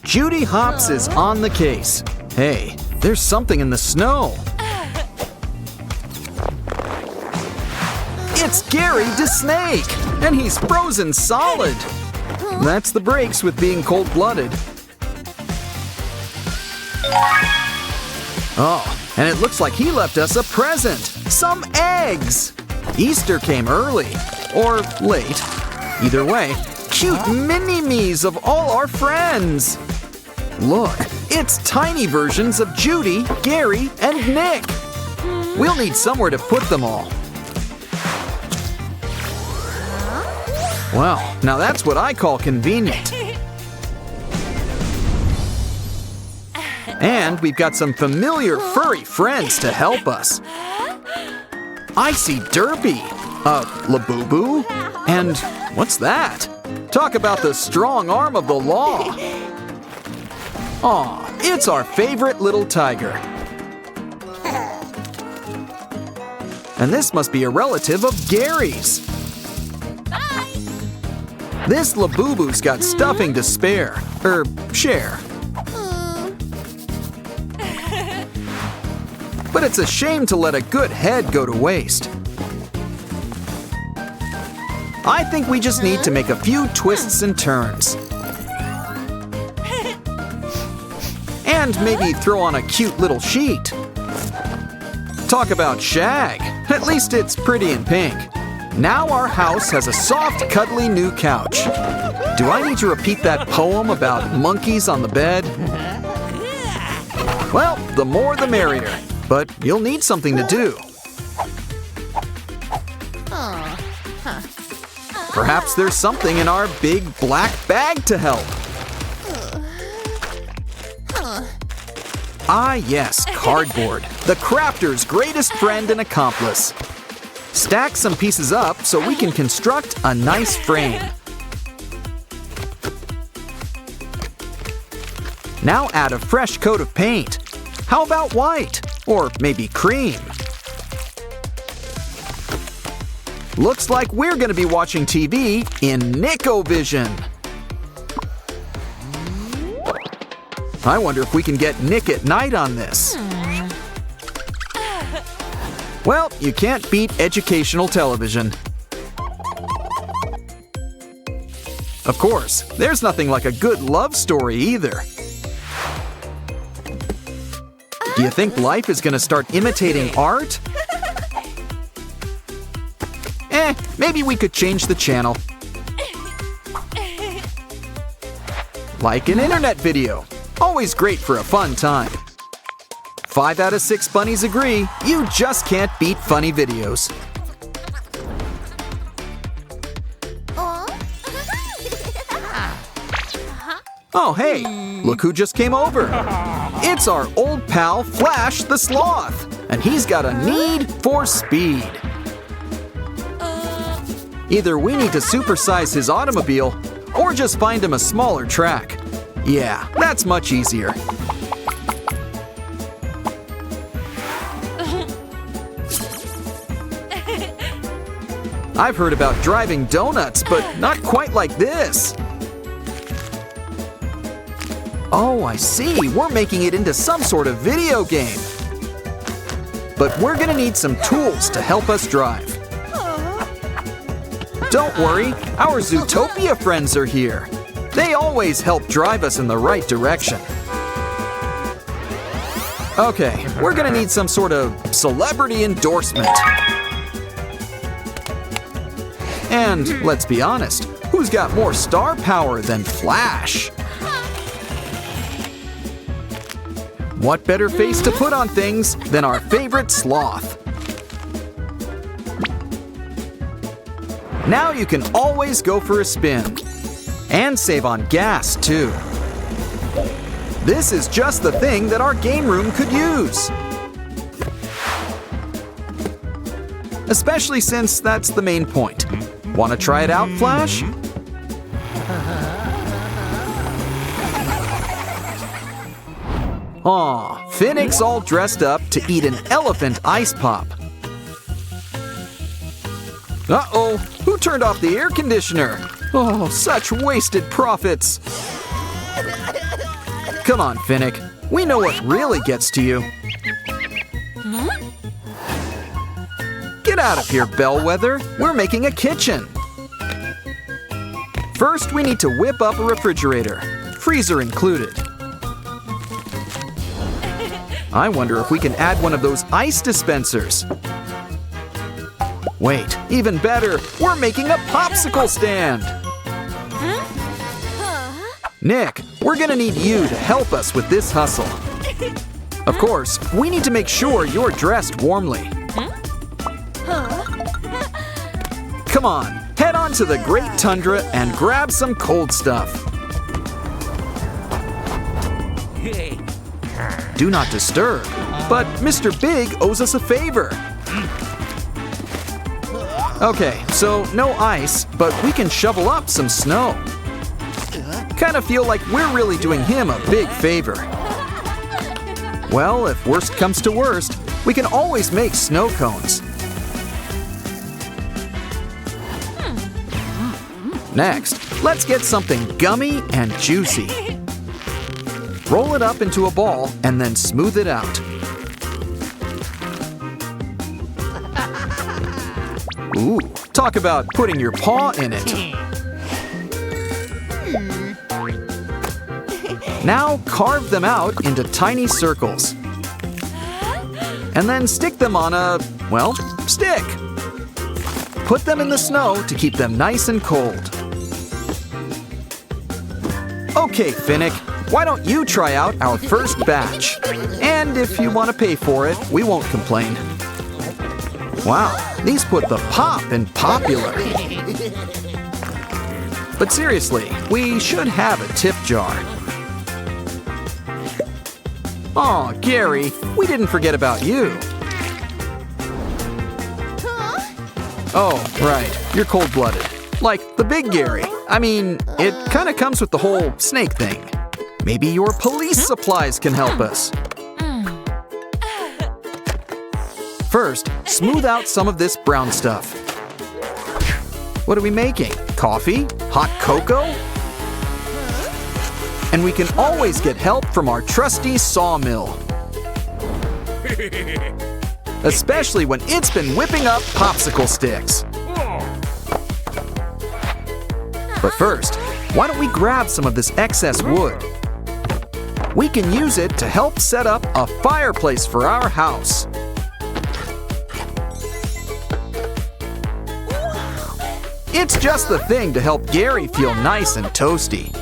Judy Hops is on the case. Hey, there's something in the snow. It's Gary the Snake, and he's frozen solid. That's the breaks with being cold-blooded. Oh, and it looks like he left us a present. Some eggs. Easter came early, or late. Either way, cute mini-me's of all our friends. Look, it's tiny versions of Judy, Gary, and Nick. We'll need somewhere to put them all. Wow, now that's what I call convenient. And we've got some familiar furry friends to help us. I see Derpy, Labubu, and what's that? Talk about the strong arm of the law. Aw, it's our favorite little tiger. And this must be a relative of Gary's. This Labubu's got stuffing to spare, share. But it's a shame to let a good head go to waste. I think we just need to make a few twists and turns. And maybe throw on a cute little sheet. Talk about shag. At least it's pretty in pink. Now our house has a soft, cuddly new couch. Do I need to repeat that poem about monkeys on the bed? Well, the more the merrier. But you'll need something to do. Perhaps there's something in our big black bag to help. Ah, yes, cardboard, the crafter's greatest friend and accomplice. Stack some pieces up so we can construct a nice frame. Now add a fresh coat of paint. How about white? Or maybe cream? Looks like we're going to be watching TV in Nickovision. I wonder if we can get Nick at Night on this. Well, you can't beat educational television. Of course, there's nothing like a good love story either. Do you think life is going to start imitating art? Maybe we could change the channel. Like an internet video. Always great for a fun time. 5 out of 6 bunnies agree, you just can't beat funny videos. Oh, hey, look who just came over. It's our old pal, Flash the Sloth, and he's got a need for speed. Either we need to supersize his automobile, or just find him a smaller track. Yeah, that's much easier. I've heard about driving donuts, but not quite like this. Oh, I see. We're making it into some sort of video game. But we're gonna need some tools to help us drive. Don't worry, our Zootopia friends are here. They always help drive us in the right direction. Okay, we're gonna need some sort of celebrity endorsement. And let's be honest, who's got more star power than Flash? What better face to put on things than our favorite sloth? Now you can always go for a spin. And save on gas, too. This is just the thing that our game room could use. Especially since that's the main point. Want to try it out, Flash? Aw, Phoenix all dressed up to eat an elephant ice pop. Uh-oh, who turned off the air conditioner? Oh, such wasted profits. Come on, Finnick. We know what really gets to you. Get out of here, Bellwether. We're making a kitchen. First, we need to whip up a refrigerator, freezer included. I wonder if we can add one of those ice dispensers. Wait, even better, we're making a popsicle stand. Nick, we're gonna need you to help us with this hustle. Of course, we need to make sure you're dressed warmly. Come on, head on to the Great Tundra and grab some cold stuff. Do not disturb, but Mr. Big owes us a favor. Okay, so no ice, but we can shovel up some snow. Kind of feel like we're really doing him a big favor. Well, if worst comes to worst, we can always make snow cones. Next, let's get something gummy and juicy. Roll it up into a ball and then smooth it out. Ooh, talk about putting your paw in it. Now carve them out into tiny circles. And then stick them on a, well, stick. Put them in the snow to keep them nice and cold. Okay, Finnick, why don't you try out our first batch? And if you want to pay for it, we won't complain. Wow, these put the pop in popular. But seriously, we should have a tip jar. Aw, Gary, we didn't forget about you. Oh, right, you're cold-blooded. Like the big Gary. I mean, it kind of comes with the whole snake thing. Maybe your police supplies can help us. First, smooth out some of this brown stuff. What are we making? Coffee? Hot cocoa? And we can always get help from our trusty sawmill. Especially when it's been whipping up popsicle sticks. But first, why don't we grab some of this excess wood? We can use it to help set up a fireplace for our house. It's just the thing to help Gary feel nice and toasty.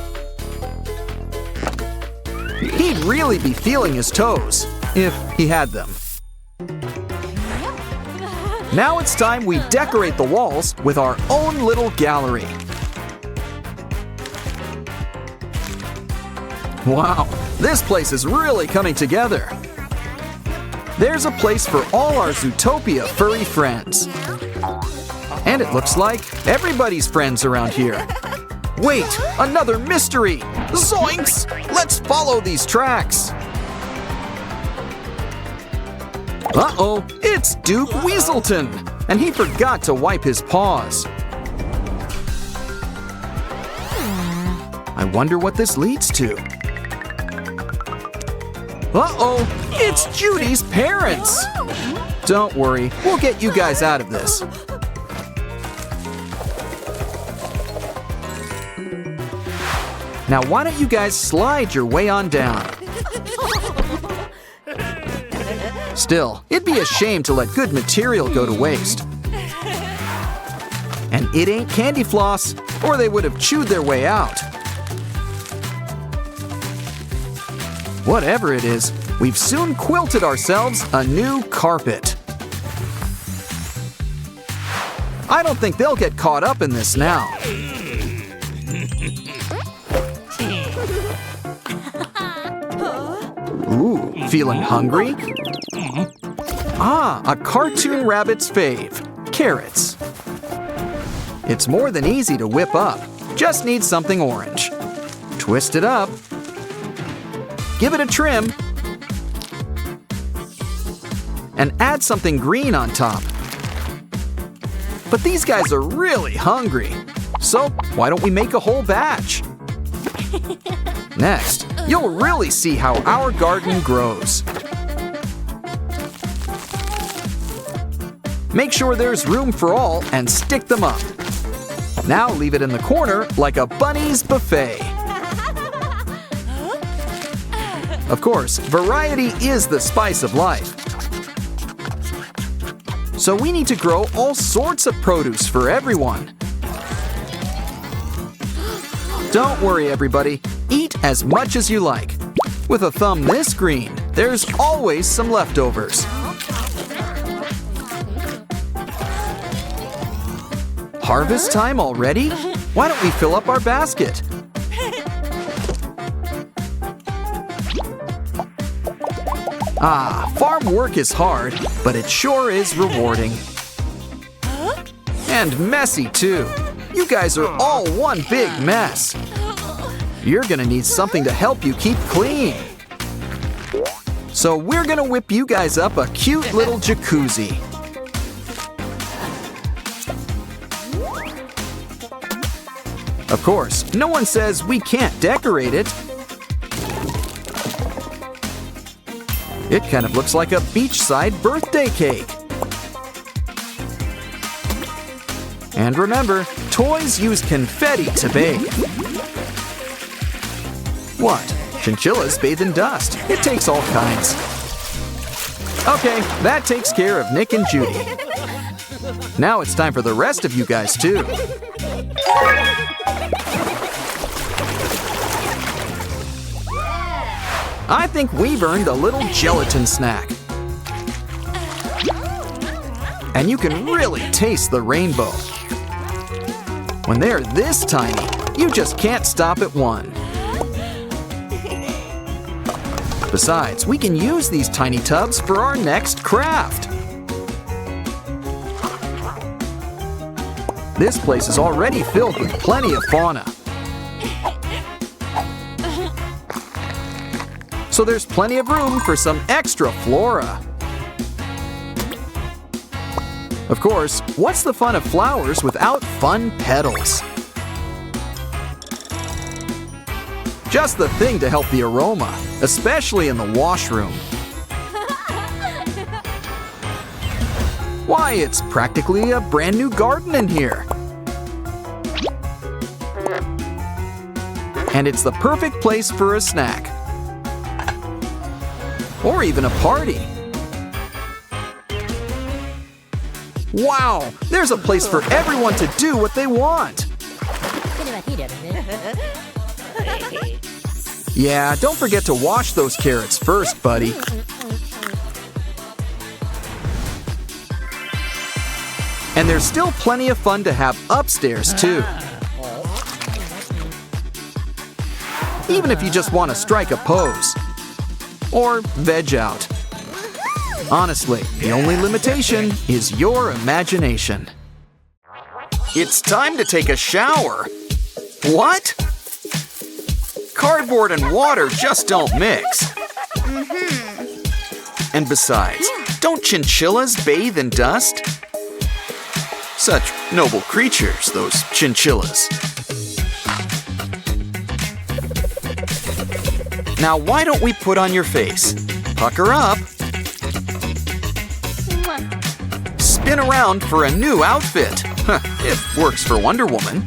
He'd really be feeling his toes, if he had them. Now it's time we decorate the walls with our own little gallery. Wow, this place is really coming together. There's a place for all our Zootopia furry friends. And it looks like everybody's friends around here. Wait, another mystery! Zoinks! Let's follow these tracks. Uh-oh, it's Duke Weaselton, and he forgot to wipe his paws. I wonder what this leads to. Uh-oh, it's Judy's parents. Don't worry, we'll get you guys out of this. Now why don't you guys slide your way on down? Still, it'd be a shame to let good material go to waste. And it ain't candy floss, or they would have chewed their way out. Whatever it is, we've soon quilted ourselves a new carpet. I don't think they'll get caught up in this now. Ooh, feeling hungry? Ah, a cartoon rabbit's fave, carrots. It's more than easy to whip up. Just need something orange. Twist it up. Give it a trim. And add something green on top. But these guys are really hungry. So why don't we make a whole batch? Next, You'll really see how our garden grows. Make sure there's room for all and stick them up. Now leave it in the corner like a bunny's buffet. Of course, variety is the spice of life. So we need to grow all sorts of produce for everyone. Don't worry, everybody. Eat as much as you like. With a thumb this green, there's always some leftovers. Harvest time already? Why don't we fill up our basket? Ah, farm work is hard, but it sure is rewarding. And messy, too. You guys are all one big mess. You're gonna need something to help you keep clean. So we're gonna whip you guys up a cute little jacuzzi. Of course, no one says we can't decorate it. It kind of looks like a beachside birthday cake. And remember, toys use confetti to bathe. What? Chinchillas bathe in dust. It takes all kinds. Okay, that takes care of Nick and Judy. Now it's time for the rest of you guys, too. I think we've earned a little gelatin snack. And you can really taste the rainbow. When they're this tiny, you just can't stop at one. Besides, we can use these tiny tubs for our next craft. This place is already filled with plenty of fauna. So there's plenty of room for some extra flora. Of course, what's the fun of flowers without fun petals? Just the thing to help the aroma, especially in the washroom. Why, it's practically a brand new garden in here. And it's the perfect place for a snack. Or even a party. Wow, there's a place for everyone to do what they want. Yeah, don't forget to wash those carrots first, buddy. And there's still plenty of fun to have upstairs, too. Even if you just want to strike a pose. Or veg out. Honestly, the only limitation is your imagination. It's time to take a shower. What? Cardboard and water just don't mix. And besides, don't chinchillas bathe in dust? Such noble creatures, those chinchillas. Now why don't we put on your face? Pucker up. Spin around for a new outfit. It works for Wonder Woman.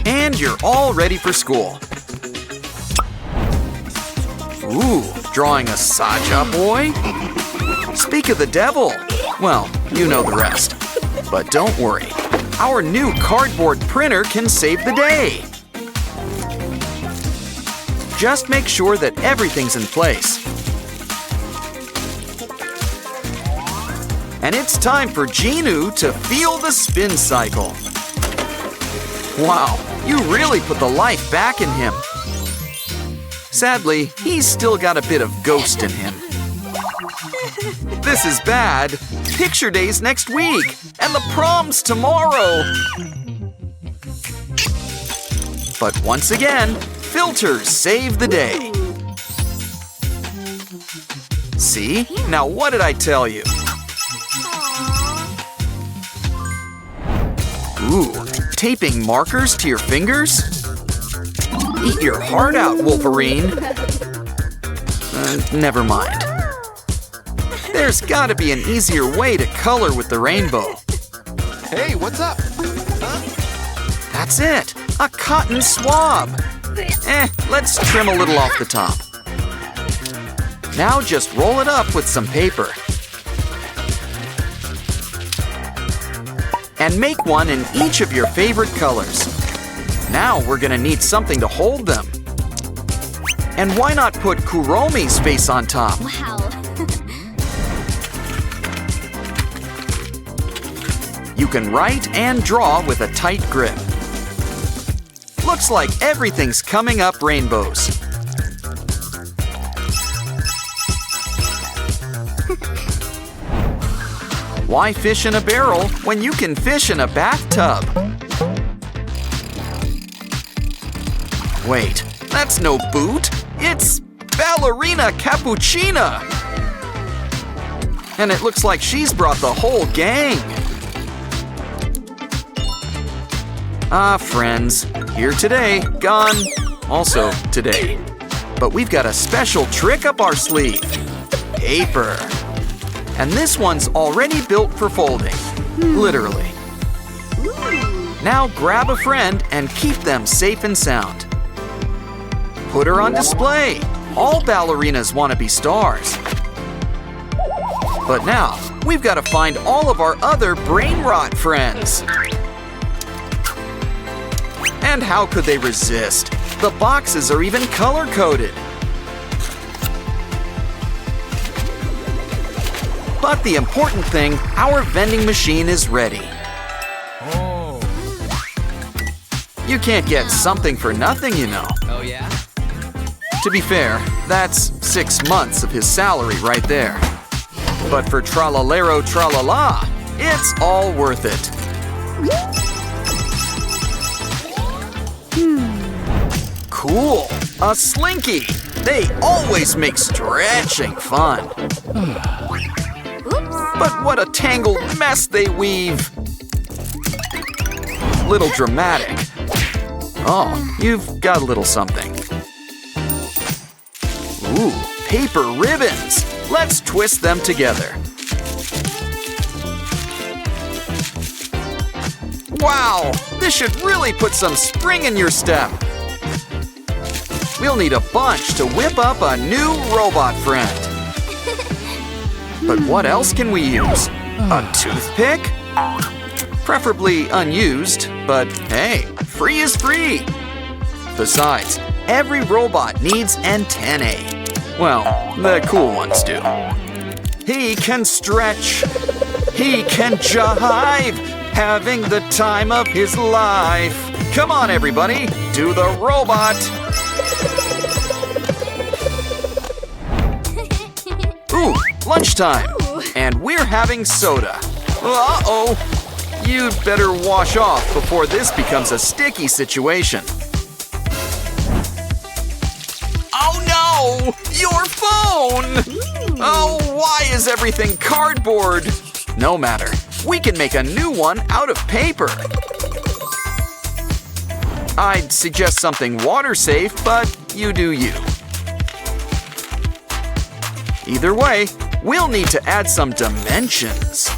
And you're all ready for school. Ooh, drawing a Saja boy? Speak of the devil. Well, you know the rest. But don't worry, our new cardboard printer can save the day. Just make sure that everything's in place. And it's time for Genu to feel the spin cycle. Wow, you really put the life back in him. Sadly, he's still got a bit of ghost in him. This is bad. Picture day's next week, and the prom's tomorrow. But once again, filters save the day. See? Now what did I tell you? Ooh, taping markers to your fingers? Eat your heart out, Wolverine. Never mind. There's gotta be an easier way to color with the rainbow. Hey, what's up? That's it, a cotton swab. Let's trim a little off the top. Now just roll it up with some paper. And make one in each of your favorite colors. Now we're gonna need something to hold them. And why not put Kuromi's face on top? Wow. You can write and draw with a tight grip. Looks like everything's coming up rainbows. Why fish in a barrel when you can fish in a bathtub? Wait, that's no boot. It's Ballerina Cappuccina. And it looks like she's brought the whole gang. Ah, friends, here today, gone also today. But we've got a special trick up our sleeve. Paper. And this one's already built for folding, literally. Now grab a friend and keep them safe and sound. Put her on display. All ballerinas want to be stars. But now, we've got to find all of our other brain rot friends. And how could they resist? The boxes are even color-coded. But the important thing, our vending machine is ready. Oh. You can't get something for nothing, you know. Oh, yeah? To be fair, that's 6 months of his salary right there. But for Tralalero Tralala, it's all worth it. Cool, a slinky. They always make stretching fun. But what a tangled mess they weave. Little dramatic. Oh, you've got a little something. Ooh, paper ribbons. Let's twist them together. Wow, this should really put some spring in your step. We'll need a bunch to whip up a new robot friend. But what else can we use? A toothpick? Preferably unused, but hey, free is free. Besides, every robot needs antennae. Well, the cool ones do. He can stretch. He can jive. Having the time of his life. Come on, everybody, do the robot. Ooh, lunchtime. And we're having soda. Uh-oh. You'd better wash off before this becomes a sticky situation. Oh no! Your phone! Oh, why is everything cardboard? No matter. We can make a new one out of paper. I'd suggest something water safe, but you do you. Either way, we'll need to add some dimensions.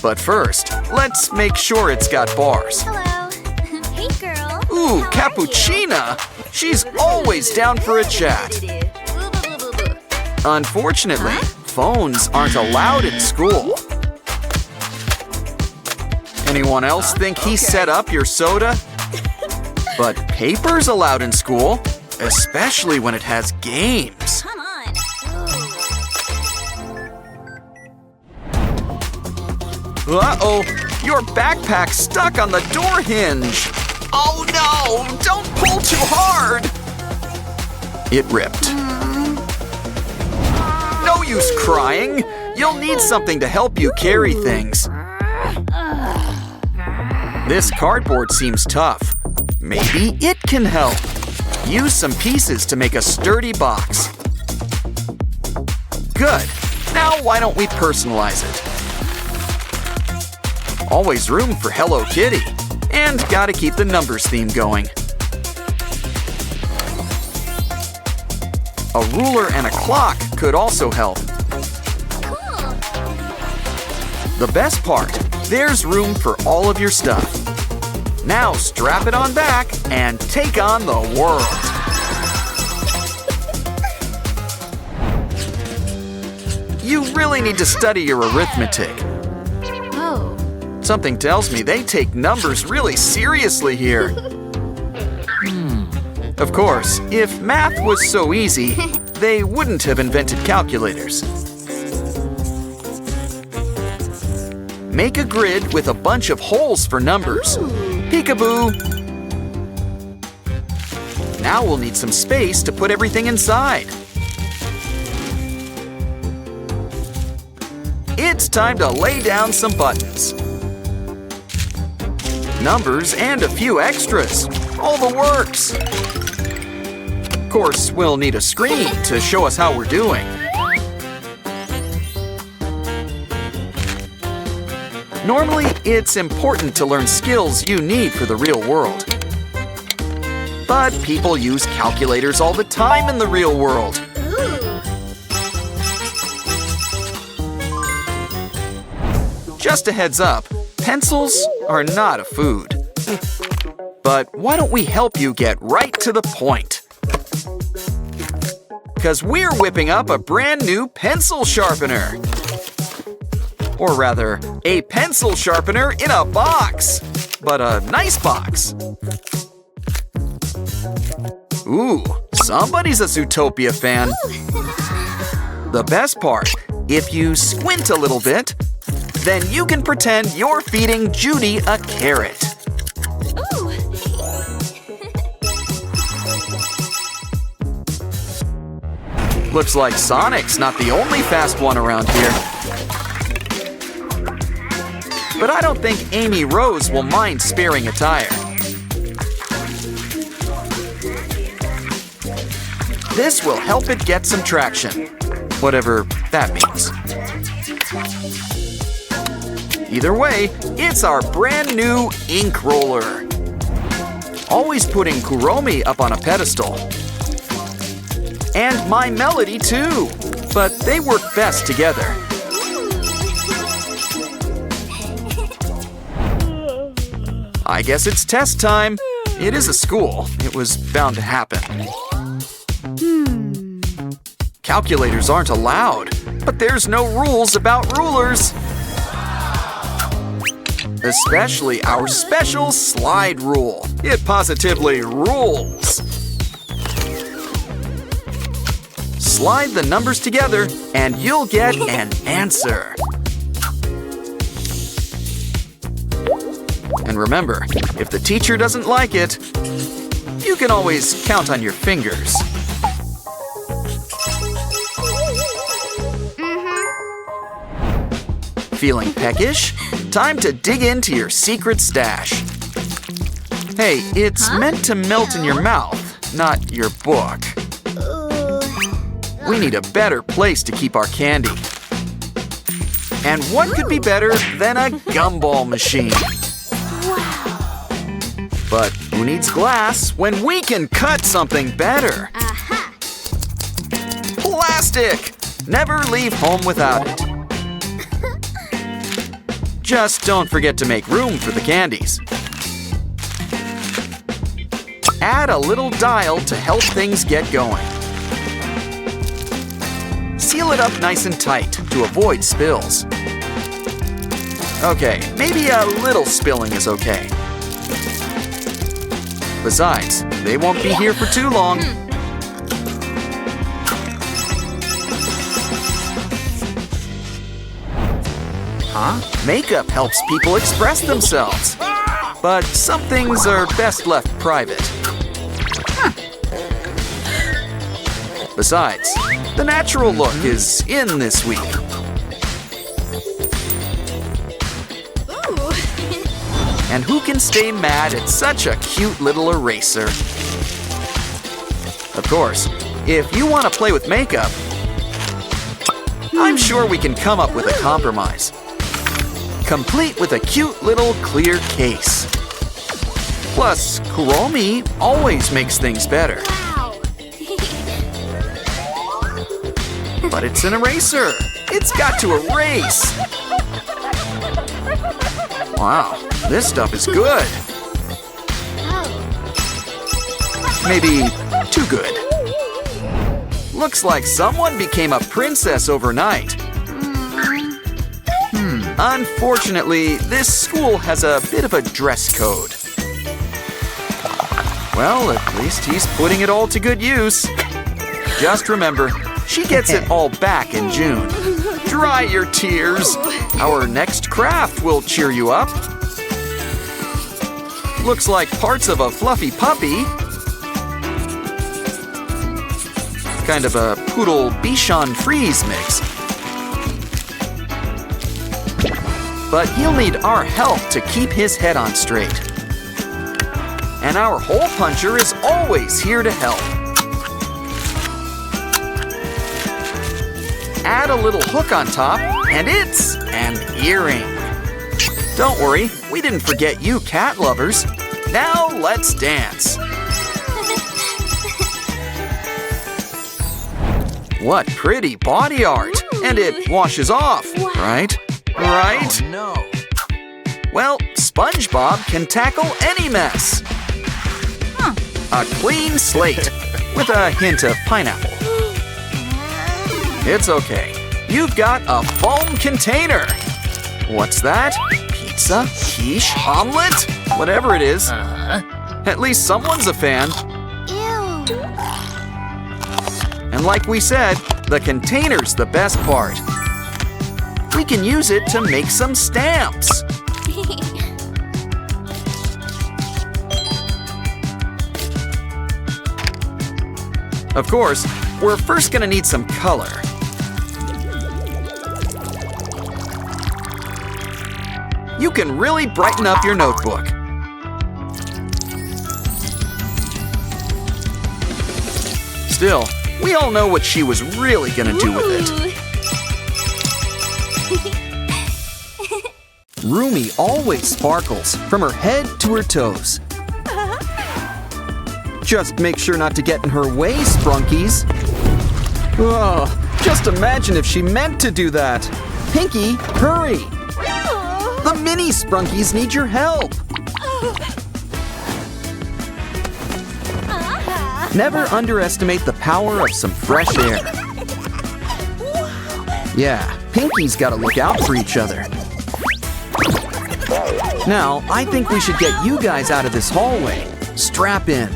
But first, let's make sure it's got bars. Hello. Hey, girl. Ooh, How are Cappuccina! She's always down for a chat. you? Boo, boo, boo, boo, boo. Unfortunately, phones aren't allowed in school. Anyone else think he set up your soda? But paper's allowed in school, especially when it has games. Come on. Uh-oh, your backpack's stuck on the door hinge. Oh no, don't pull too hard. It ripped. No use crying. You'll need something to help you carry things. This cardboard seems tough. Maybe it can help. Use some pieces to make a sturdy box. Good. Now why don't we personalize it? Always room for Hello Kitty. And gotta keep the numbers theme going. A ruler and a clock could also help. Cool. The best part, there's room for all of your stuff. Now strap it on back and take on the world. You really need to study your arithmetic. Oh. Something tells me they take numbers really seriously here. Of course, if math was so easy, they wouldn't have invented calculators. Make a grid with a bunch of holes for numbers. Peekaboo! Now we'll need some space to put everything inside. It's time to lay down some buttons. Numbers and a few extras. All the works. Of course, we'll need a screen to show us how we're doing. Normally, it's important to learn skills you need for the real world. But people use calculators all the time in the real world. Just a heads up, pencils are not a food. But why don't we help you get right to the point? Because we're whipping up a brand new pencil sharpener. Or rather, a pencil sharpener in a box. But a nice box. Ooh, somebody's a Zootopia fan. The best part, if you squint a little bit, then you can pretend you're feeding Judy a carrot. Ooh. Looks like Sonic's not the only fast one around here. But I don't think Amy Rose will mind sparing a tire. This will help it get some traction, whatever that means. Either way, it's our brand new ink roller. Always putting Kuromi up on a pedestal. And my Melody too, but they work best together. I guess it's test time. It is a school. It was bound to happen. Calculators aren't allowed, but there's no rules about rulers. Especially our special slide rule. It positively rules. Slide the numbers together and you'll get an answer. And remember, if the teacher doesn't like it, you can always count on your fingers. Feeling peckish? Time to dig into your secret stash. Hey, it's meant to melt in your mouth, not your book. We need a better place to keep our candy. And what could be better than a gumball machine? But who needs glass when we can cut something better? Aha. Plastic! Never leave home without it. Just don't forget to make room for the candies. Add a little dial to help things get going. Seal it up nice and tight to avoid spills. Okay, maybe a little spilling is okay. Besides, they won't be here for too long. Makeup helps people express themselves. But some things are best left private. Besides, the natural look is in this week. And who can stay mad at such a cute little eraser? Of course, if you want to play with makeup, I'm sure we can come up with a compromise. Complete with a cute little clear case. Plus, Kuromi always makes things better. Wow. But it's an eraser. It's got to erase. Wow, this stuff is good. Maybe too good. Looks like someone became a princess overnight. Unfortunately, this school has a bit of a dress code. Well, at least he's putting it all to good use. Just remember, she gets it all back in June. Dry your tears. Our next craft will cheer you up. Looks like parts of a fluffy puppy. Kind of a poodle Bichon Frise mix. But he'll need our help to keep his head on straight. And our hole puncher is always here to help. Add a little hook on top, and it's an earring. Don't worry, we didn't forget you cat lovers. Now let's dance. What pretty body art! And it washes off, right? Right? Oh, no. Well, SpongeBob can tackle any mess. A clean slate with a hint of pineapple. It's okay. You've got a foam container. What's that? Pizza? Quiche? Omelet? Whatever it is. At least someone's a fan. Ew. And like we said, the container's the best part. We can use it to make some stamps. Of course, we're first gonna need some color. You can really brighten up your notebook. Still, we all know what she was really gonna do with it. Rumi always sparkles from her head to her toes. Just make sure not to get in her way, Sprunkies. Oh, just imagine if she meant to do that. Pinky, hurry! The mini Sprunkies need your help. Never underestimate the power of some fresh air. Yeah, Pinky's gotta look out for each other. Now, I think we should get you guys out of this hallway. Strap in.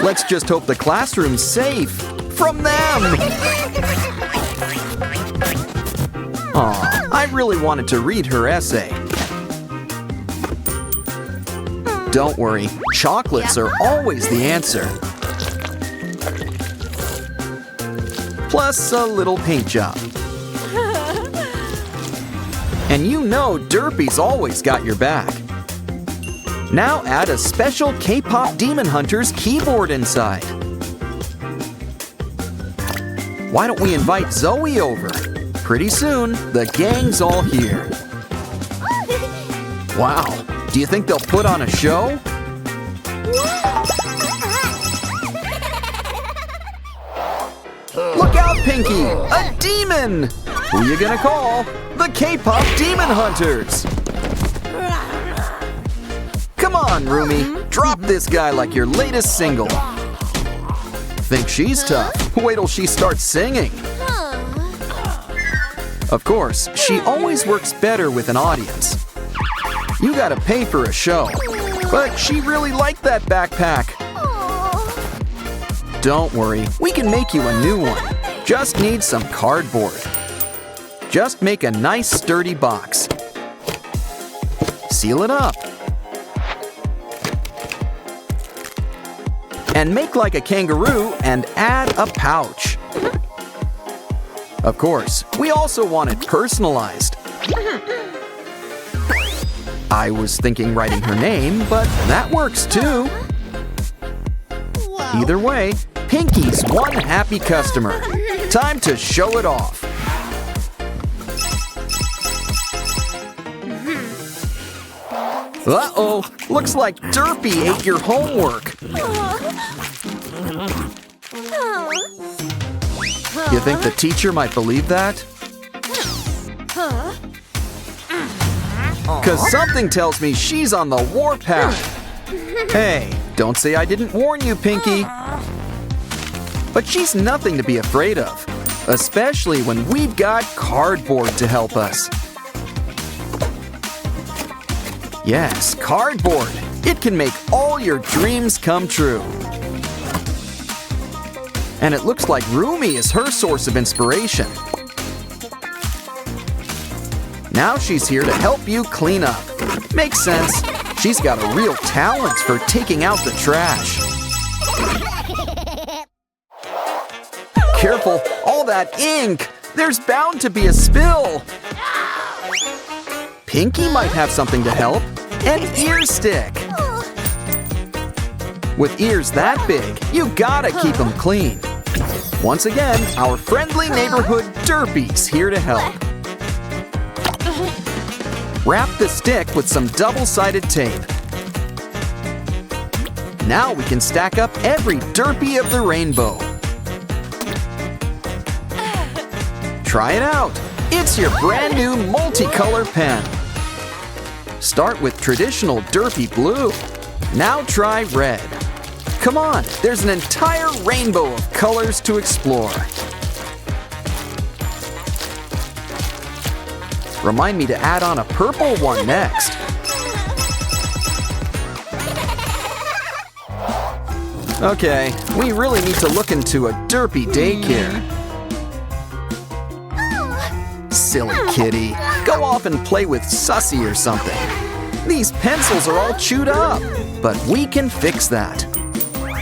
Let's just hope the classroom's safe from them. Aw, I really wanted to read her essay. Don't worry, chocolates are always the answer. Plus a little paint job. And you know Derpy's always got your back. Now add a special K-pop Demon Hunter's keyboard inside. Why don't we invite Zoe over? Pretty soon, the gang's all here. Wow, do you think they'll put on a show? Look out, Pinky! A demon! Who you gonna call? The K-pop Demon Hunters! Come on, Rumi. Drop this guy like your latest single. Think she's tough? Wait till she starts singing. Of course, she always works better with an audience. You gotta pay for a show. But she really liked that backpack. Don't worry, we can make you a new one. Just need some cardboard. Just make a nice sturdy box. Seal it up. And make like a kangaroo and add a pouch. Of course, we also want it personalized. I was thinking writing her name, but that works too. Either way, Pinky's one happy customer. Time to show it off. Uh-oh, looks like Derpy ate your homework. You think the teacher might believe that? Because something tells me she's on the warpath. Hey, don't say I didn't warn you, Pinky. But she's nothing to be afraid of, especially when we've got cardboard to help us. Yes, cardboard. It can make all your dreams come true. And it looks like Rumi is her source of inspiration. Now she's here to help you clean up. Makes sense. She's got a real talent for taking out the trash. Careful, all that ink! There's bound to be a spill! Pinky might have something to help. An ear stick! With ears that big, you gotta keep them clean. Once again, our friendly neighborhood Derpy's here to help. Wrap the stick with some double-sided tape. Now we can stack up every Derpy of the rainbow. Try it out! It's your brand new multicolor pen. Start with traditional Derpy blue. Now try red. Come on, there's an entire rainbow of colors to explore. Remind me to add on a purple one next. Okay, we really need to look into a Derpy daycare. Silly kitty, go off and play with Sussy or something. These pencils are all chewed up, but we can fix that.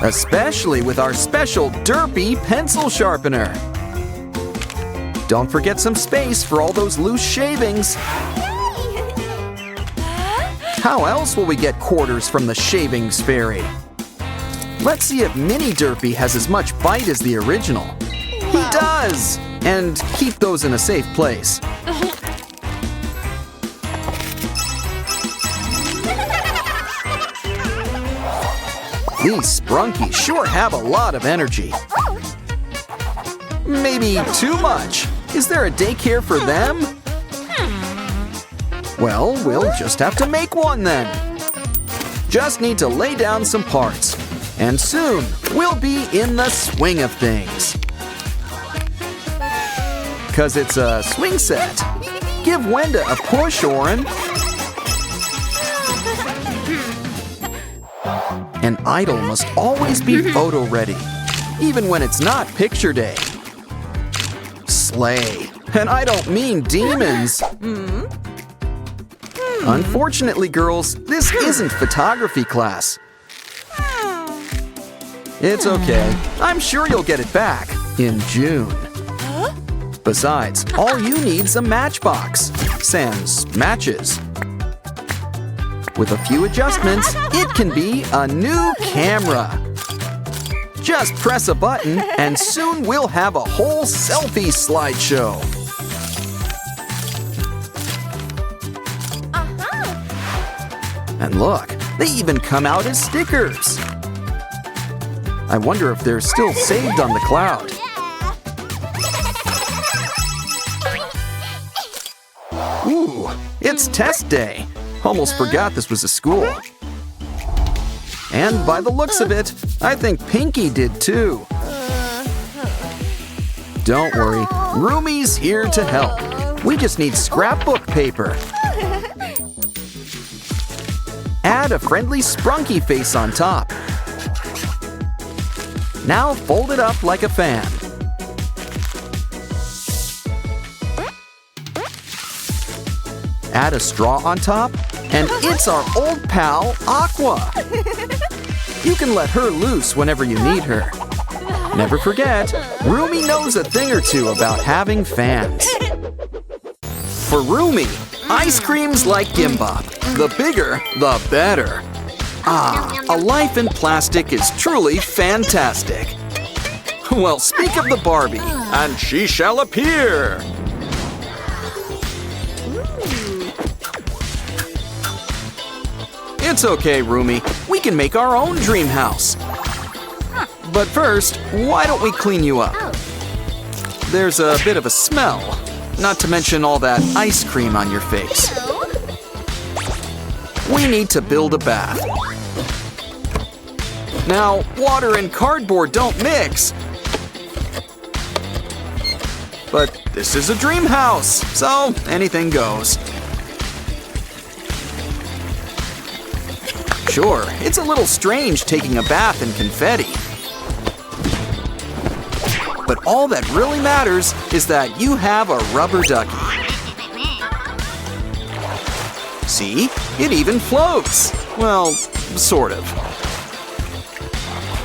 Especially with our special Derpy pencil sharpener. Don't forget some space for all those loose shavings. How else will we get quarters from the shavings fairy? Let's see if Mini Derpy has as much bite as the original. He does! And keep those in a safe place. These Sprunkies sure have a lot of energy. Maybe too much. Is there a daycare for them? Well, we'll just have to make one then. Just need to lay down some parts. And soon, we'll be in the swing of things. 'Cause it's a swing set. Give Wenda a push, Oren. An idol must always be photo ready, even when it's not picture day. Slay. And I don't mean demons. Unfortunately, girls, this isn't photography class. It's okay. I'm sure you'll get it back in June. Besides, all you need's a matchbox. Sans matches. With a few adjustments, it can be a new camera. Just press a button and soon we'll have a whole selfie slideshow. And look, they even come out as stickers. I wonder if they're still saved on the cloud. Ooh, it's test day. Almost forgot this was a school. And by the looks of it, I think Pinky did too. Don't worry, Rumi's here to help. We just need scrapbook paper. Add a friendly Sprunky face on top. Now fold it up like a fan. Add a straw on top, and it's our old pal, Aqua. You can let her loose whenever you need her. Never forget, Rumi knows a thing or two about having fans. For Rumi, ice cream's like gimbap. The bigger, the better. Ah, a life in plastic is truly fantastic. Well, speak of the Barbie, and she shall appear. It's okay, Rumi. We can make our own dream house. But first, why don't we clean you up? There's a bit of a smell, not to mention all that ice cream on your face. We need to build a bath. Now, water and cardboard don't mix. But this is a dream house, so anything goes. Sure, it's a little strange taking a bath in confetti. But all that really matters is that you have a rubber ducky. See? It even floats. Well, sort of.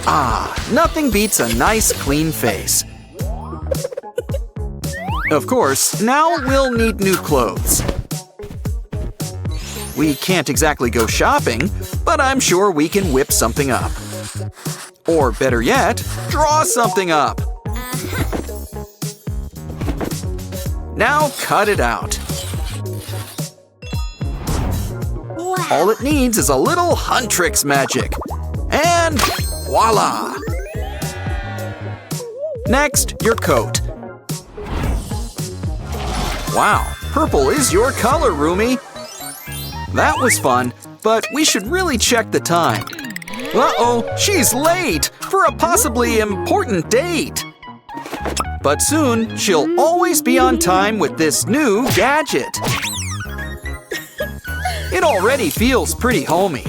Ah, nothing beats a nice clean face. Of course, now we'll need new clothes. We can't exactly go shopping, but I'm sure we can whip something up. Or better yet, draw something up. Now cut it out. All it needs is a little Huntrix magic. And voila! Next, your coat. Wow, purple is your color, Rumi. That was fun, but we should really check the time. Uh-oh, she's late for a possibly important date. But soon, she'll always be on time with this new gadget. It already feels pretty homey.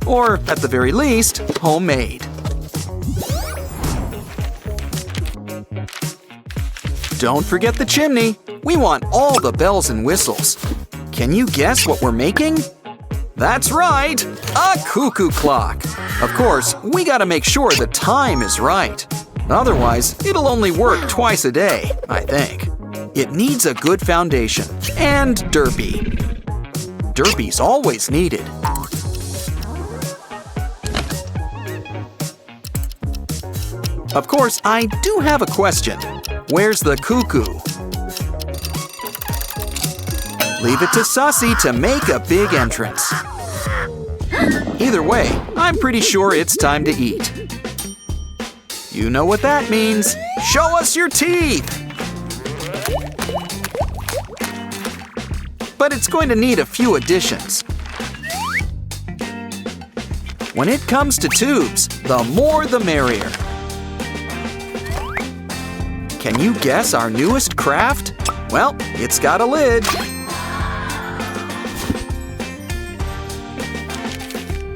Or, at the very least, homemade. Don't forget the chimney. We want all the bells and whistles. Can you guess what we're making? That's right, a cuckoo clock. Of course, we gotta make sure the time is right. Otherwise, it'll only work twice a day, I think. It needs a good foundation and derpy. Derpy's always needed. Of course, I do have a question. Where's the cuckoo? Leave it to Sussy to make a big entrance. Either way, I'm pretty sure it's time to eat. You know what that means. Show us your teeth! But it's going to need a few additions. When it comes to tubes, the more the merrier. Can you guess our newest craft? Well, it's got a lid.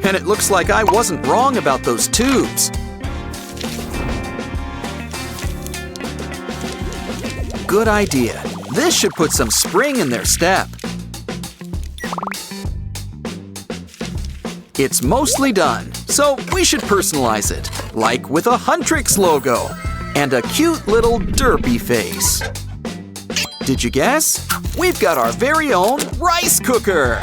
And it looks like I wasn't wrong about those tubes. Good idea. This should put some spring in their step. It's mostly done, so we should personalize it, like with a Huntrix logo and a cute little derpy face. Did you guess? We've got our very own rice cooker.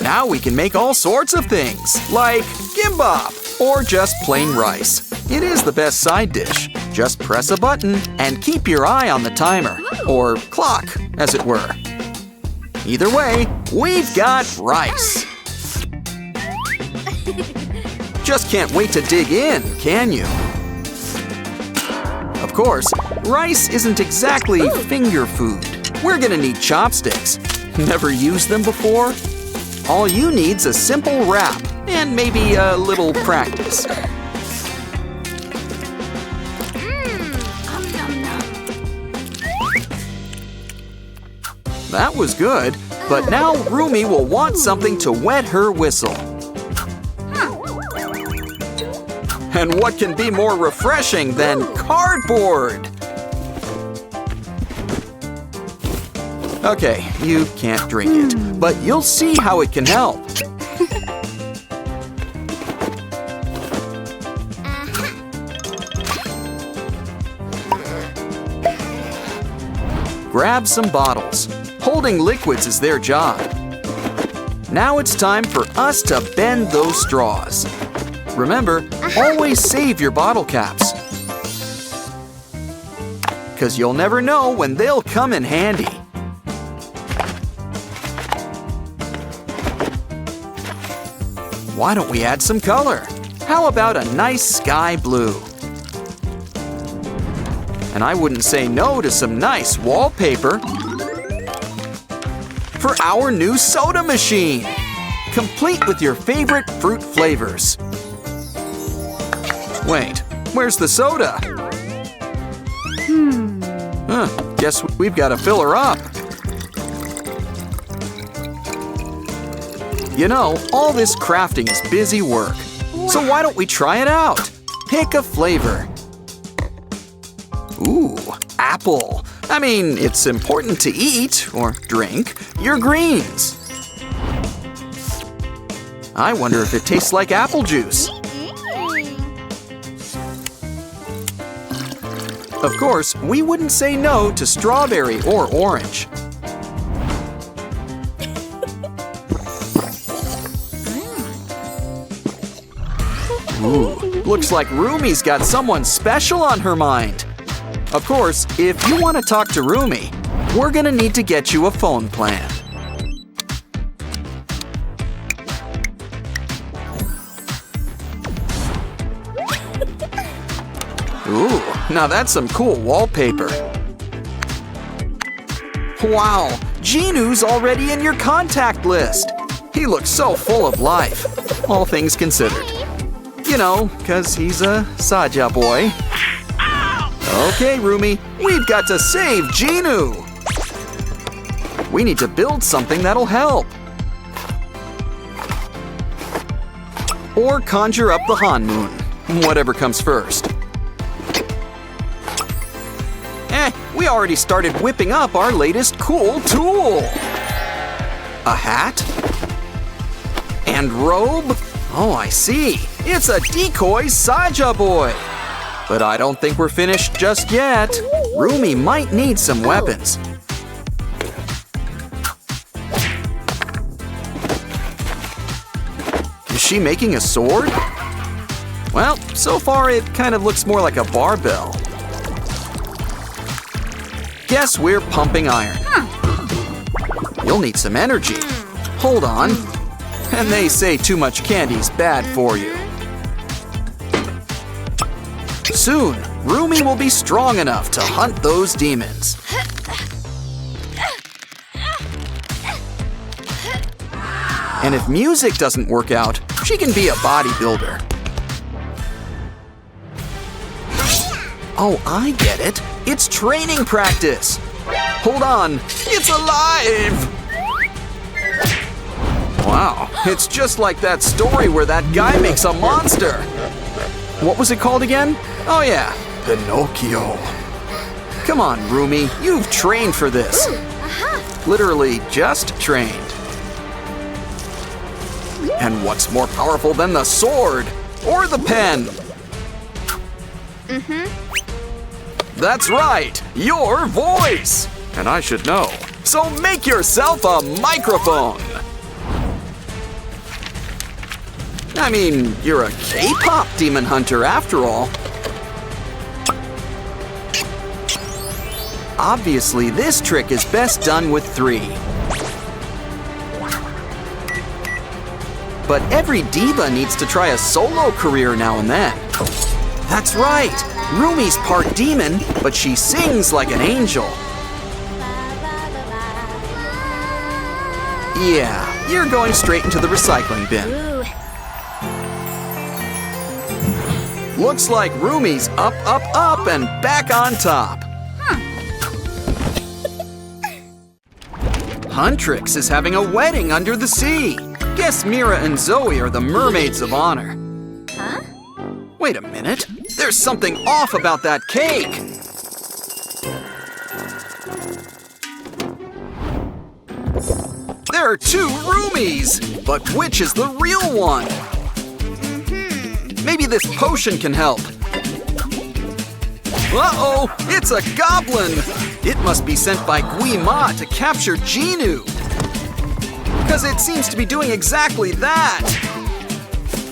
Now we can make all sorts of things, like gimbap or just plain rice. It is the best side dish. Just press a button and keep your eye on the timer, or clock, as it were. Either way, we've got rice. Just can't wait to dig in, can you? Of course, rice isn't exactly finger food. We're gonna need chopsticks. Never used them before? All you need's a simple wrap and maybe a little practice. That was good, but now Rumi will want something to wet her whistle. And what can be more refreshing than cardboard? Okay, you can't drink it, but you'll see how it can help. Grab some bottles. Holding liquids is their job. Now it's time for us to bend those straws. Remember, always save your bottle caps. 'Cause you'll never know when they'll come in handy. Why don't we add some color? How about a nice sky blue? And I wouldn't say no to some nice wallpaper for our new soda machine, complete with your favorite fruit flavors. Wait, where's the soda? Guess we've got to fill her up. You know, all this crafting is busy work. So why don't we try it out? Pick a flavor. Ooh, apple. I mean, it's important to eat or drink your greens. I wonder if it tastes like apple juice. Of course, we wouldn't say no to strawberry or orange. Ooh, looks like Rumi's got someone special on her mind. Of course, if you want to talk to Rumi, we're gonna need to get you a phone plan. Ooh, now that's some cool wallpaper. Wow, Jinu's already in your contact list. He looks so full of life, all things considered. You know, 'cause he's a Saja boy. Okay, Rumi, we've got to save Jinu. We need to build something that'll help. Or conjure up the Han Moon, whatever comes first. We already started whipping up our latest cool tool. A hat? And robe? Oh, I see. It's a decoy Saja boy. But I don't think we're finished just yet. Rumi might need some weapons. Is she making a sword? Well, so far it kind of looks more like a barbell. Guess we're pumping iron. You'll need some energy. Hold on. And they say too much candy's bad for you. Soon, Rumi will be strong enough to hunt those demons. And if music doesn't work out, she can be a bodybuilder. Oh, I get it. It's training practice. Hold on, it's alive! Wow, it's just like that story where that guy makes a monster. What was it called again? Oh yeah, Pinocchio. Come on, Rumi, you've trained for this. Literally just trained. And what's more powerful than the sword? Or the pen? That's right, your voice! And I should know. So make yourself a microphone! I mean, you're a K-pop demon hunter after all. Obviously, this trick is best done with 3. But every diva needs to try a solo career now and then. That's right! Rumi's part demon, but she sings like an angel. Yeah, you're going straight into the recycling bin. Looks like Rumi's up, up, up, and back on top. Huntrix is having a wedding under the sea. Guess Mira and Zoe are the mermaids of honor. Wait a minute. There's something off about that cake. There are 2 Rumis, but which is the real one? Maybe this potion can help. Uh-oh, it's a goblin! It must be sent by Gui Ma to capture Jinu. Because it seems to be doing exactly that.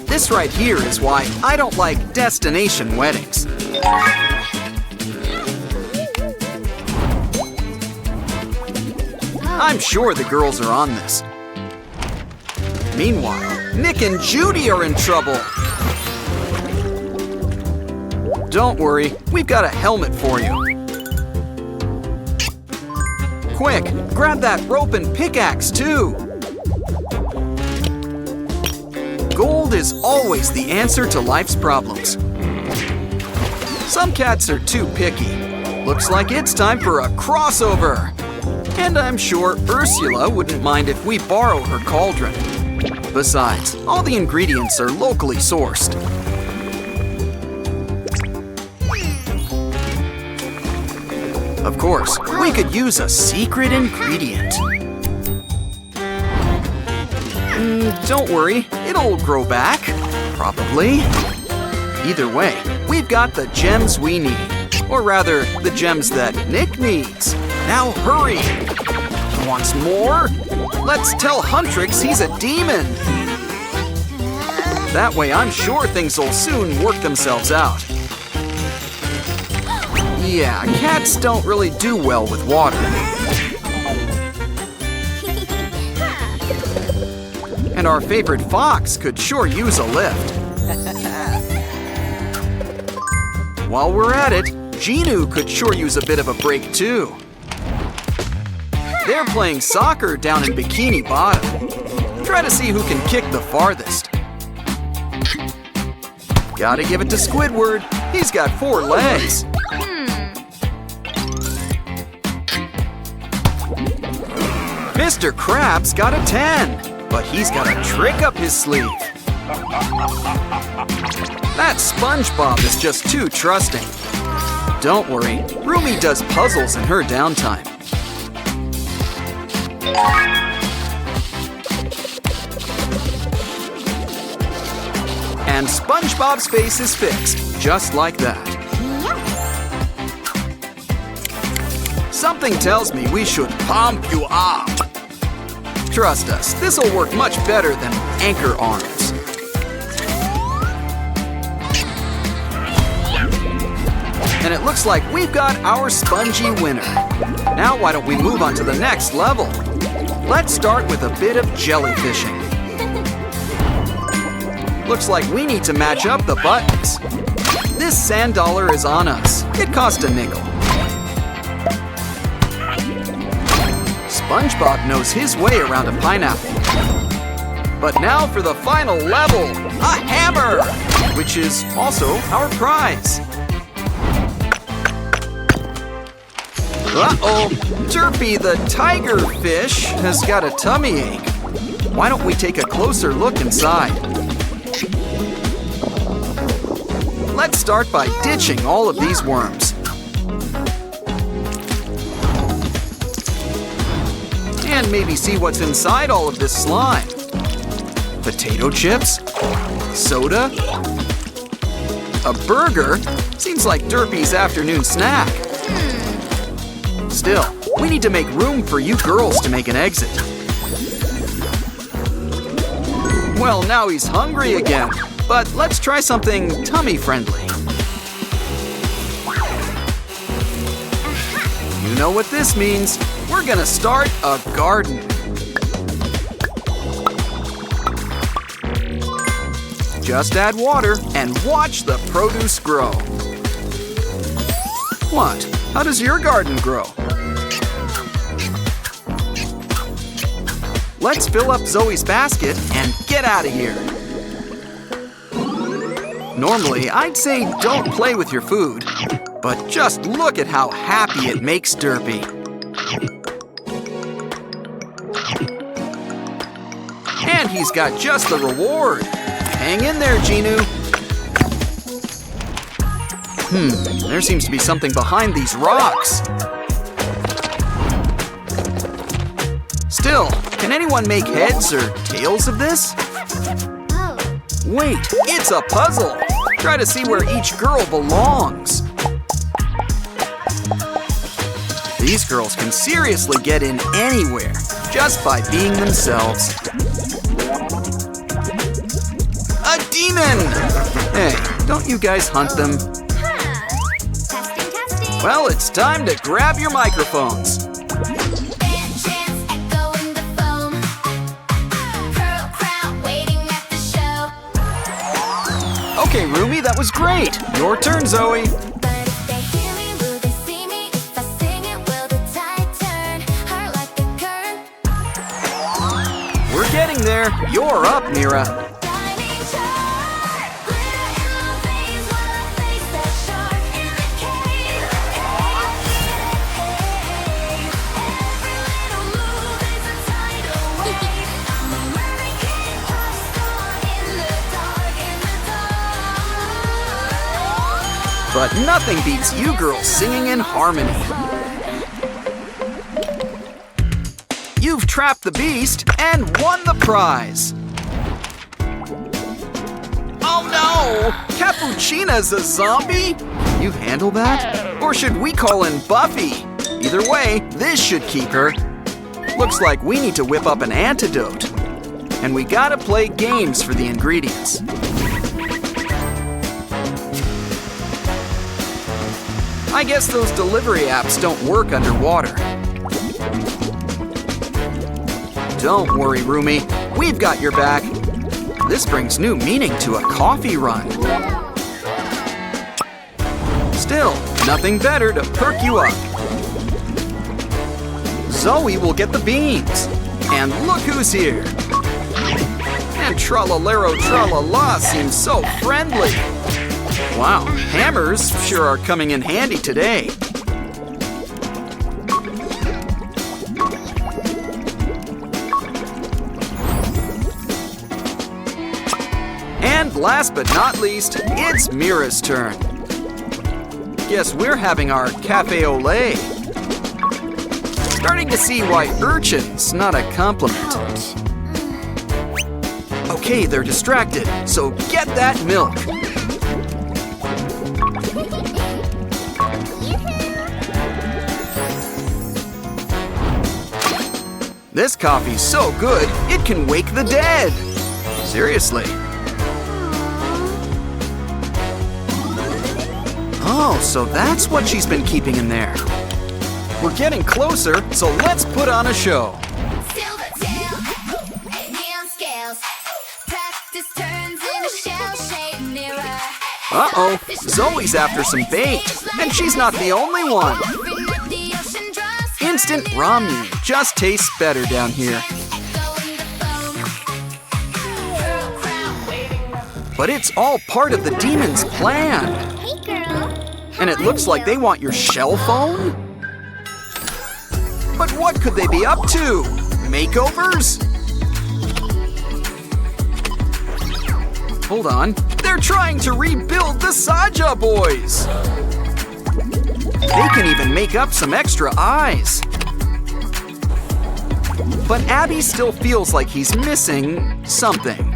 This right here is why I don't like destination weddings. I'm sure the girls are on this. Meanwhile, Nick and Judy are in trouble. Don't worry, we've got a helmet for you. Quick, grab that rope and pickaxe too. Gold is always the answer to life's problems. Some cats are too picky. Looks like it's time for a crossover. And I'm sure Ursula wouldn't mind if we borrow her cauldron. Besides, all the ingredients are locally sourced. Of course, we could use a secret ingredient. Don't worry, it'll grow back. Probably. Either way, we've got the gems we need. Or rather, the gems that Nick needs. Now hurry! He wants more? Let's tell Huntrix he's a demon. That way I'm sure things will soon work themselves out. Yeah, cats don't really do well with water. And our favorite fox could sure use a lift. While we're at it, Genu could sure use a bit of a break too. They're playing soccer down in Bikini Bottom. Try to see who can kick the farthest. Gotta give it to Squidward. He's got 4 legs. Mr. Krabs got a 10, but he's got a trick up his sleeve. That SpongeBob is just too trusting. Don't worry, Rumi does puzzles in her downtime. And SpongeBob's face is fixed, just like that. Something tells me we should pump you up. Trust us, this'll work much better than anchor arms. And it looks like we've got our spongy winner. Now why don't we move on to the next level? Let's start with a bit of jellyfishing. Looks like we need to match up the buttons. This sand dollar is on us. It cost a nickel. SpongeBob knows his way around a pineapple. But now for the final level, a hammer, which is also our prize. Uh-oh, Derpy the tiger fish has got a tummy ache. Why don't we take a closer look inside? Let's start by ditching all of these worms. And maybe see what's inside all of this slime. Potato chips? Soda? A burger? Seems like Derpy's afternoon snack. Still, we need to make room for you girls to make an exit. Well, now he's hungry again, but let's try something tummy-friendly. You know what this means. We're gonna start a garden. Just add water and watch the produce grow. What? How does your garden grow? Let's fill up Zoe's basket and get out of here. Normally, I'd say don't play with your food, but just look at how happy it makes Derpy. And he's got just the reward. Hang in there, Genu. There seems to be something behind these rocks. Still, can anyone make heads or tails of this? Oh. Wait, it's a puzzle. Try to see where each girl belongs. These girls can seriously get in anywhere just by being themselves. A demon! Hey, don't you guys hunt them? Testing, testing. Well, it's time to grab your microphones. Chance echo in the foam. Pearl crown waiting at Okay, Rumi, that was great. Your turn, Zoe. But if they hear me, will they see me? If I sing it, will the tide turn? Heart like the current. We're getting there. You're up, Mira. Dining chart. Glitter in my veins while I face that shark in the cave. Every little move is a tidal wave. I'm a hurricane pop star in the dark, in the dark. But nothing beats you girls singing in harmony. You've trapped the beast and won the prize. Oh no! Cappuccina's a zombie? You handle that? Or should we call in Buffy? Either way, this should keep her. Looks like we need to whip up an antidote. And we gotta play games for the ingredients. I guess those delivery apps don't work underwater. Don't worry, Rumi. We've got your back. This brings new meaning to a coffee run. Still, nothing better to perk you up. Zoe will get the beans. And look who's here. And Tralalero Tralala seems so friendly. Wow, hammers sure are coming in handy today. And last but not least, it's Mira's turn. Guess we're having our cafe au lait. Starting to see why urchin's not a compliment. Okay, they're distracted, so get that milk. This coffee's so good, it can wake the dead. Seriously. Oh, so that's what she's been keeping in there. We're getting closer, so let's put on a show. Silver tail, neon scales. Practice turns in a shell-shaped mirror. Uh-oh, Zoe's after some bait, and she's not the only one. Instant ramen just tastes better down here. But it's all part of the demon's plan. Hey, girl. And it looks like they want your shell phone? But what could they be up to? Makeovers? Hold on, they're trying to rebuild the Saja boys. They can even make up some extra eyes. But Abby still feels like he's missing something.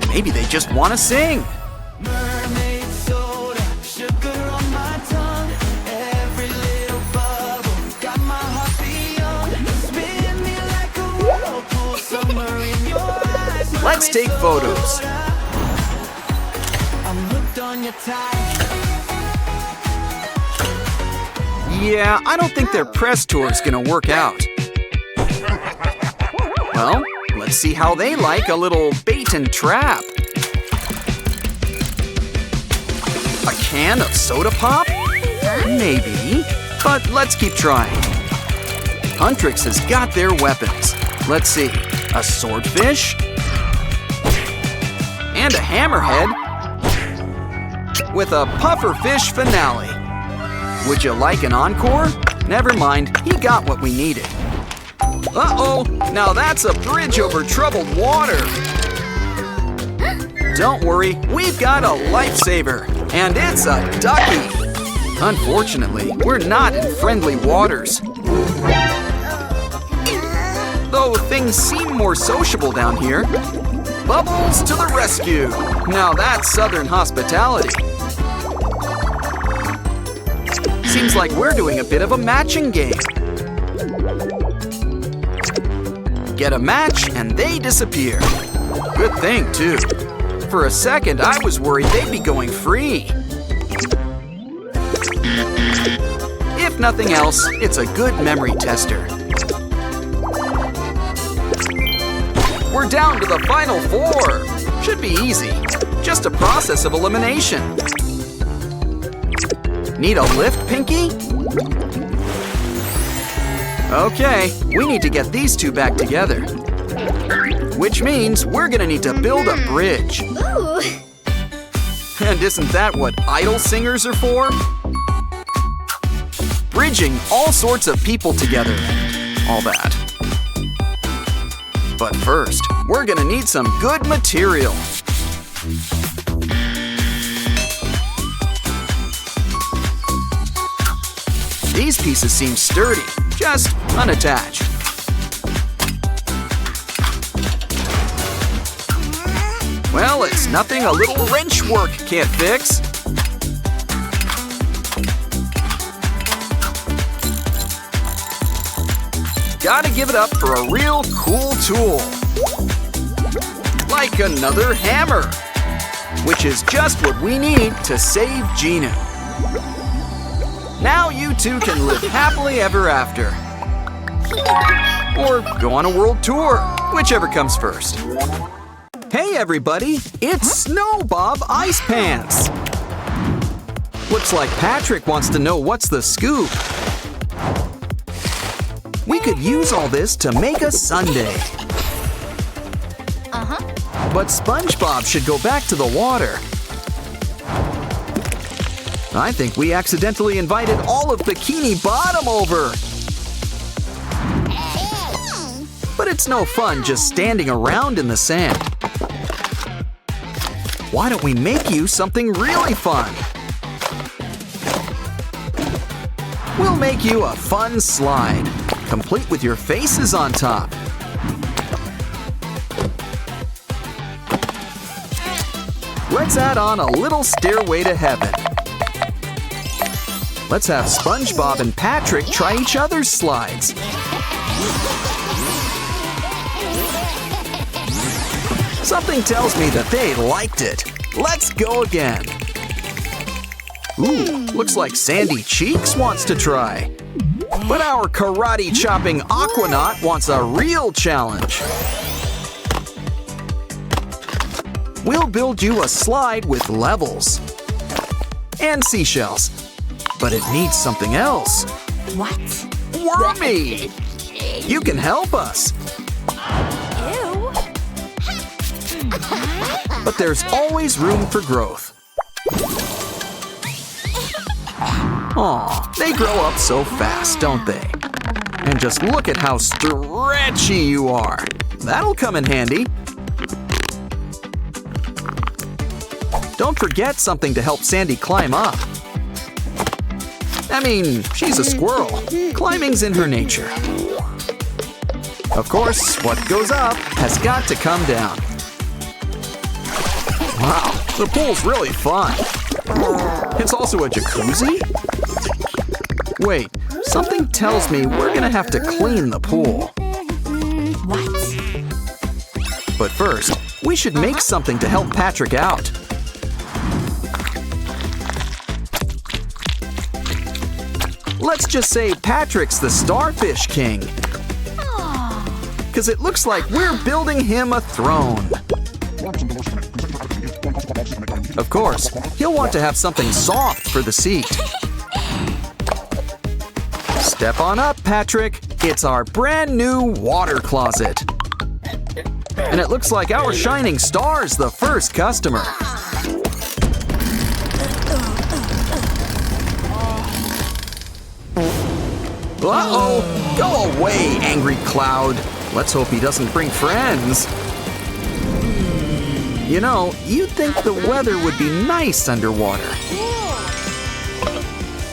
Maybe they just want to sing. Mermaid soda, sugar on my tongue. Every little bubble got my heart beyond. Spin me like a whirlpool, summer in your eyes. Let's take photos. I'm hooked on your type. Yeah, I don't think their press tour is gonna work out. Well, let's see how they like a little bait and trap. A can of soda pop? Maybe, but let's keep trying. Huntrix has got their weapons. Let's see, a swordfish? And a hammerhead? With a pufferfish finale. Would you like an encore? Never mind, he got what we needed. Uh-oh, now that's a bridge over troubled water. Don't worry, we've got a lifesaver, and it's a ducky. Unfortunately, we're not in friendly waters. Though things seem more sociable down here. Bubbles to the rescue. Now that's Southern hospitality. Seems like we're doing a bit of a matching game. Get a match and they disappear. Good thing, too. For a second, I was worried they'd be going free. If nothing else, it's a good memory tester. We're down to the final 4. Should be easy. Just a process of elimination. Need a lift, Pinky? Okay, we need to get these two back together. Which means we're gonna need to build a bridge. Ooh. And isn't that what idol singers are for? Bridging all sorts of people together and all that. But first, we're gonna need some good material. These pieces seem sturdy, just unattach. Well, it's nothing a little wrench work can't fix. Gotta give it up for a real cool tool. Like another hammer, which is just what we need to save Gina. Now you two can live happily ever after. Or go on a world tour, whichever comes first. Hey everybody, it's Snow Bob Ice Pants. Looks like Patrick wants to know what's the scoop. We could use all this to make a sundae. But SpongeBob should go back to the water. I think we accidentally invited all of Bikini Bottom over. But it's no fun just standing around in the sand. Why don't we make you something really fun? We'll make you a fun slide, complete with your faces on top. Let's add on a little stairway to heaven. Let's have SpongeBob and Patrick try each other's slides. Something tells me that they liked it. Let's go again. Ooh, looks like Sandy Cheeks wants to try. But our karate-chopping Aquanaut wants a real challenge. We'll build you a slide with levels. And seashells. But it needs something else. What? Wormy! You can help us. Ew. But there's always room for growth. Aw, they grow up so fast, don't they? And just look at how stretchy you are. That'll come in handy. Don't forget something to help Sandy climb up. I mean, she's a squirrel. Climbing's in her nature. Of course, what goes up has got to come down. Wow, the pool's really fun. It's also a jacuzzi? Wait, something tells me we're gonna have to clean the pool. What? But first, we should make something to help Patrick out. Let's just say Patrick's the Starfish King. Because it looks like we're building him a throne. Of course, he'll want to have something soft for the seat. Step on up, Patrick. It's our brand new water closet. And it looks like our shining star's the first customer. Uh-oh! Go away, angry cloud. Let's hope he doesn't bring friends. You know, you'd think the weather would be nice underwater.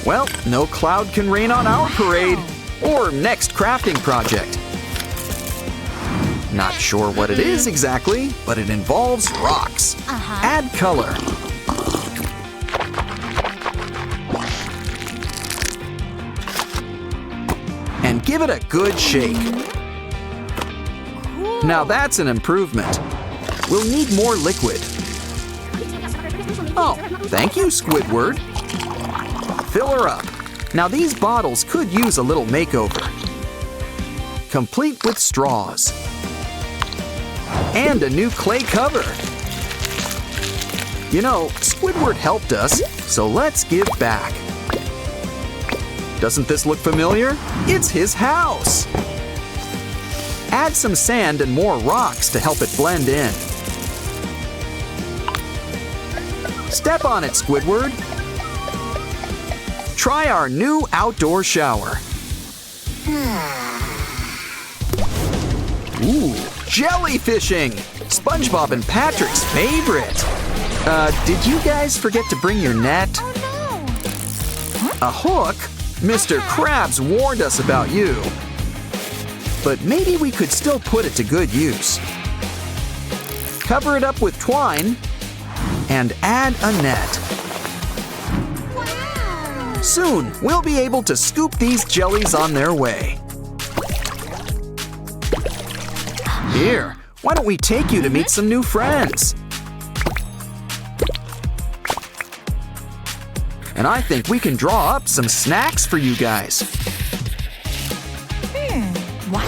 Well, no cloud can rain on our parade or next crafting project. Not sure what it is exactly, but it involves rocks. Add color. And give it a good shake. Now that's an improvement. We'll need more liquid. Oh, thank you, Squidward. Fill her up. Now these bottles could use a little makeover. Complete with straws. and a new clay cover. You know, Squidward helped us, so let's give back. Doesn't this look familiar? It's his house. Add some sand and more rocks to help it blend in. Step on it, Squidward. Try our new outdoor shower. Ooh, jellyfishing! SpongeBob and Patrick's favorite. Did you guys forget to bring your net? A hook? Mr. Krabs warned us about you. But maybe we could still put it to good use. Cover it up with twine and add a net. Soon, we'll be able to scoop these jellies on their way. Here, why don't we take you to meet some new friends? And I think we can draw up some snacks for you guys. What?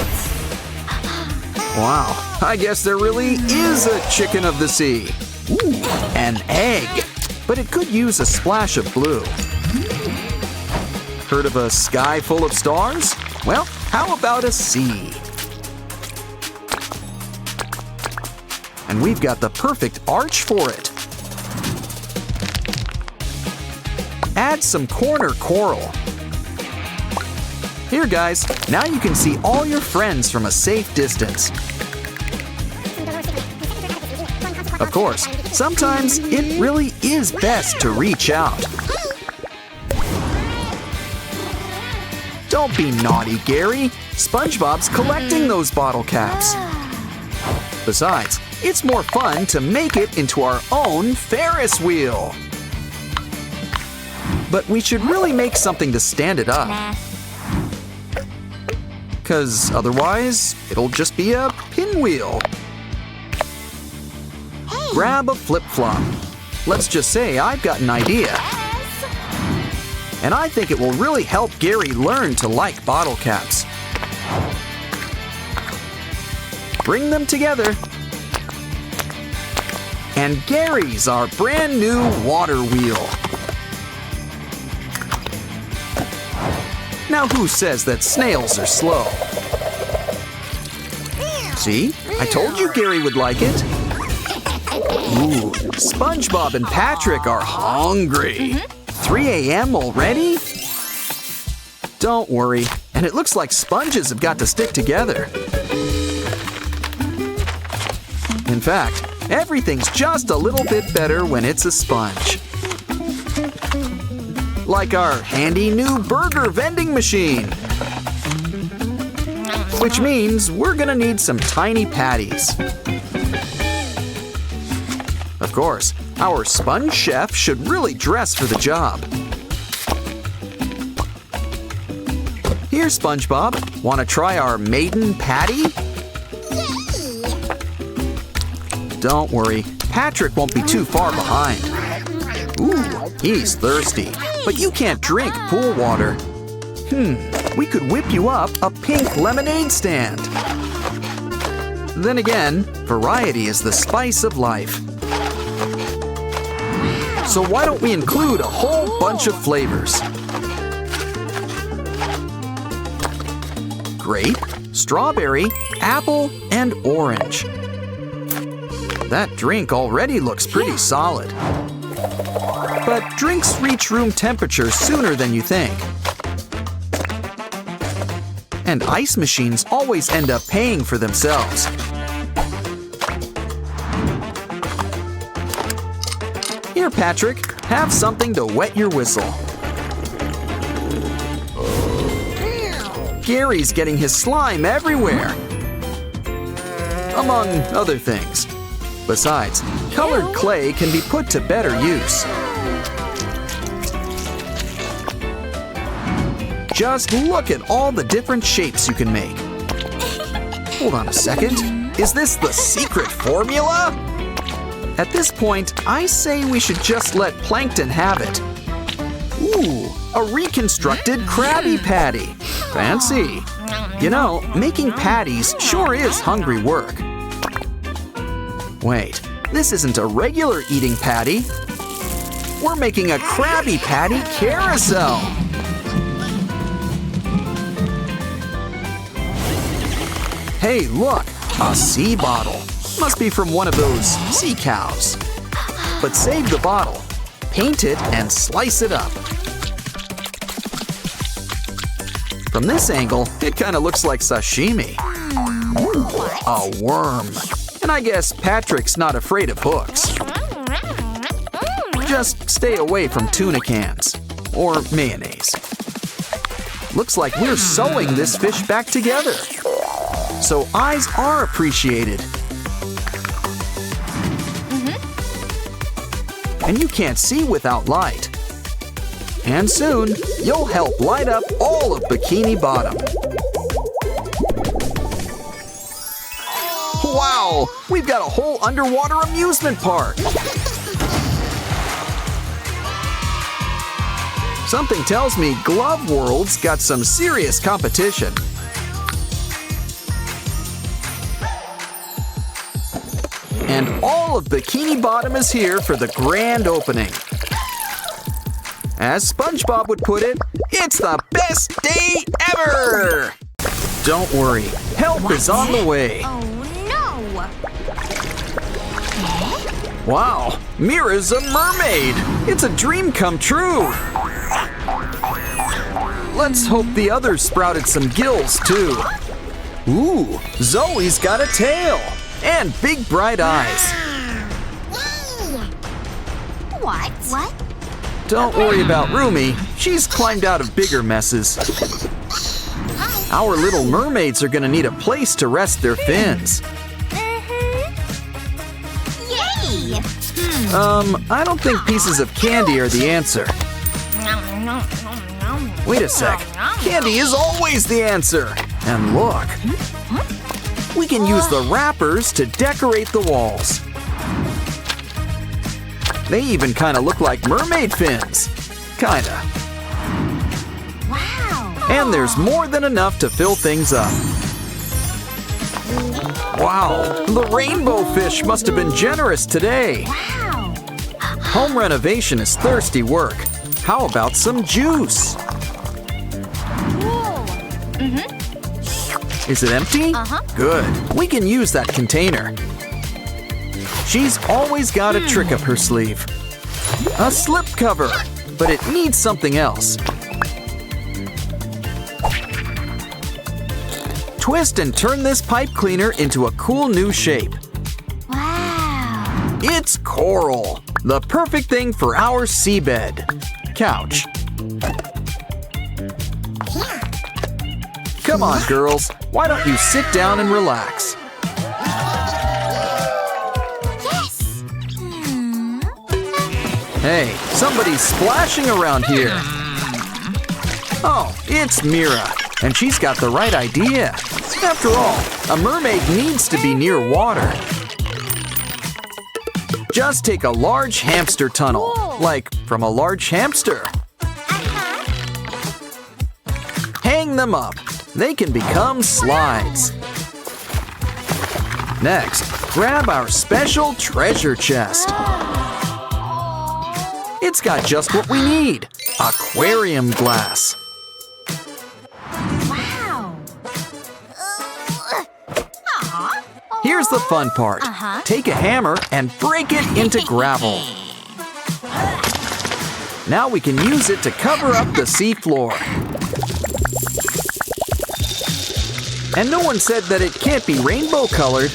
Wow, I guess there really is a chicken of the sea. Ooh, an egg. But it could use a splash of blue. Heard of a sky full of stars? Well, how about a sea? And we've got the perfect arch for it. Add some corner coral. Here, guys, now you can see all your friends from a safe distance. Of course, sometimes it really is best to reach out. Don't be naughty, Gary. SpongeBob's collecting those bottle caps. Besides, it's more fun to make it into our own Ferris wheel. But we should really make something to stand it up. 'Cause otherwise, it'll just be a pinwheel. Grab a flip-flop. Let's just say I've got an idea. And I think it will really help Gary learn to like bottle caps. Bring them together. And Gary's our brand new water wheel. Now who says that snails are slow? See? I told you Gary would like it. Ooh, SpongeBob and Patrick are hungry. 3 a.m. already? Don't worry, and it looks like sponges have got to stick together. In fact, everything's just a little bit better when it's a sponge. Like our handy new burger vending machine. Which means we're gonna need some tiny patties. Of course, our sponge chef should really dress for the job. Here, SpongeBob, wanna try our maiden patty? Don't worry, Patrick won't be too far behind. Ooh, he's thirsty, but you can't drink pool water. We could whip you up a pink lemonade stand. Then again, variety is the spice of life. So why don't we include a whole bunch of flavors? Grape, strawberry, apple, and orange. That drink already looks pretty solid. But drinks reach room temperature sooner than you think. And ice machines always end up paying for themselves. Here, Patrick, have something to wet your whistle. Gary's getting his slime everywhere. Among other things. Besides, colored clay can be put to better use. Just look at all the different shapes you can make. Hold on a second. Is this the secret formula? At this point, I say we should just let Plankton have it. Ooh, a reconstructed Krabby Patty. Fancy. You know, making patties sure is hungry work. Wait, this isn't a regular eating patty. We're making a Krabby Patty carousel. Hey, look, a sea bottle. Must be from one of those sea cows. But save the bottle, paint it, and slice it up. From this angle, it kind of looks like sashimi. A worm. And I guess Patrick's not afraid of hooks. Just stay away from tuna cans or mayonnaise. Looks like we're sewing this fish back together. So eyes are appreciated. And you can't see without light. And soon, you'll help light up all of Bikini Bottom. Wow! We've got a whole underwater amusement park! Something tells me Glove World's got some serious competition. And all of Bikini Bottom is here for the grand opening. As SpongeBob would put it, it's the best day ever! Don't worry, help is on the way. Oh no! Wow, Mira's a mermaid! It's a dream come true! Let's hope the others sprouted some gills too. Ooh, Zoe's got a tail! And big bright eyes. What? What? Don't worry about Rumi, she's climbed out of bigger messes. Our little mermaids are gonna need a place to rest their fins. Yay! I don't think pieces of candy are the answer. Wait a sec, candy is always the answer. And look, we can use the wrappers to decorate the walls. They even kind of look like mermaid fins. Kinda. Wow! And there's more than enough to fill things up. Wow, the rainbow fish must have been generous today. Wow! Home renovation is thirsty work. How about some juice? Is it empty? Good. We can use that container. She's always got a trick up her sleeve. A slip cover, but it needs something else. Twist and turn this pipe cleaner into a cool new shape. Wow! It's coral, the perfect thing for our seabed. Couch. Come on, girls. Why don't you sit down and relax? Yes! Hey, somebody's splashing around here. Oh, it's Mira, and she's got the right idea. After all, a mermaid needs to be near water. Just take a large hamster tunnel, like from a large hamster. Hang them up. They can become slides. Next, grab our special treasure chest. It's got just what we need, aquarium glass. Wow! Here's the fun part. Take a hammer and break it into gravel. Now we can use it to cover up the seafloor. And no one said that it can't be rainbow colored.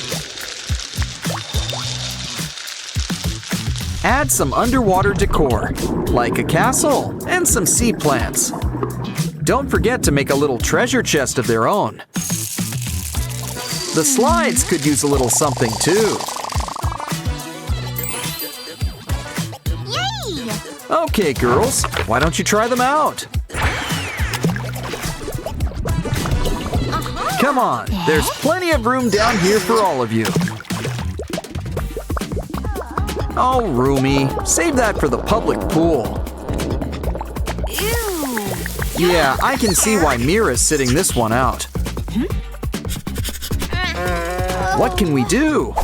Add some underwater decor, like a castle and some sea plants. Don't forget to make a little treasure chest of their own. The slides could use a little something too. Yay! Okay, girls, why don't you try them out? Come on, there's plenty of room down here for all of you. Oh, Rumi, save that for the public pool. Ew! Yeah, I can see why Mira's sitting this one out. What can we do?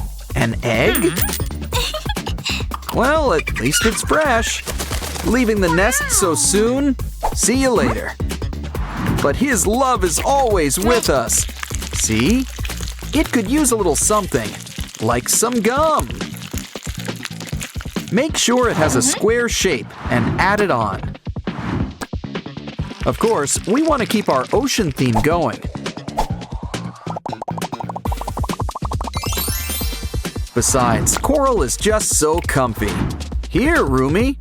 An egg? Well, at least it's fresh. Leaving the nest so soon? See you later. But his love is always with us. See? It could use a little something, like some gum. Make sure it has a square shape and add it on. Of course, we want to keep our ocean theme going. Besides, coral is just so comfy. Here, Rumi.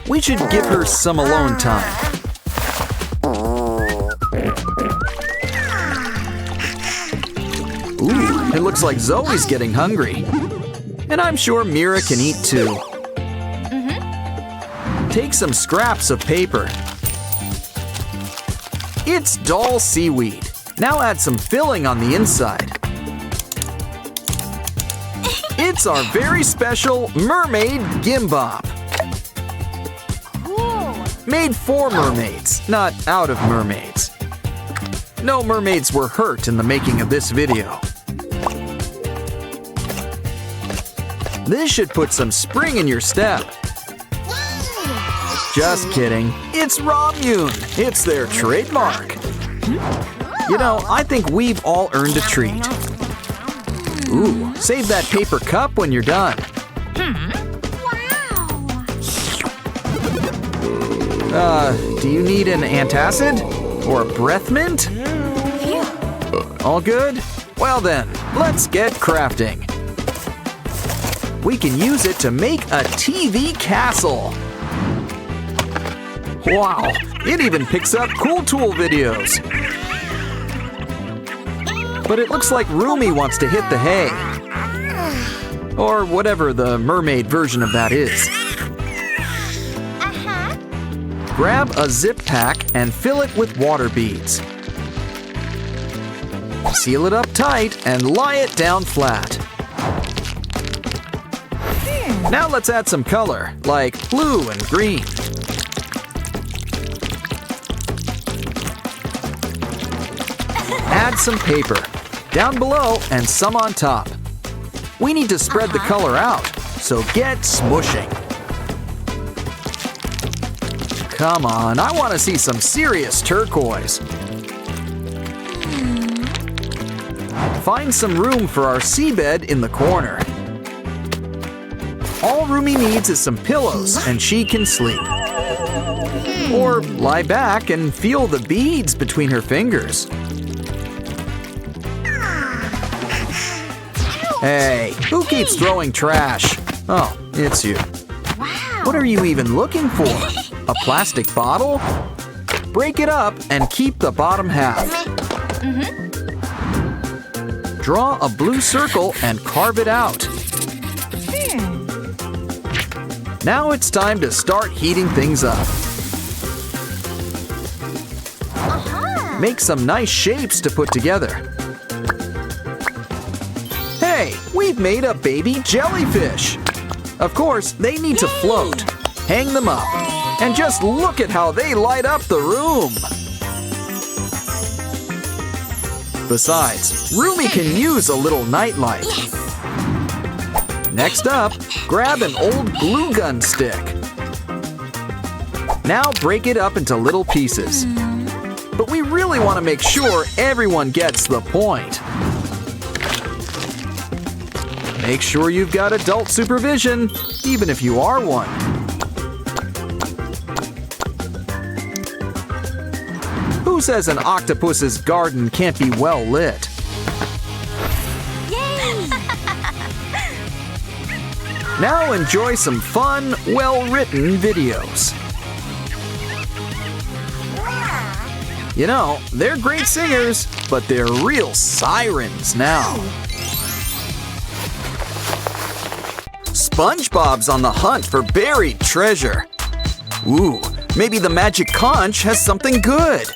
We should give her some alone time. Ooh, it looks like Zoe's getting hungry. And I'm sure Mira can eat too. Take some scraps of paper. It's doll seaweed. Now add some filling on the inside. It's our very special mermaid gimbap. Made for mermaids, not out of mermaids. No mermaids were hurt in the making of this video. This should put some spring in your step. Just kidding. It's Ramune. It's their trademark. You know, I think we've all earned a treat. Ooh, save that paper cup when you're done. Do you need an antacid? Or a breath mint? All good? Well then, let's get crafting. We can use it to make a TV castle. Wow, it even picks up Cool Tool videos. But it looks like Rumi wants to hit the hay. Or whatever the mermaid version of that is. Grab a zip pack and fill it with water beads. Seal it up tight and lie it down flat. Now let's add some color, like blue and green. Add some paper, down below and some on top. We need to spread the color out, so get smushing. Come on, I want to see some serious turquoise. Find some room for our seabed in the corner. All Rumi needs is some pillows and she can sleep. Or lie back and feel the beads between her fingers. Hey, who keeps throwing trash? Oh, it's you. What are you even looking for? A plastic bottle? Break it up and keep the bottom half. Draw a blue circle and carve it out. Now it's time to start heating things up. Make some nice shapes to put together. Hey, we've made a baby jellyfish. Of course, they need to float. Hang them up. And just look at how they light up the room. Besides, Rumi can use a little nightlight. Next up, grab an old glue gun stick. Now break it up into little pieces. But we really want to make sure everyone gets the point. Make sure you've got adult supervision, even if you are one. Who says an octopus's garden can't be well lit? Now enjoy some fun, well-written videos. You know, they're great singers, but they're real sirens now. SpongeBob's on the hunt for buried treasure. Ooh, maybe the magic conch has something good.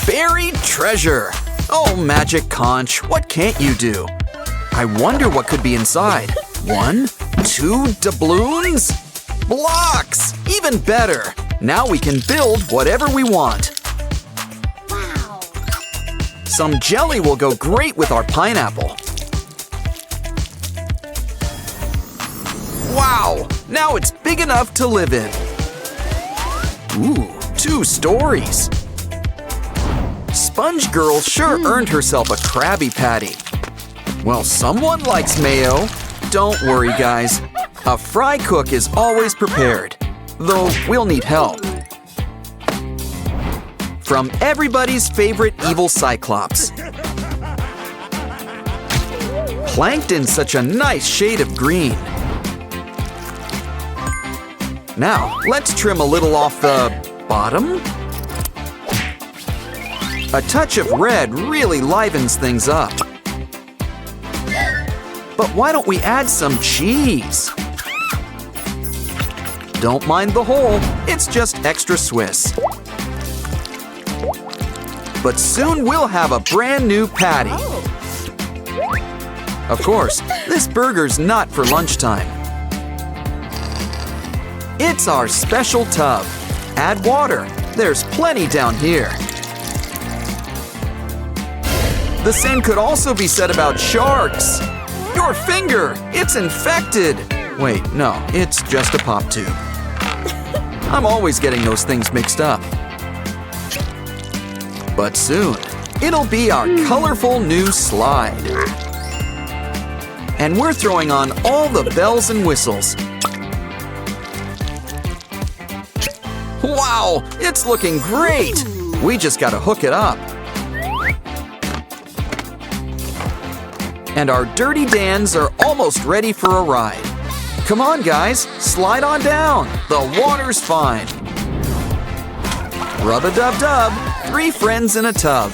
Buried treasure. Oh, magic conch, what can't you do? I wonder what could be inside. 1, 2 doubloons? Blocks! Even better. Now we can build whatever we want. Some jelly will go great with our pineapple. Wow! Now it's big enough to live in. Ooh, 2 stories. Sponge Girl sure earned herself a Krabby Patty. Well, someone likes mayo. Don't worry, guys. A fry cook is always prepared, though we'll need help. From everybody's favorite evil Cyclops. Plankton's such a nice shade of green. Now, let's trim a little off the bottom. A touch of red really livens things up. But why don't we add some cheese? Don't mind the hole, it's just extra Swiss. But soon we'll have a brand new patty. Of course, this burger's not for lunchtime. It's our special tub. Add water. There's plenty down here. The same could also be said about sharks. Your finger! It's infected! Wait, no, it's just a pop tube. I'm always getting those things mixed up. But soon, it'll be our colorful new slide. And we're throwing on all the bells and whistles. Wow, it's looking great! We just gotta hook it up. And our dirty Dans are almost ready for a ride. Come on, guys, slide on down. The water's fine. Rub-a-dub-dub, 3 friends in a tub.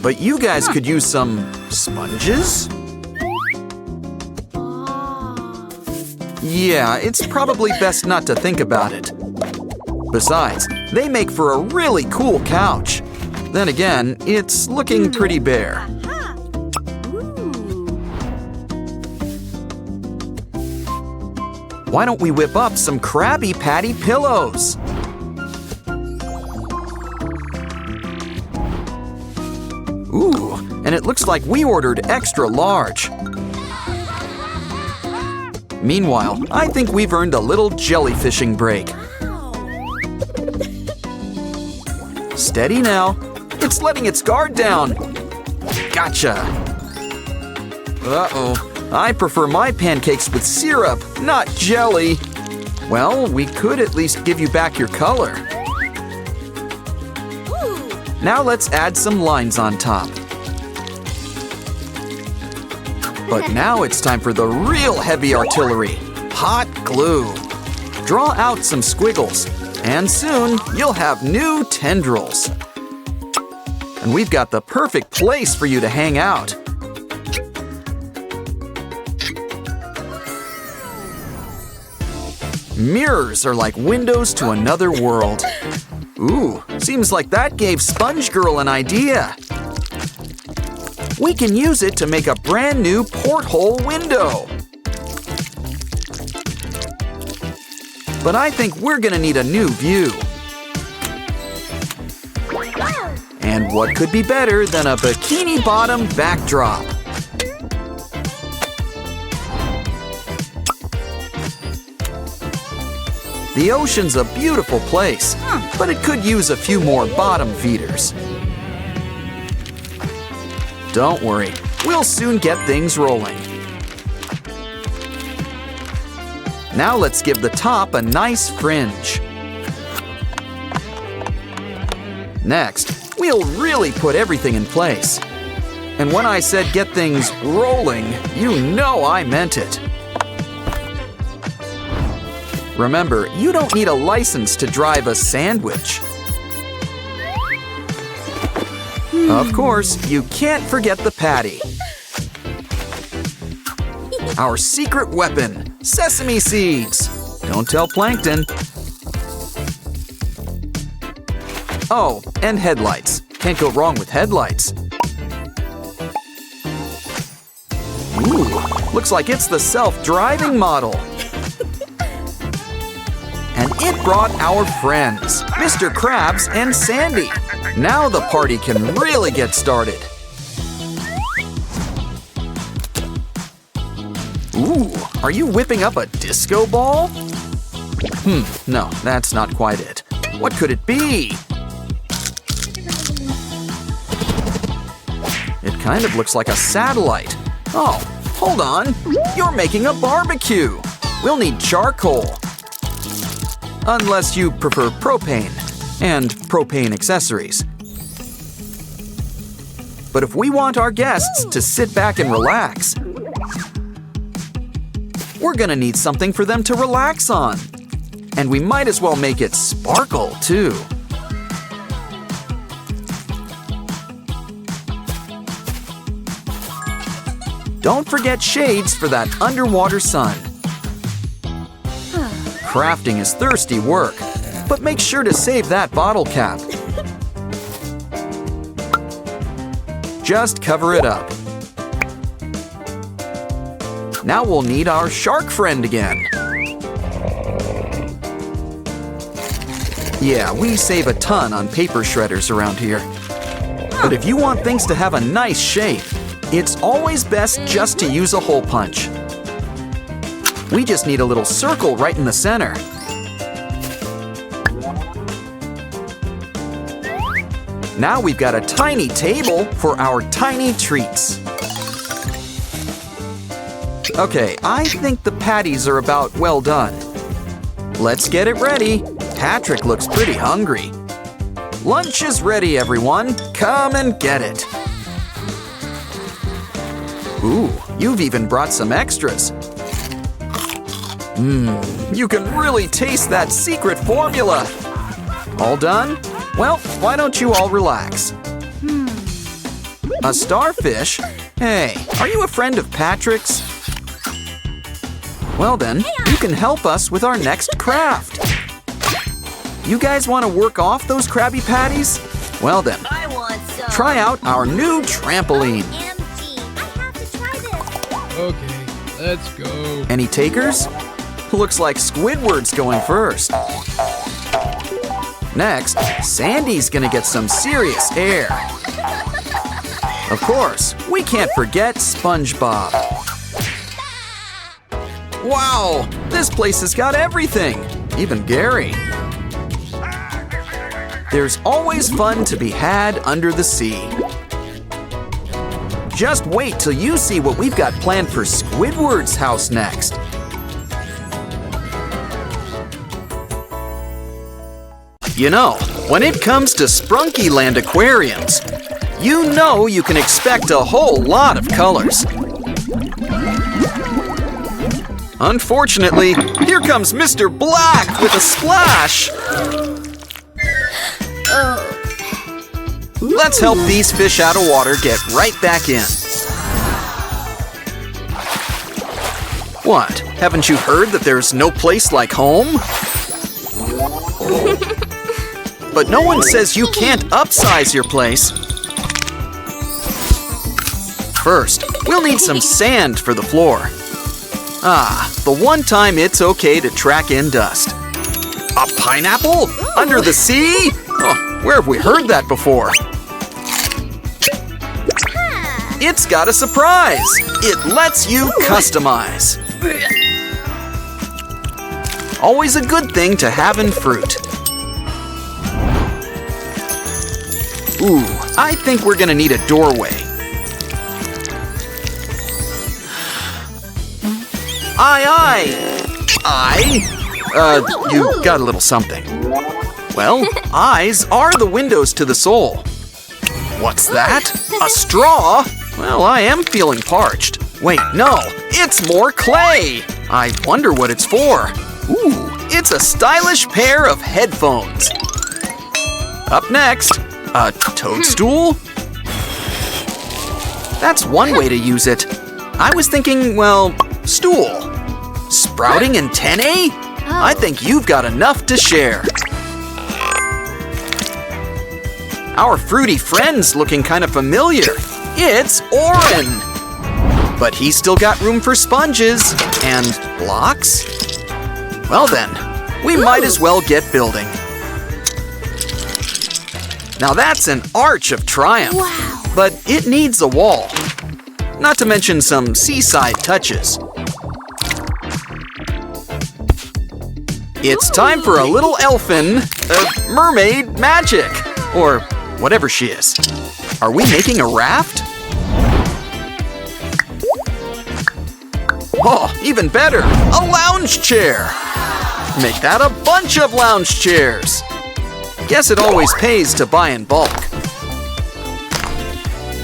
But you guys could use some sponges? Yeah, it's probably best not to think about it. Besides, they make for a really cool couch. Then again, it's looking pretty bare. Why don't we whip up some Krabby Patty pillows? Ooh, and it looks like we ordered extra large. Meanwhile, I think we've earned a little jellyfishing break. Steady now. It's letting its guard down. Gotcha. Uh-oh. I prefer my pancakes with syrup, not jelly. Well, we could at least give you back your color. Now let's add some lines on top. But now it's time for the real heavy artillery, hot glue. Draw out some squiggles, and soon you'll have new tendrils. And we've got the perfect place for you to hang out. Mirrors are like windows to another world. Ooh, seems like that gave Sponge Girl an idea. We can use it to make a brand new porthole window. But I think we're gonna need a new view. And what could be better than a bikini bottom backdrop? The ocean's a beautiful place, but it could use a few more bottom feeders. Don't worry, we'll soon get things rolling. Now let's give the top a nice fringe. Next, we'll really put everything in place. And when I said get things rolling, you know I meant it. Remember, you don't need a license to drive a sandwich. Of course, you can't forget the patty. Our secret weapon, sesame seeds. Don't tell Plankton. Oh, and headlights. Can't go wrong with headlights. Ooh, looks like it's the self-driving model. And it brought our friends, Mr. Krabs and Sandy. Now the party can really get started. Ooh, are you whipping up a disco ball? No, that's not quite it. What could it be? It kind of looks like a satellite. Oh, hold on. You're making a barbecue. We'll need charcoal. Unless you prefer propane and propane accessories. But if we want our guests to sit back and relax, we're gonna need something for them to relax on. And we might as well make it sparkle, too. Don't forget shades for that underwater sun. Crafting is thirsty work, but make sure to save that bottle cap. Just cover it up. Now we'll need our shark friend again. Yeah, we save a ton on paper shredders around here. But if you want things to have a nice shape, it's always best just to use a hole punch. We just need a little circle right in the center. Now we've got a tiny table for our tiny treats. Okay, I think the patties are about well done. Let's get it ready. Patrick looks pretty hungry. Lunch is ready, everyone. Come and get it. Ooh, you've even brought some extras. You can really taste that secret formula. All done? Well, why don't you all relax? A starfish? Hey, are you a friend of Patrick's? Well then, you can help us with our next craft. You guys want to work off those Krabby Patties? Well then, I want some. try out our new trampoline. Empty. I have to try this. Okay, let's go. Any takers? Looks like Squidward's going first. Next, Sandy's gonna get some serious air. Of course, we can't forget SpongeBob. Wow, this place has got everything, even Gary. There's always fun to be had under the sea. Just wait till you see what we've got planned for Squidward's house next. You know, when it comes to Sprunkyland aquariums, you know you can expect a whole lot of colors. Unfortunately, here comes Mr. Black with a splash. Let's help these fish out of water get right back in. What? Haven't you heard that there's no place like home? But no one says you can't upsize your place. First, we'll need some sand for the floor. Ah, the one time it's okay to track in dust. A pineapple? Under the sea? Oh, where have we heard that before? It's got a surprise. It lets you customize. Always a good thing to have in fruit. Ooh, I think we're gonna need a doorway. You got a little something. Well, eyes are the windows to the soul. What's that? A straw? Well, I am feeling parched. Wait, no, it's more clay. I wonder what it's for. Ooh, it's a stylish pair of headphones. Up next, a toadstool? That's one way to use it. I was thinking, well, stool. Sprouting antennae? I think you've got enough to share. Our fruity friend's looking kind of familiar. It's Oren. But he's still got room for sponges and blocks. Well then, we might as well get building. Now that's an arch of triumph. Wow. But it needs a wall. Not to mention some seaside touches. It's time for a little elfin, mermaid magic, or whatever she is. Are we making a raft? Oh, even better, a lounge chair. Make that a bunch of lounge chairs. Guess it always pays to buy in bulk.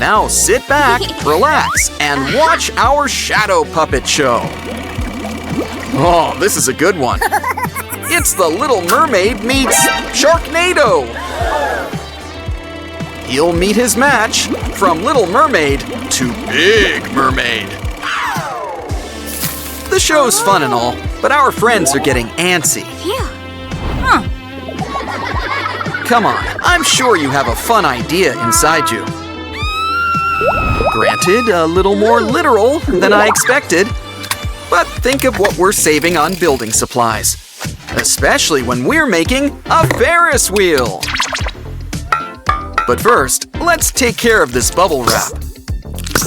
Now sit back, relax, and watch our shadow puppet show. Oh, this is a good one. It's the Little Mermaid meets Sharknado. He'll meet his match from Little Mermaid to Big Mermaid. The show's fun and all, but our friends are getting antsy. Yeah. Come on, I'm sure you have a fun idea inside you. Granted, a little more literal than I expected, but think of what we're saving on building supplies, especially when we're making a Ferris wheel. But first, let's take care of this bubble wrap.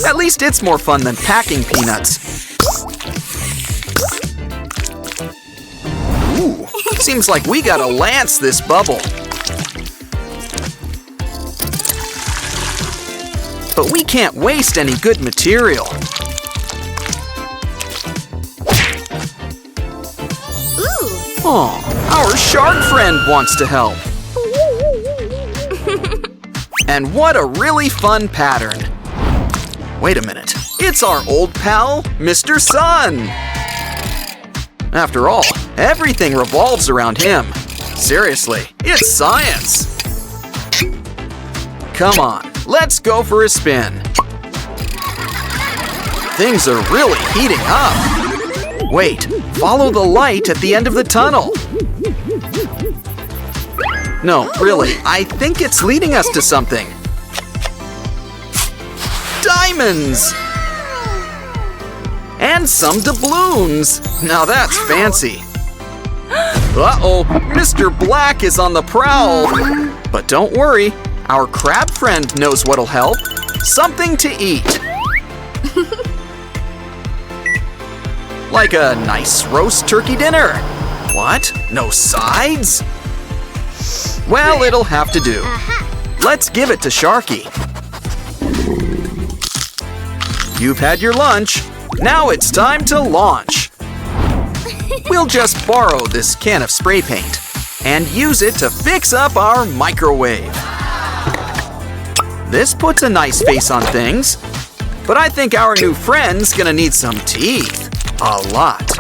At least it's more fun than packing peanuts. Ooh, seems like we gotta lance this bubble. But we can't waste any good material. Ooh. Oh, our shark friend wants to help. And what a really fun pattern. Wait a minute, it's our old pal, Mr. Sun. After all, everything revolves around him. Seriously, it's science. Come on, let's go for a spin. Things are really heating up. Wait, follow the light at the end of the tunnel. No, really, I think it's leading us to something. Diamonds! And some doubloons. Now that's fancy. Uh-oh, Mr. Black is on the prowl. But don't worry, our crab friend knows what'll help. Something to eat. Like a nice roast turkey dinner. What? No sides? Well, it'll have to do. Let's give it to Sharky. You've had your lunch. Now it's time to launch. We'll just borrow this can of spray paint and use it to fix up our microwave. This puts a nice face on things, but I think our new friend's gonna need some teeth. A lot.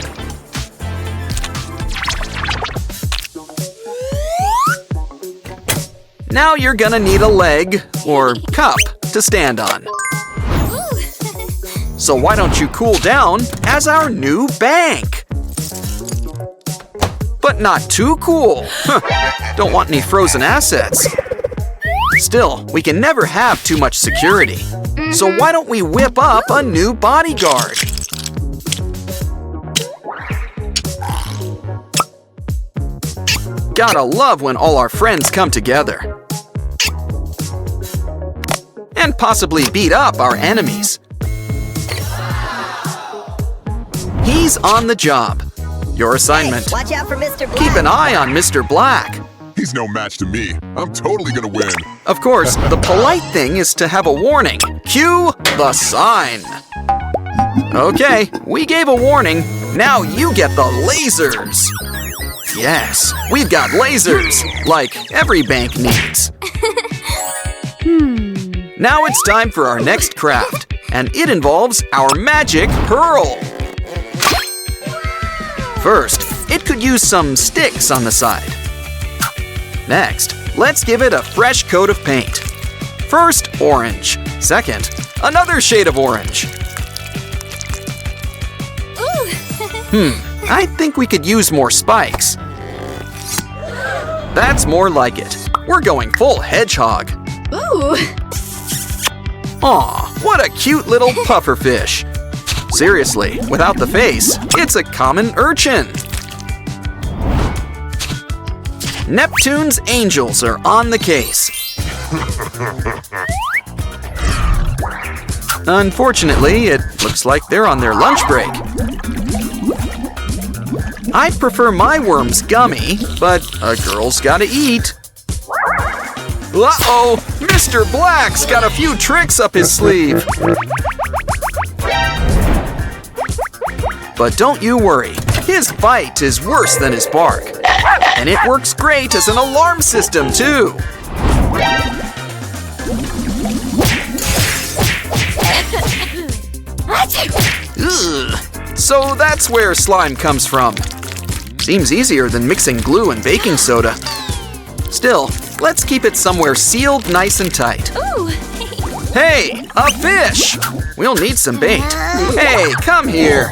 Now you're gonna need a leg or cup to stand on. So why don't you cool down as our new bank? But not too cool. Don't want any frozen assets. Still, we can never have too much security. So why don't we whip up a new bodyguard? Gotta love when all our friends come together. And possibly beat up our enemies. He's on the job. Your assignment. Watch out for Mr. Black. Keep an eye on Mr. Black. He's no match to me. I'm totally gonna win. Of course, the polite thing is to have a warning. Cue the sign. Okay, we gave a warning. Now you get the lasers. Yes, we've got lasers, like every bank needs. Now it's time for our next craft, and it involves our magic pearl. First, it could use some sticks on the side. Next, let's give it a fresh coat of paint. First, orange. Second, another shade of orange. I think we could use more spikes. That's more like it. We're going full hedgehog. Ooh. Aw, what a cute little pufferfish. Seriously, without the face, it's a common urchin. Neptune's angels are on the case. Unfortunately, it looks like they're on their lunch break. I prefer my worms gummy, but a girl's gotta eat. Uh-oh! Mr. Black's got a few tricks up his sleeve. But don't you worry, his bite is worse than his bark. And it works great as an alarm system, too. Ugh. So that's where slime comes from. Seems easier than mixing glue and baking soda. Still, let's keep it somewhere sealed nice and tight. Ooh. Hey, a fish! We'll need some bait. Hey, come here.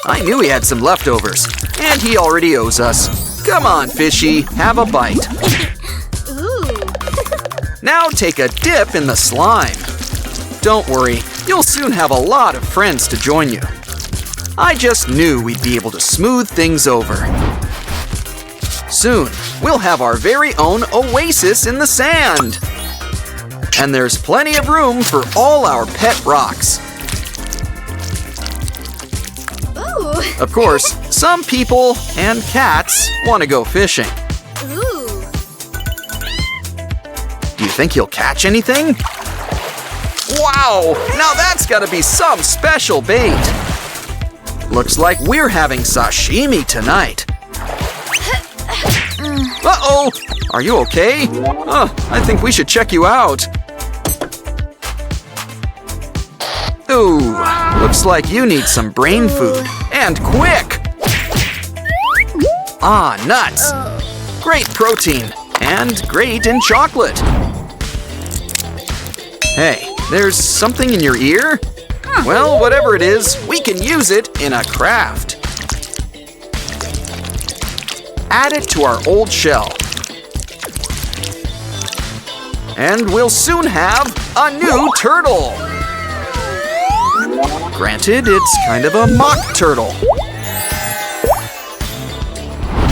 I knew he had some leftovers, and he already owes us. Come on, fishy, have a bite. Ooh. Now take a dip in the slime. Don't worry, you'll soon have a lot of friends to join you. I just knew we'd be able to smooth things over. Soon, we'll have our very own oasis in the sand. And there's plenty of room for all our pet rocks. Ooh. Of course, some people and cats want to go fishing. Ooh. Do you think he'll catch anything? Wow, now that's gotta be some special bait. Looks like we're having sashimi tonight. Uh-oh, are you okay? I think we should check you out. Ooh, looks like you need some brain food, and quick! Ah, nuts. Great protein, and great in chocolate. Hey, there's something in your ear? Well, whatever it is, we can use it in a craft. Add it to our old shell. And we'll soon have a new turtle. Granted, it's kind of a mock turtle.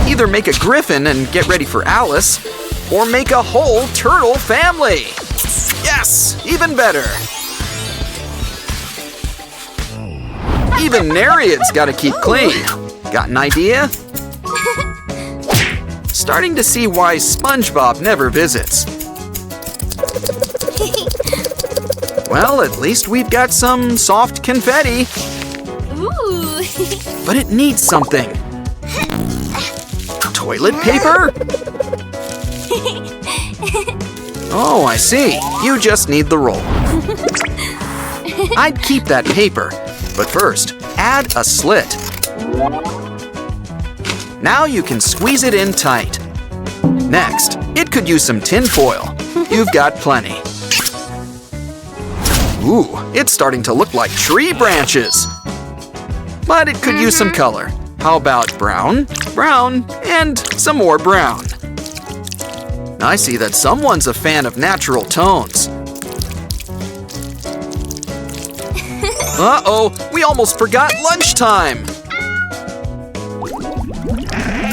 Either make a griffin and get ready for Alice, or make a whole turtle family. Yes, even better. Even Nereid's gotta keep clean. Got an idea? Starting to see why SpongeBob never visits. Well, at least we've got some soft confetti. Ooh. But it needs something. Toilet paper? Oh, I see. You just need the roll. I'd keep that paper, but first, add a slit. Now you can squeeze it in tight. Next, it could use some tin foil. You've got plenty. Ooh, it's starting to look like tree branches. But it could use some color. How about brown, brown, and some more brown? I see that someone's a fan of natural tones. Uh-oh, we almost forgot lunchtime.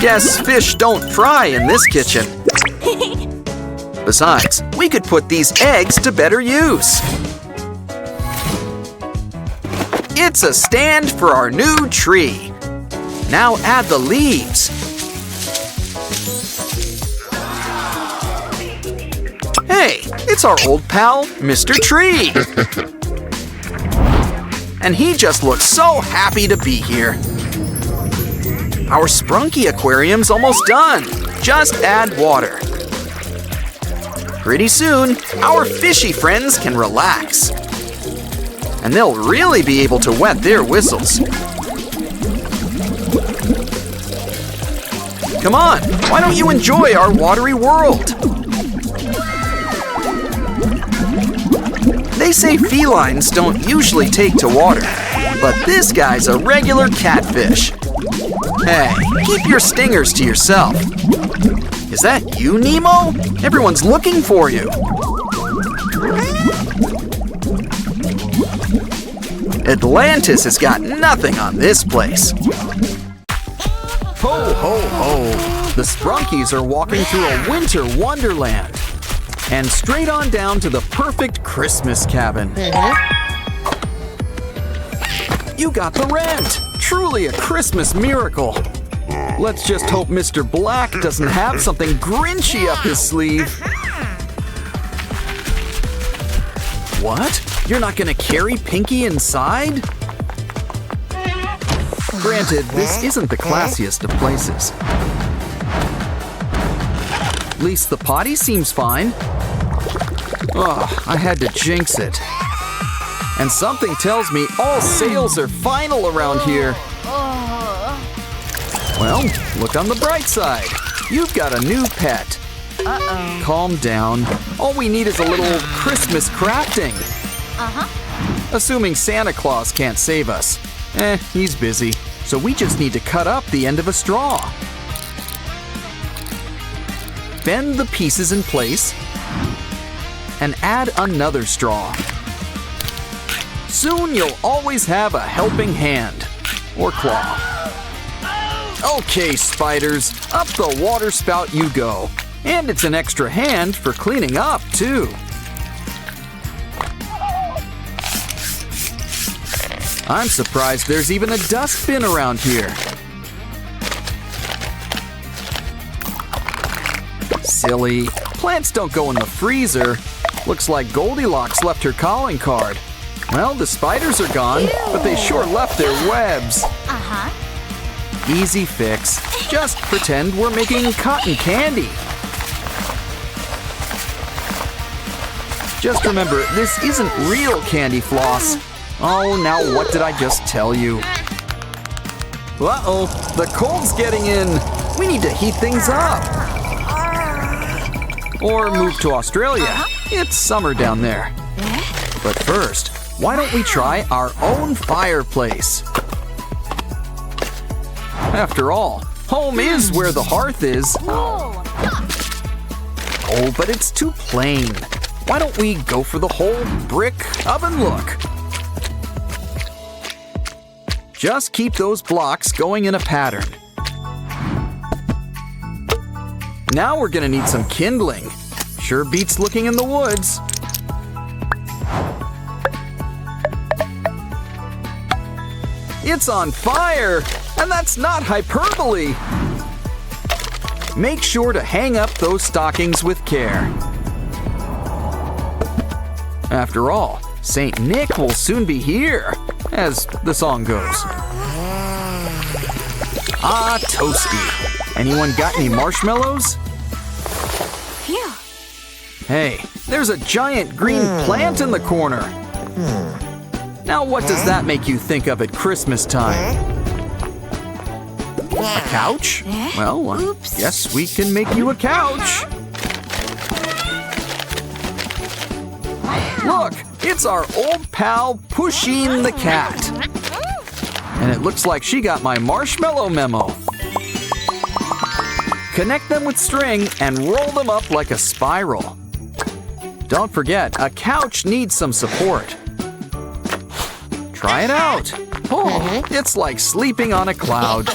Guess fish don't fry in this kitchen. Besides, we could put these eggs to better use. It's a stand for our new tree. Now add the leaves. Hey, it's our old pal, Mr. Tree. And he just looks so happy to be here. Our Sprunky aquarium's almost done. Just add water. Pretty soon, our fishy friends can relax. And they'll really be able to wet their whistles. Come on, why don't you enjoy our watery world? They say felines don't usually take to water, but this guy's a regular catfish. Hey, keep your stingers to yourself. Is that you, Nemo? Everyone's looking for you. Atlantis has got nothing on this place. Ho, ho, ho. The Sprunkies are walking through a winter wonderland. And straight on down to the perfect Christmas cabin. You got the rent! Truly a Christmas miracle. Let's just hope Mr. Black doesn't have something Grinchy up his sleeve. What? You're not gonna carry Pinky inside? Granted, this isn't the classiest of places. At least the potty seems fine. Ugh, I had to jinx it. And something tells me all sales are final around here. Well, look on the bright side. You've got a new pet. Calm down. All we need is a little Christmas crafting. Assuming Santa Claus can't save us. He's busy. So we just need to cut up the end of a straw. Bend the pieces in place and add another straw. Soon you'll always have a helping hand or claw. Okay, spiders, up the water spout you go. And it's an extra hand for cleaning up, too. I'm surprised there's even a dustbin around here. Silly. Plants don't go in the freezer. Looks like Goldilocks left her calling card. Well, the spiders are gone, but they sure left their webs. Easy fix. Just pretend we're making cotton candy. Just remember, this isn't real candy floss. Oh, now what did I just tell you? Uh-oh, the cold's getting in. We need to heat things up. Or move to Australia. It's summer down there. But first, why don't we try our own fireplace? After all, home is where the hearth is. Oh, but it's too plain. Why don't we go for the whole brick oven look? Just keep those blocks going in a pattern. Now we're gonna need some kindling. Sure beats looking in the woods. It's on fire! And that's not hyperbole! Make sure to hang up those stockings with care. After all, Saint Nick will soon be here, as the song goes. Ah, toasty. Anyone got any marshmallows? Phew. Hey, there's a giant green plant in the corner. Now what does that make you think of at Christmas time? A couch? Well, Oops. yes, we can make you a couch. Look, it's our old pal Pusheen the cat. And it looks like she got my marshmallow memo. Connect them with string and roll them up like a spiral. Don't forget, a couch needs some support. Try it out. Oh, it's like sleeping on a cloud.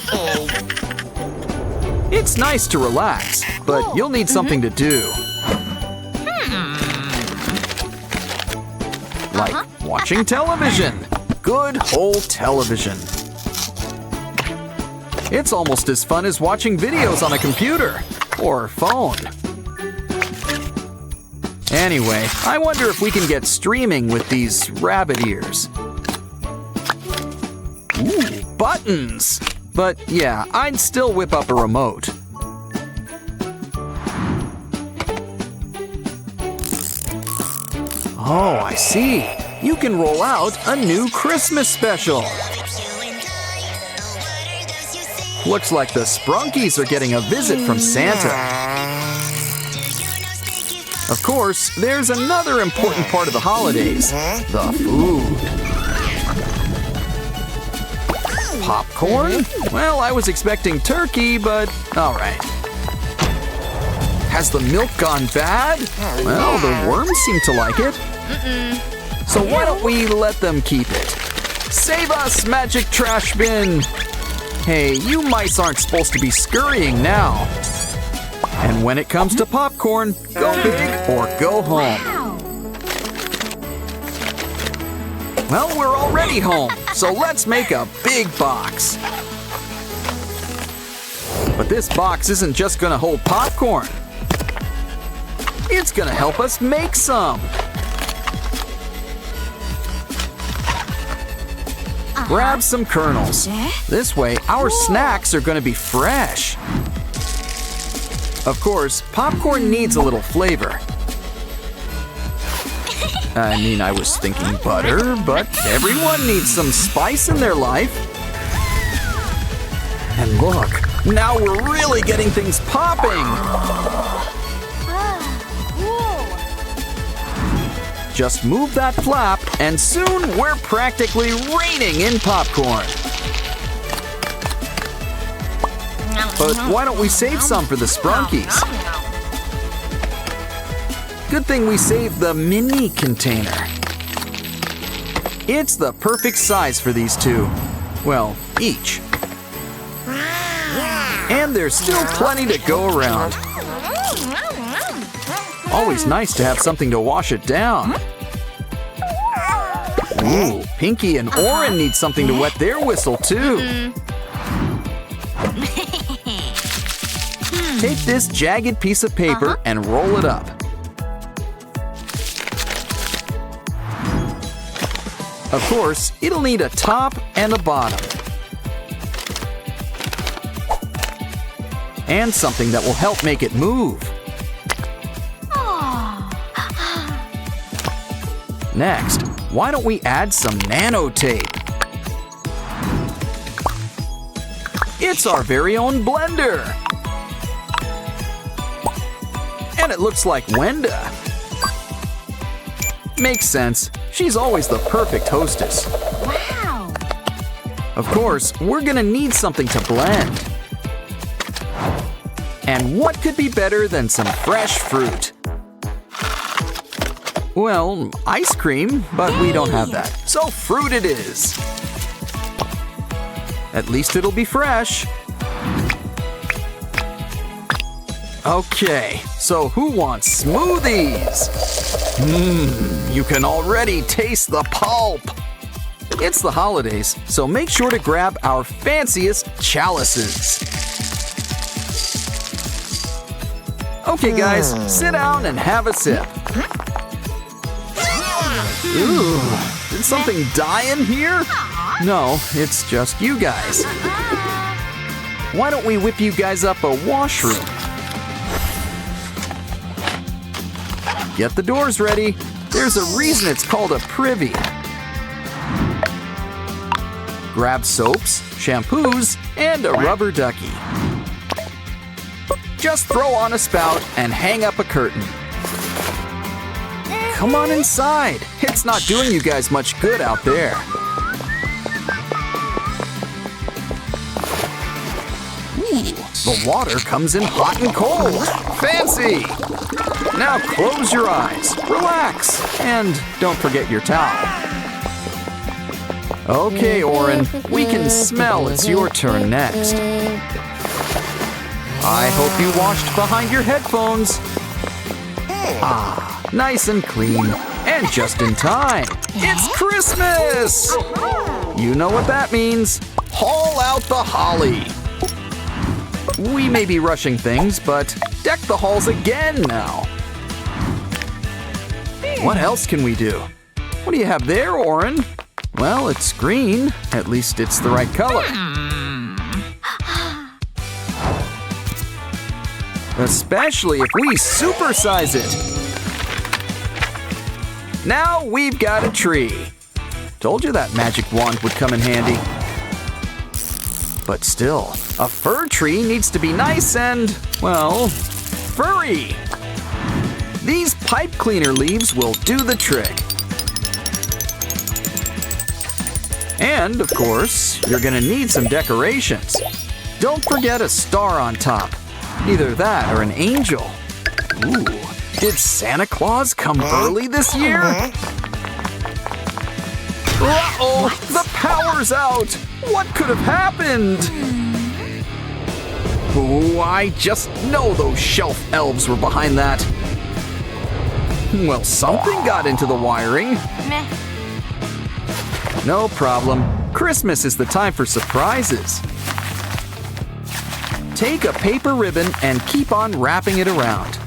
It's nice to relax, but you'll need something to do. Like watching television. Good whole television. It's almost as fun as watching videos on a computer or phone. Anyway, I wonder if we can get streaming with these rabbit ears. Ooh, buttons! But yeah, I'd still whip up a remote. Oh, I see. You can roll out a new Christmas special. Looks like the Sprunkies are getting a visit from Santa. Of course, there's another important part of the holidays, the food. Popcorn? Well, I was expecting turkey, but all right. Has the milk gone bad? Well, the worms seem to like it. So why don't we let them keep it? Save us, magic trash bin! Hey, you mice aren't supposed to be scurrying now. And when it comes to popcorn, go big or go home. Well, we're already home, so let's make a big box. But this box isn't just gonna hold popcorn. It's gonna help us make some. Grab some kernels. This way, our snacks are gonna be fresh. Of course, popcorn needs a little flavor. I mean, I was thinking butter, but everyone needs some spice in their life. And look, now we're really getting things popping. Just move that flap, and soon we're practically raining in popcorn. But why don't we save some for the sprunkies? Good thing we saved the mini container. It's the perfect size for these two. Well, each. And there's still plenty to go around. Always nice to have something to wash it down. Ooh, Pinky and Oren need something to wet their whistle too. Take this jagged piece of paper and roll it up. Of course, it'll need a top and a bottom. And something that will help make it move. Next, why don't we add some nano tape? It's our very own blender. And it looks like Wenda. Makes sense. She's always the perfect hostess. Wow! Of course, we're gonna need something to blend. And what could be better than some fresh fruit? Well, ice cream, but we don't have that. So fruit it is. At least it'll be fresh. Okay, so who wants smoothies? You can already taste the pulp. It's the holidays, so make sure to grab our fanciest chalices. Okay, guys, sit down and have a sip. Ooh, did something die in here? No, it's just you guys. Why don't we whip you guys up a washroom? Get the doors ready. There's a reason it's called a privy. Grab soaps, shampoos, and a rubber ducky. Just throw on a spout and hang up a curtain. Come on inside. It's not doing you guys much good out there. Ooh, the water comes in hot and cold. Fancy! Now close your eyes, relax, and don't forget your towel. Okay, Oren, we can smell it's your turn next. I hope you washed behind your headphones. Ah, nice and clean, and just in time. It's Christmas! You know what that means. Haul out the holly. We may be rushing things, but deck the halls again now. What else can we do? What do you have there, Oren? Well, it's green. At least it's the right color. Especially if we supersize it. Now we've got a tree. Told you that magic wand would come in handy. But still, a fir tree needs to be nice and, well, furry. These pipe cleaner leaves will do the trick. And, of course, you're gonna need some decorations. Don't forget a star on top. Either that or an angel. Ooh, did Santa Claus come early this year? Uh-oh, the power's out! What could have happened? Oh, I just know those shelf elves were behind that. Well, something got into the wiring. Meh. No problem. Christmas is the time for surprises. Take a paper ribbon and keep on wrapping it around.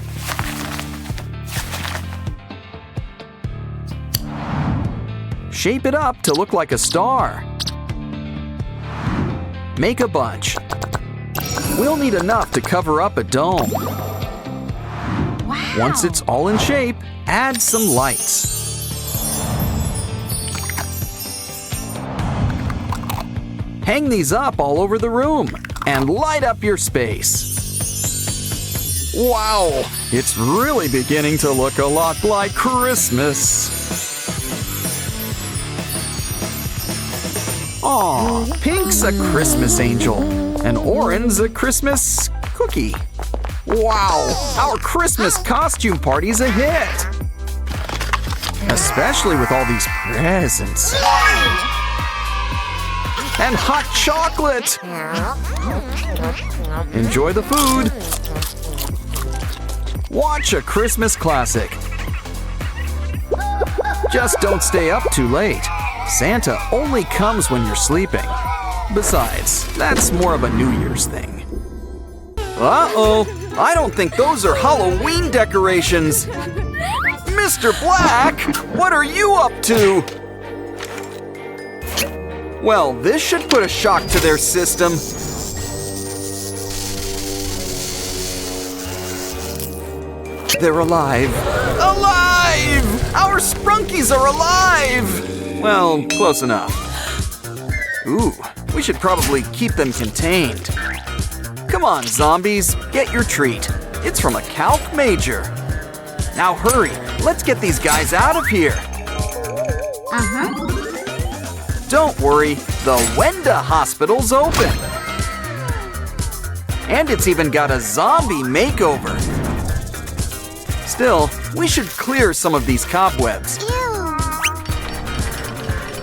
Shape it up to look like a star. Make a bunch. We'll need enough to cover up a dome. Wow. Once it's all in shape, add some lights. Hang these up all over the room and light up your space. Wow, it's really beginning to look a lot like Christmas. Aw, pink's a Christmas angel, and orange's a Christmas cookie. Wow, our Christmas costume party's a hit. Especially with all these presents. And hot chocolate. Enjoy the food. Watch a Christmas classic. Just don't stay up too late. Santa only comes when you're sleeping. Besides, that's more of a New Year's thing. Uh-oh, I don't think those are Halloween decorations. Mr. Black, what are you up to? Well, this should put a shock to their system. They're alive. Alive! Our Sprunkies are alive! Well, close enough. Ooh, we should probably keep them contained. Come on, zombies, get your treat. It's from a calc major. Now hurry, let's get these guys out of here. Don't worry, the Wenda Hospital's open. And it's even got a zombie makeover. Still, we should clear some of these cobwebs. Ew.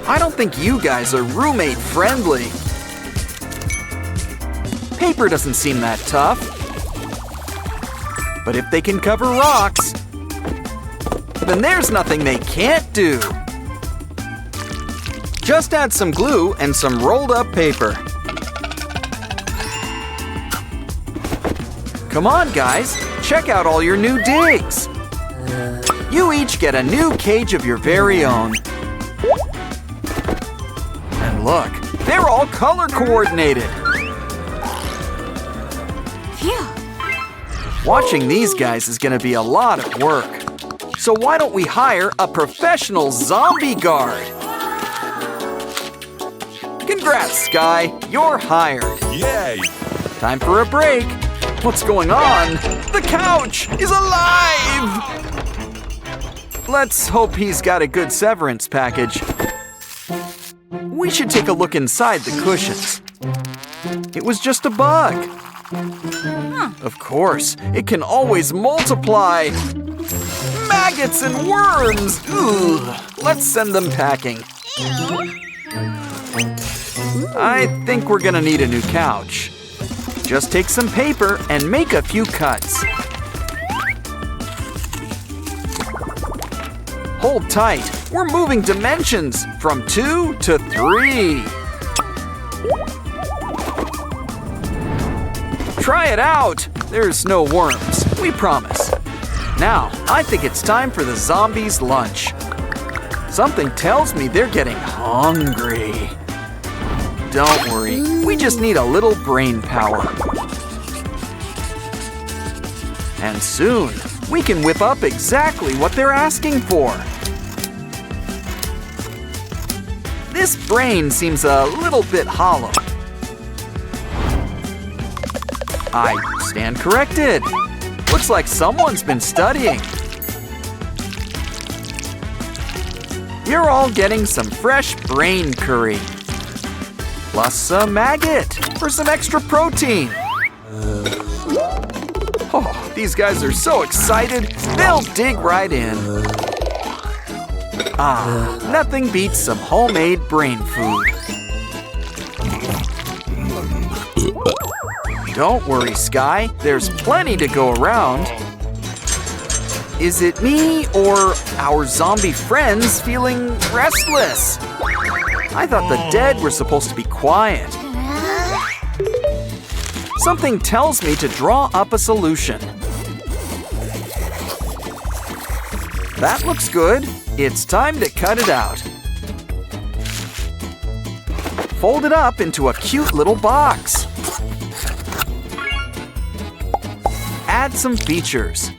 I don't think you guys are roommate friendly. Paper doesn't seem that tough. But if they can cover rocks, then there's nothing they can't do. Just add some glue and some rolled up paper. Come on, guys, check out all your new digs. You each get a new cage of your very own. And look, they're all color coordinated. Phew. Watching these guys is gonna be a lot of work. So why don't we hire a professional zombie guard? Congrats, Sky, you're hired. Yay! Time for a break. What's going on? The couch is alive! Let's hope he's got a good severance package. We should take a look inside the cushions. It was just a bug. Of course, it can always multiply. Maggots and worms! Ugh. Let's send them packing. I think we're gonna need a new couch. Just take some paper and make a few cuts. Hold tight. We're moving dimensions from 2 to 3. Try it out. There's no worms, we promise. Now, I think it's time for the zombies' lunch. Something tells me they're getting hungry. Don't worry, we just need a little brain power. And soon, we can whip up exactly what they're asking for. This brain seems a little bit hollow. I stand corrected. Looks like someone's been studying. You're all getting some fresh brain curry. Plus a maggot for some extra protein. Oh, these guys are so excited, they'll dig right in. Ah, nothing beats some homemade brain food. Don't worry, Sky. There's plenty to go around. Is it me or our zombie friends feeling restless? I thought the dead were supposed to be quiet. Something tells me to draw up a solution. That looks good. It's time to cut it out. Fold it up into a cute little box. Add some features.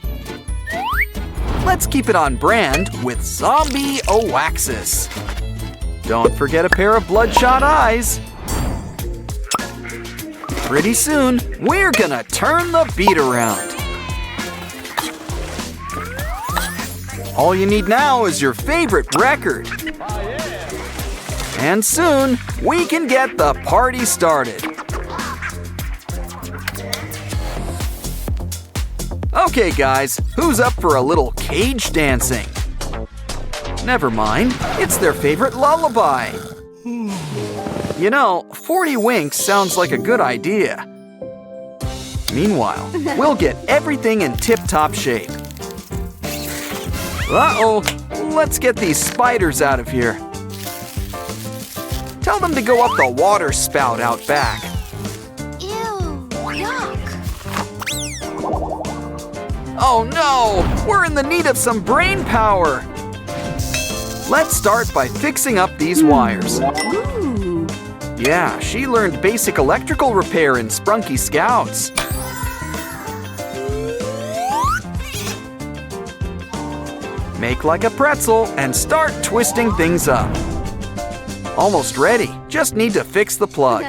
Let's keep it on brand with Zombie Oaxis. Don't forget a pair of bloodshot eyes. Pretty soon, we're gonna turn the beat around. All you need now is your favorite record. And soon, we can get the party started. Okay, guys, who's up for a little cage dancing? Never mind, it's their favorite lullaby. You know, 40 winks sounds like a good idea. Meanwhile, we'll get everything in tip-top shape. Uh-oh, let's get these spiders out of here. Tell them to go up the water spout out back. Ew, yuck. Oh no, we're in the need of some brain power. Let's start by fixing up these wires. Ooh. Yeah, she learned basic electrical repair in Sprunky Scouts. Make like a pretzel and start twisting things up. Almost ready, just need to fix the plug.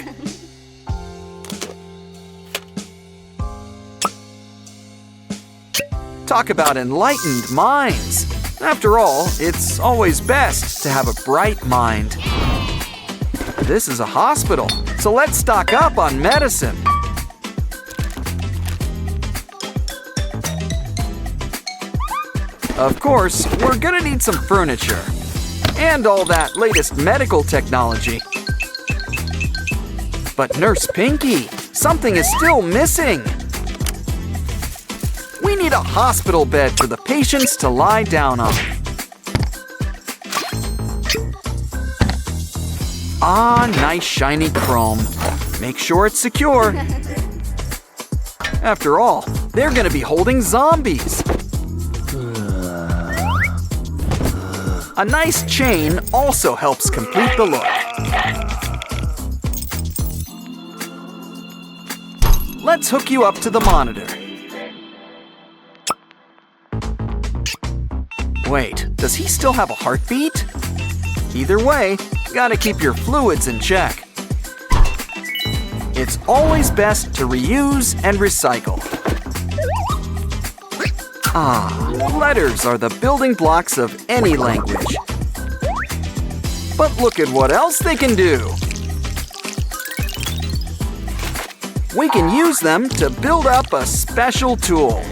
Talk about enlightened minds. After all, it's always best to have a bright mind. This is a hospital, so let's stock up on medicine. Of course, we're gonna need some furniture and all that latest medical technology. But Nurse Pinky, something is still missing. We need a hospital bed for the patients to lie down on. Ah, nice shiny chrome. Make sure it's secure. After all, they're gonna be holding zombies. A nice chain also helps complete the look. Let's hook you up to the monitor. Wait, does he still have a heartbeat? Either way, gotta keep your fluids in check. It's always best to reuse and recycle. Ah, letters are the building blocks of any language. But look at what else they can do. We can use them to build up a special tool.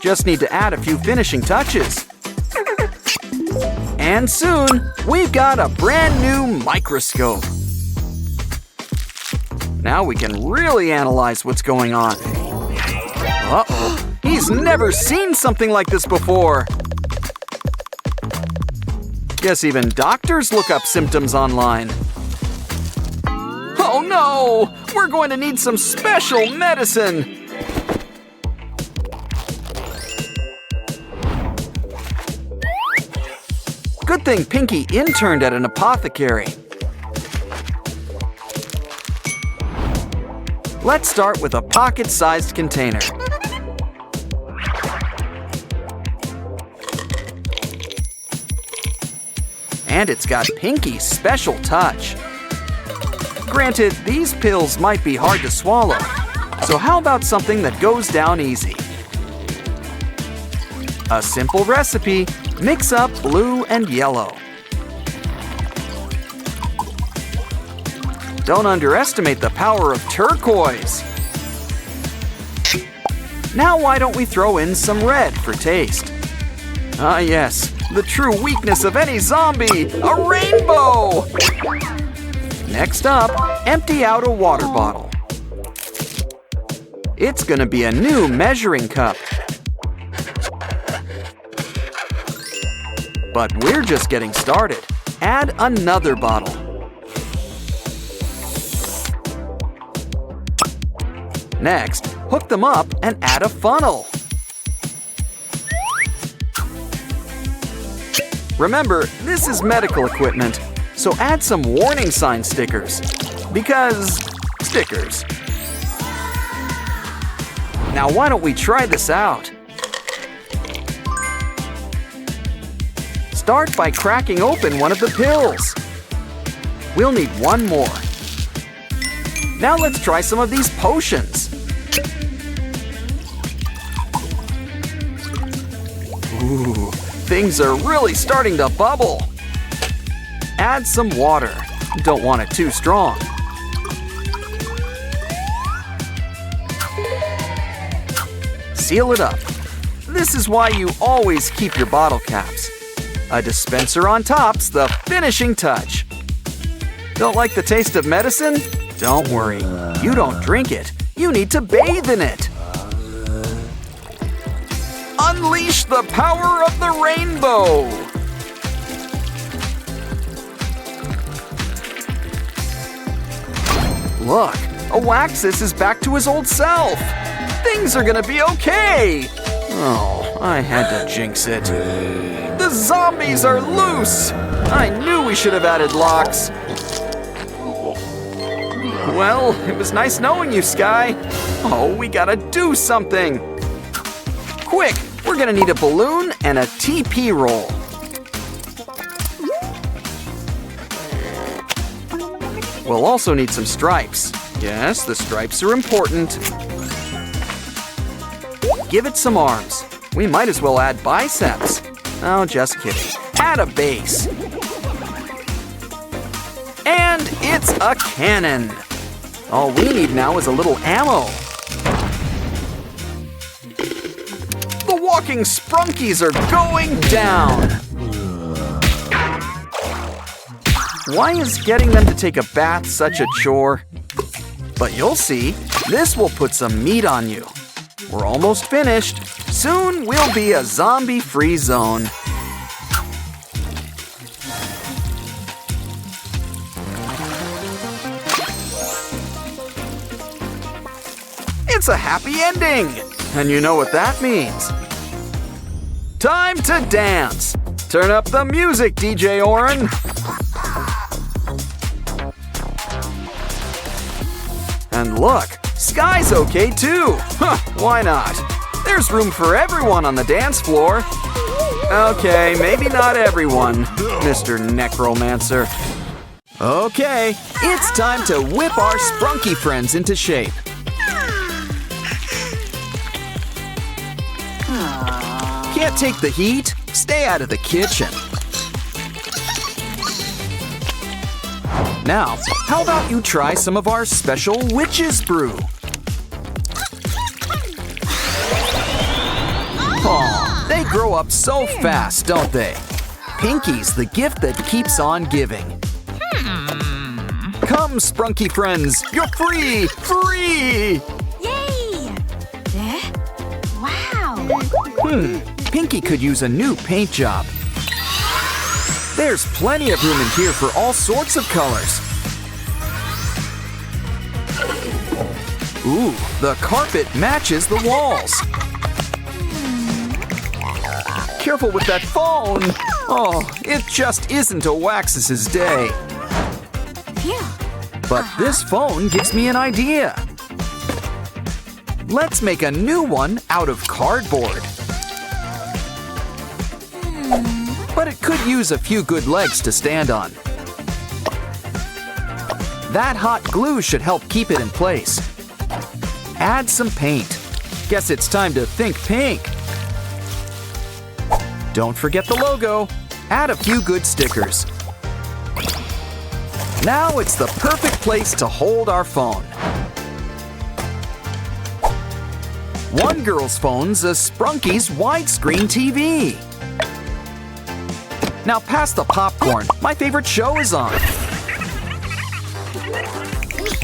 Just need to add a few finishing touches. And soon, we've got a brand new microscope. Now we can really analyze what's going on. Uh-oh, he's never seen something like this before. Guess even doctors look up symptoms online. Oh no, we're going to need some special medicine. Good thing Pinky interned at an apothecary. Let's start with a pocket-sized container. And it's got Pinky's special touch. Granted, these pills might be hard to swallow, so how about something that goes down easy? A simple recipe. Mix up blue and yellow. Don't underestimate the power of turquoise. Now why don't we throw in some red for taste? Ah yes, the true weakness of any zombie, a rainbow! Next up, Empty out a water bottle. It's gonna be a new measuring cup. But we're just getting started. Add another bottle. Next, hook them up and add a funnel. Remember, this is medical equipment, so add some warning sign stickers. Because stickers. Now why don't we try this out? Start by cracking open one of the pills. We'll need one more. Now let's try some of these potions. Ooh, things are really starting to bubble. Add some water. Don't want it too strong. Seal it up. This is why you always keep your bottle caps. A dispenser on top's the finishing touch. Don't like the taste of medicine? Don't worry. You don't drink it. You need to bathe in it. Unleash the power of the rainbow! Look, Oaxis is back to his old self. Things are gonna be okay. Oh, I had to jinx it. The zombies are loose! I knew we should have added locks. Well, it was nice knowing you, Sky. Oh, we gotta do something. Quick, we're gonna need a balloon and a TP roll. We'll also need some stripes. Yes, the stripes are important. Give it some arms. We might as well add biceps. Oh, just kidding. Add a base. And it's a cannon. All we need now is a little ammo. The walking sprunkies are going down. Why is getting them to take a bath such a chore? But you'll see, this will put some meat on you. We're almost finished. Soon we'll be a zombie-free zone. It's a happy ending! And you know what that means. Time to dance! Turn up the music, DJ Oren! And look, Sky's okay too! Huh, why not? There's room for everyone on the dance floor. Okay, maybe not everyone, Mr. Necromancer. Okay, it's time to whip our sprunky friends into shape. Can't take the heat? Stay out of the kitchen. Now, how about you try some of our special witch's brew? Aw, they grow up so fast, don't they? Pinky's the gift that keeps on giving. Come, sprunky friends, you're free! Free! Yay! Wow! Pinky could use a new paint job. There's plenty of room in here for all sorts of colors. Ooh, the carpet matches the walls. Careful with that phone! Oh, it just isn't Oaxis's day. But this phone gives me an idea. Let's make a new one out of cardboard. But it could use a few good legs to stand on. That hot glue should help keep it in place. Add some paint. Guess it's time to think pink. Don't forget the logo. Add a few good stickers. Now it's the perfect place to hold our phone. One girl's phone's a Sprunky's widescreen TV. Now pass the popcorn. My favorite show is on.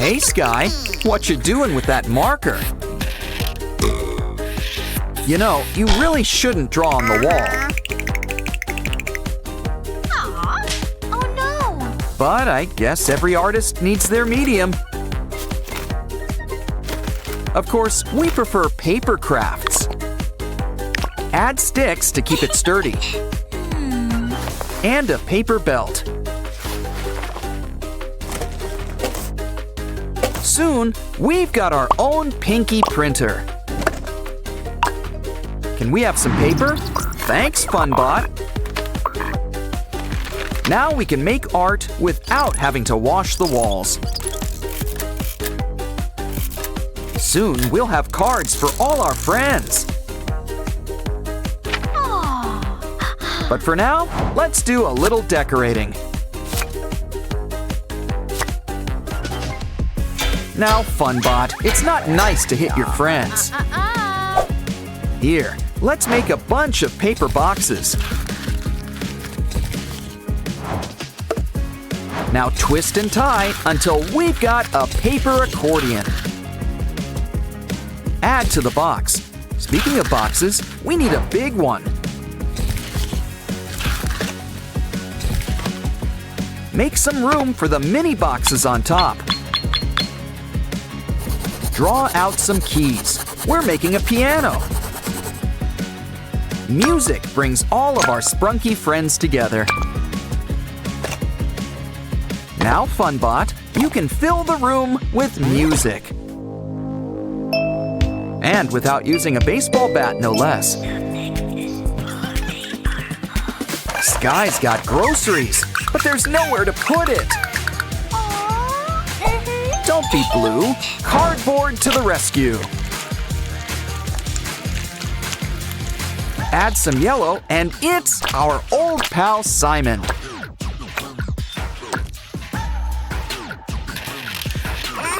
Hey, Sky, what you doing with that marker? You know, you really shouldn't draw on the wall. Oh no! But I guess every artist needs their medium. Of course, we prefer paper crafts. Add sticks to keep it sturdy. And a paper belt. Soon, we've got our own pinky printer. Can we have some paper? Thanks, FunBot. Now we can make art without having to wash the walls. Soon, we'll have cards for all our friends. But for now, let's do a little decorating. Now, FunBot, it's not nice to hit your friends. Here, let's make a bunch of paper boxes. Now twist and tie until we've got a paper accordion. Add to the box. Speaking of boxes, we need a big one. Make some room for the mini boxes on top. Draw out some keys. We're making a piano. Music brings all of our sprunky friends together. Now, FunBot, you can fill the room with music. And without using a baseball bat, no less. Sky's got groceries, but there's nowhere to put it. Don't be blue. Cardboard to the rescue. Add some yellow, and it's our old pal Simon.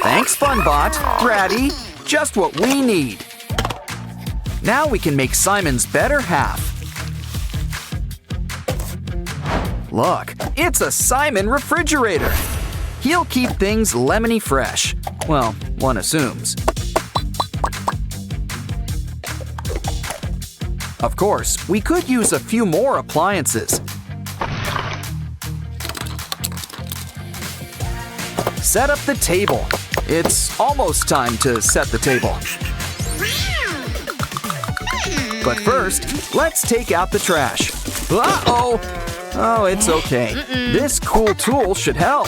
Thanks, FunBot. Bratty, just what we need. Now we can make Simon's better half. Look, it's a Simon refrigerator. He'll keep things lemony fresh. Well, one assumes. Of course, we could use a few more appliances. Set up the table. It's almost time to set the table. But first, let's take out the trash. Uh-oh! Oh, it's okay. This cool tool should help.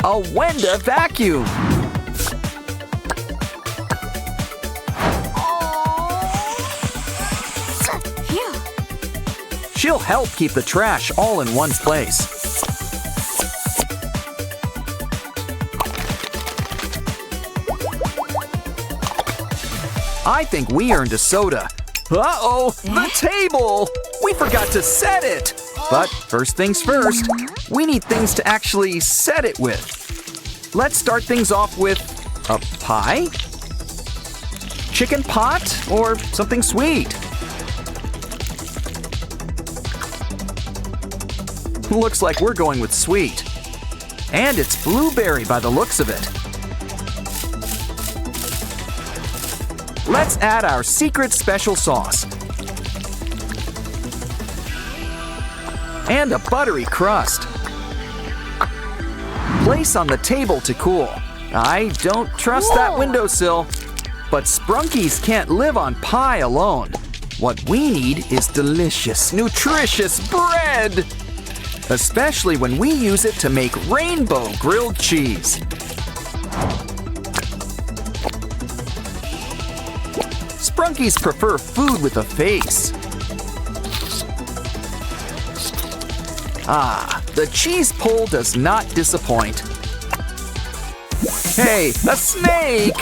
A Wenda vacuum. She'll help keep the trash all in one place. I think we earned a soda. Uh-oh, the table! We forgot to set it! But first things first, we need things to actually set it with. Let's start things off with a pie? Chicken pot? Or something sweet? Looks like we're going with sweet. And it's blueberry by the looks of it. Let's add our secret special sauce. And a buttery crust. Place on the table to cool. I don't trust that windowsill. But Sprunkies can't live on pie alone. What we need is delicious, nutritious bread. Especially when we use it to make rainbow grilled cheese. Sprunkies prefer food with a face. Ah, the cheese pull does not disappoint. Hey, a snake!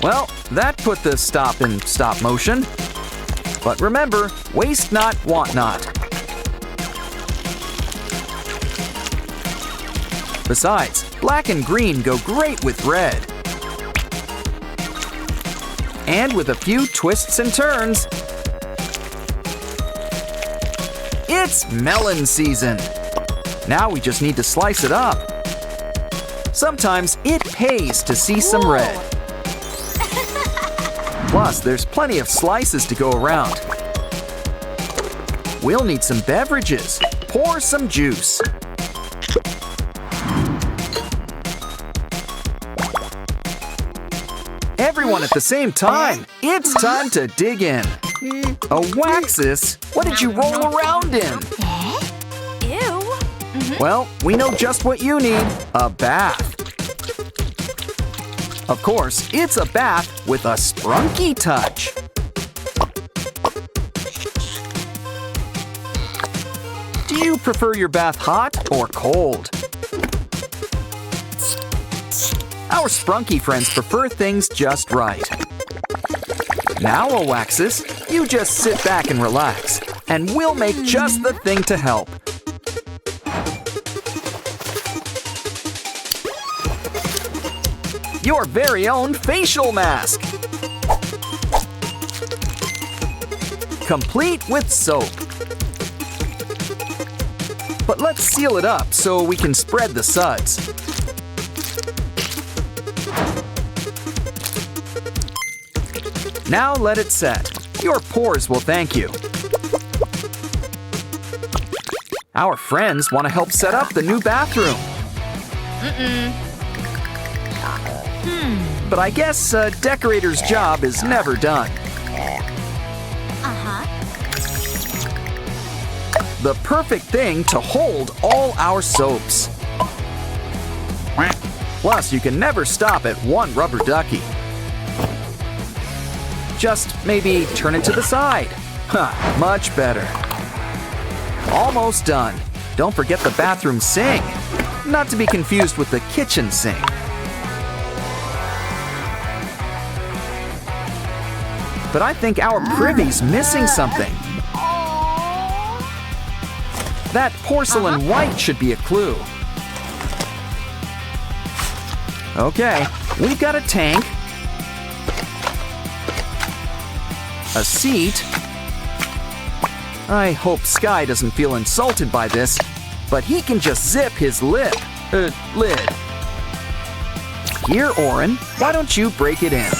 Well, that put the stop in stop motion. But remember, waste not, want not. Besides, black and green go great with red. And with a few twists and turns, it's melon season. Now we just need to slice it up. Sometimes it pays to see some red. Plus, there's plenty of slices to go around. We'll need some beverages. Pour some juice. Everyone at the same time. It's time to dig in. A Waxus? What did you roll around in? Ew. Well, we know just what you need. A bath. Of course, it's a bath with a sprunky touch. Do you prefer your bath hot or cold? Our sprunky friends prefer things just right. Now, Waxus, you just sit back and relax, and we'll make just the thing to help. Your very own facial mask. Complete with soap. But let's seal it up so we can spread the suds. Now let it set. Your pores will thank you. Our friends want to help set up the new bathroom. But I guess a decorator's job is never done. The perfect thing to hold all our soaps. Plus, you can never stop at one rubber ducky. Just maybe turn it to the side. Much better. Almost done. Don't forget the bathroom sink. Not to be confused with the kitchen sink. But I think our privy's missing something. That porcelain white should be a clue. Okay, we've got a tank, a seat. I hope Sky doesn't feel insulted by this, but he can just zip his lid. Here, Oren, why don't you break it in?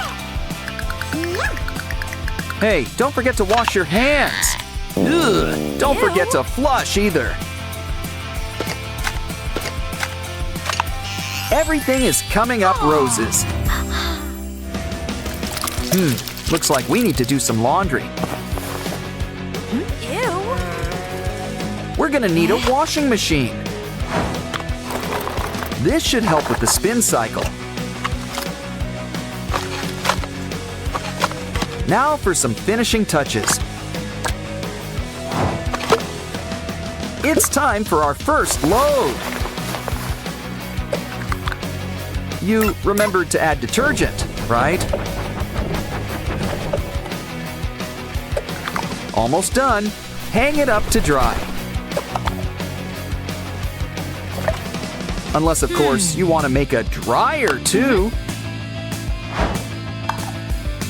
Hey, don't forget to wash your hands. Ugh, don't forget to flush either. Everything is coming up roses. Looks like we need to do some laundry. Ew. We're gonna need a washing machine. This should help with the spin cycle. Now for some finishing touches. It's time for our first load. You remembered to add detergent, right? Almost done. Hang it up to dry. Unless, of course, you want to make a dryer too.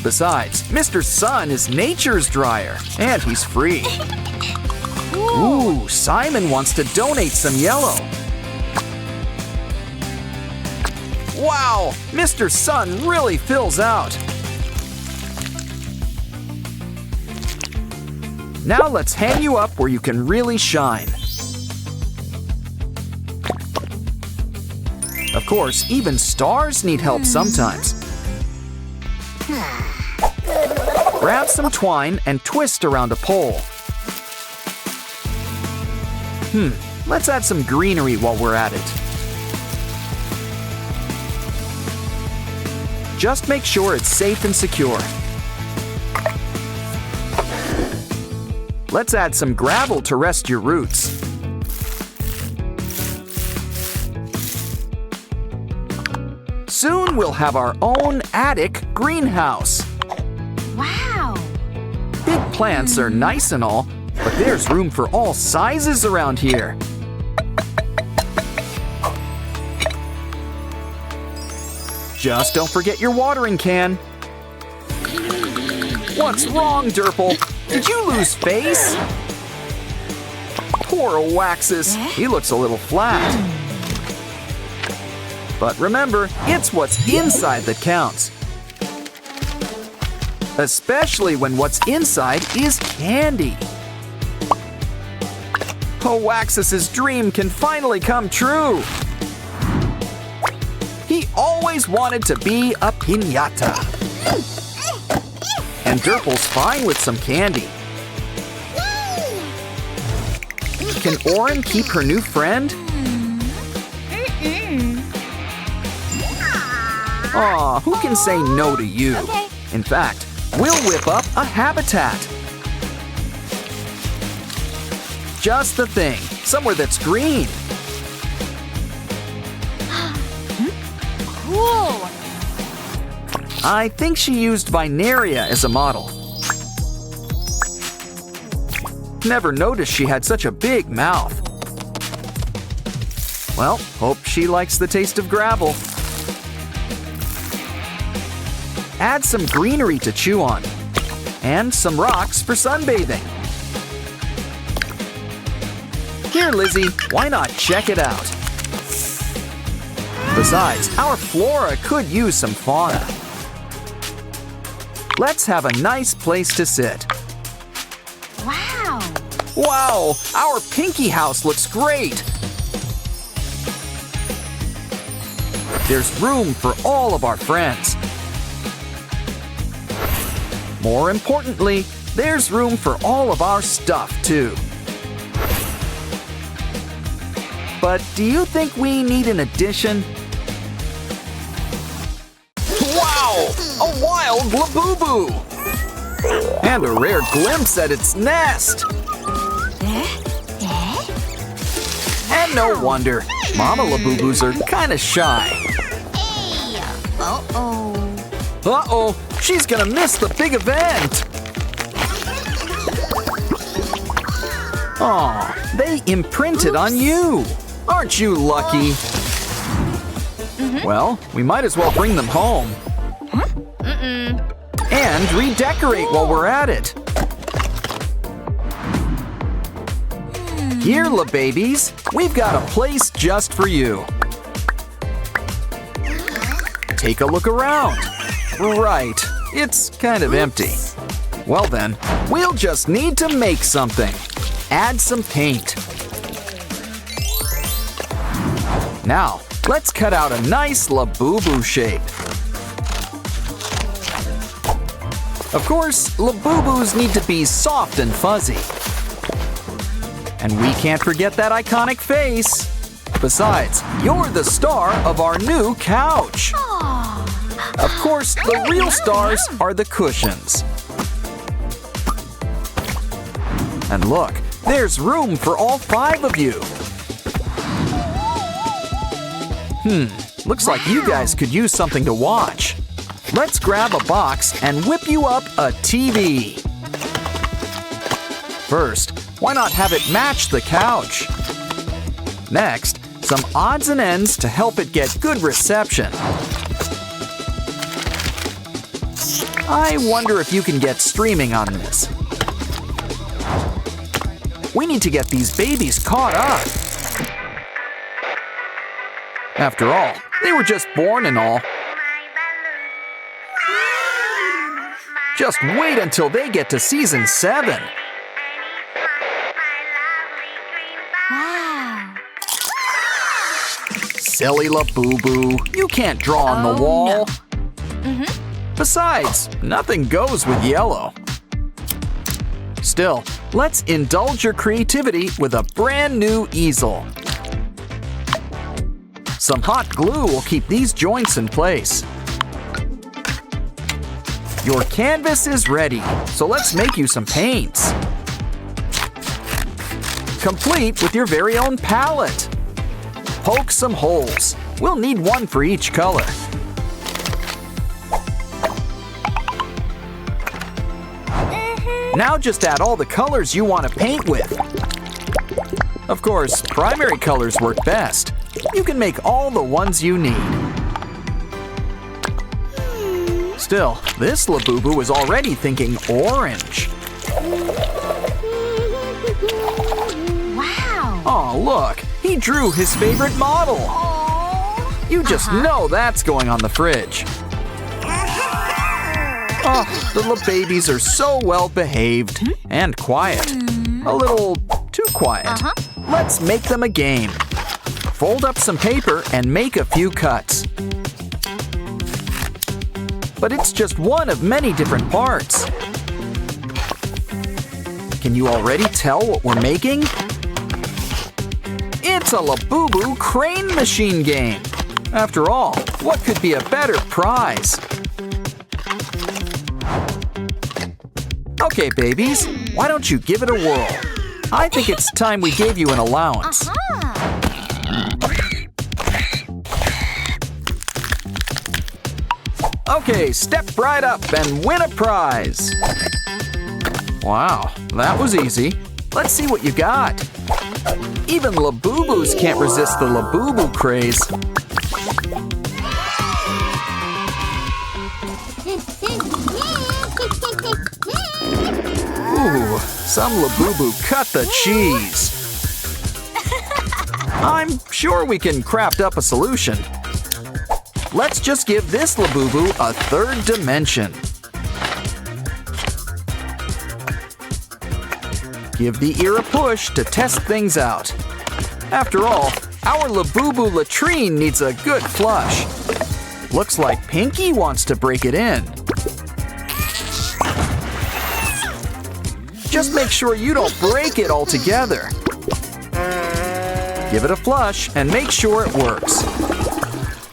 Besides, Mr. Sun is nature's dryer, and he's free. Ooh, Simon wants to donate some yellow. Wow, Mr. Sun really fills out. Now let's hang you up where you can really shine. Of course, even stars need help sometimes. Grab some twine and twist around a pole. Let's add some greenery while we're at it. Just make sure it's safe and secure. Let's add some gravel to rest your roots. Soon we'll have our own attic greenhouse. Wow. Big plants are nice and all, but there's room for all sizes around here. Just don't forget your watering can. What's wrong, Derple? Did you lose face? Poor Waxus, he looks a little flat. But remember, it's what's inside that counts. Especially when what's inside is candy. Waxus's dream can finally come true. He always wanted to be a piñata. And Durple's fine with some candy. Can Oren keep her new friend? Aw, who can say no to you? Okay. In fact, we'll whip up a habitat. Just the thing, somewhere that's green. Cool. I think she used Vinaria as a model. Never noticed she had such a big mouth. Well, hope she likes the taste of gravel. Add some greenery to chew on. And some rocks for sunbathing. Here, Lizzie, why not check it out? Besides, our flora could use some fauna. Let's have a nice place to sit. Wow. Wow, our Pinky house looks great. There's room for all of our friends. More importantly, there's room for all of our stuff, too. But do you think we need an addition? Wow! A wild Labubu! And a rare glimpse at its nest! And no wonder, Mama Labubus are kinda shy. Hey. Uh-oh. Uh-oh, she's gonna miss the big event! Aw, they imprinted on you! Aren't you lucky? Well, we might as well bring them home. And redecorate while we're at it. Here, La babies, we've got a place just for you. Take a look around. Right, it's kind of empty. Well then, we'll just need to make something. Add some paint. Now, let's cut out a nice Labubu shape. Of course, Labubus need to be soft and fuzzy. And we can't forget that iconic face. Besides, you're the star of our new couch. Of course, the real stars are the cushions. And look, there's room for all 5 of you. Looks like you guys could use something to watch. Let's grab a box and whip you up a TV. First, why not have it match the couch? Next, some odds and ends to help it get good reception. I wonder if you can get streaming on this. We need to get these babies caught up. After all, they were just born and all. Just wait until they get to season 7. Wow. Silly Labubu, you can't draw on the wall. Besides, nothing goes with yellow. Still, let's indulge your creativity with a brand new easel. Some hot glue will keep these joints in place. Your canvas is ready, so let's make you some paints. Complete with your very own palette. Poke some holes. We'll need one for each color. Now just add all the colors you want to paint with. Of course, primary colors work best. You can make all the ones you need. Still, this Labubu is already thinking orange. Wow. Aw, look, he drew his favorite model. You just know that's going on the fridge. Oh, the little babies are so well behaved and quiet. A little too quiet. Let's make them a game. Fold up some paper and make a few cuts. But it's just one of many different parts. Can you already tell what we're making? It's a Labubu crane machine game. After all, what could be a better prize? Okay, babies, why don't you give it a whirl? I think it's time we gave you an allowance. Okay, step right up and win a prize. Wow, that was easy. Let's see what you got. Even Labubus can't resist the Labubu craze. Ooh, some Labubu cut the cheese. I'm sure we can craft up a solution. Let's just give this Labubu a third dimension. Give the ear a push to test things out. After all, our Labubu latrine needs a good flush. Looks like Pinky wants to break it in. Just make sure you don't break it altogether. Give it a flush and make sure it works.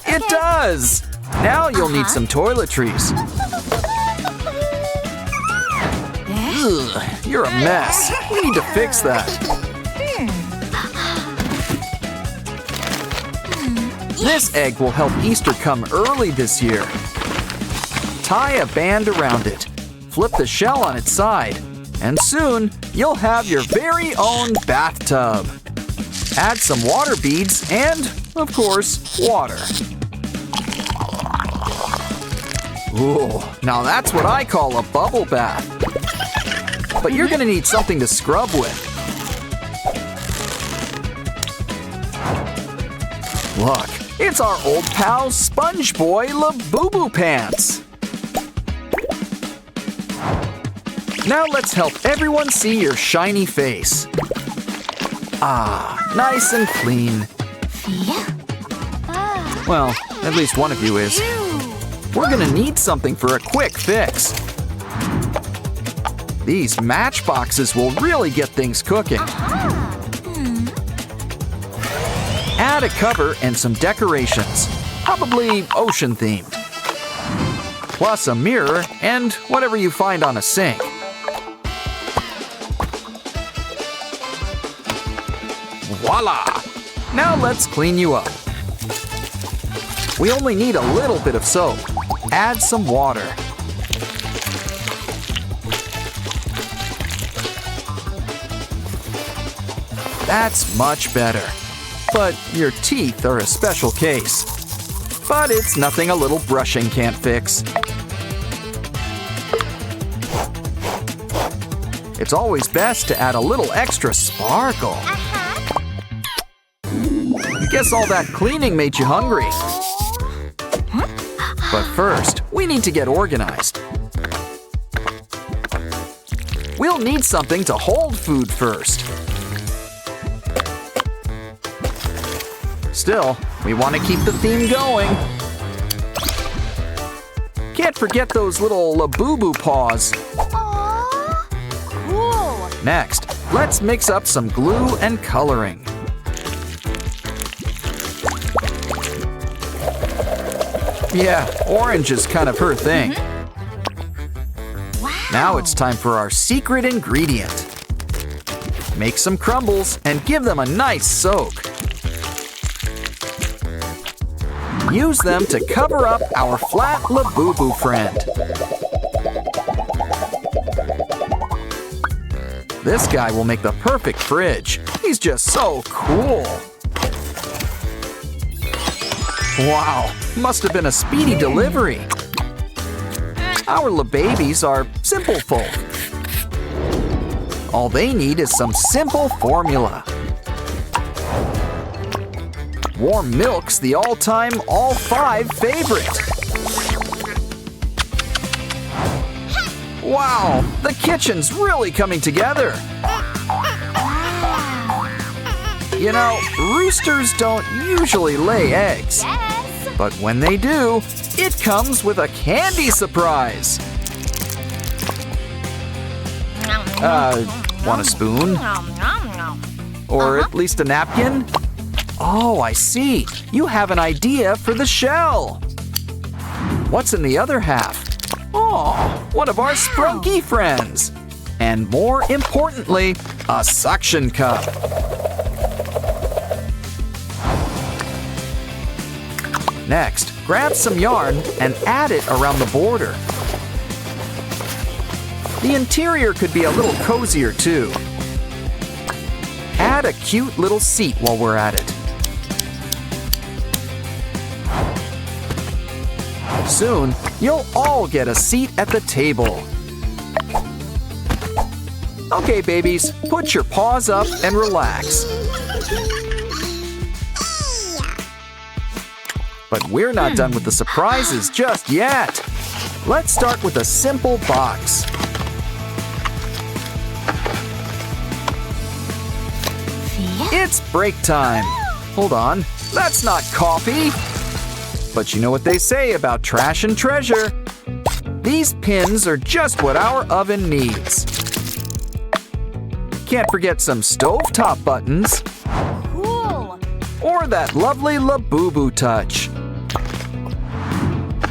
It does! Now you'll need some toiletries. Ugh, you're a mess. We need to fix that. This egg will help Easter come early this year. Tie a band around it. Flip the shell on its side. And soon, you'll have your very own bathtub. Add some water beads and, of course, water. Ooh, now that's what I call a bubble bath. But you're gonna need something to scrub with. Look, it's our old pal Sponge Boy Labubu Pants. Now let's help everyone see your shiny face. Ah, nice and clean. Well, at least one of you is. We're gonna need something for a quick fix. These matchboxes will really get things cooking. Add a cover and some decorations, probably ocean themed. Plus a mirror and whatever you find on a sink. Voila! Now let's clean you up. We only need a little bit of soap. Add some water. That's much better. But your teeth are a special case. But it's nothing a little brushing can't fix. It's always best to add a little extra sparkle. Guess all that cleaning made you hungry. But first, we need to get organized. We'll need something to hold food first. Still, we want to keep the theme going. Can't forget those little Labubu paws. Cool. Next, let's mix up some glue and coloring. Yeah, orange is kind of her thing. Wow. Now it's time for our secret ingredient. Make some crumbles and give them a nice soak. Use them to cover up our flat Labubu friend. This guy will make the perfect fridge. He's just so cool. Wow, must have been a speedy delivery. Our LaBabies are simple folk. All they need is some simple formula. Warm milk's the all-time, all-5 favorite. Wow, the kitchen's really coming together. You know, roosters don't usually lay eggs. Yes. But when they do, it comes with a candy surprise. Want a spoon? Or at least a napkin? Oh, I see. You have an idea for the shell. What's in the other half? Oh, one of our sprunky friends. And more importantly, a suction cup. Next, grab some yarn and add it around the border. The interior could be a little cozier too. Add a cute little seat while we're at it. Soon, you'll all get a seat at the table. Okay, babies, put your paws up and relax. But we're not done with the surprises just yet. Let's start with a simple box. It's break time. Hold on, that's not coffee. But you know what they say about trash and treasure. These pins are just what our oven needs. Can't forget some stovetop buttons. Cool. Or that lovely Labubu touch.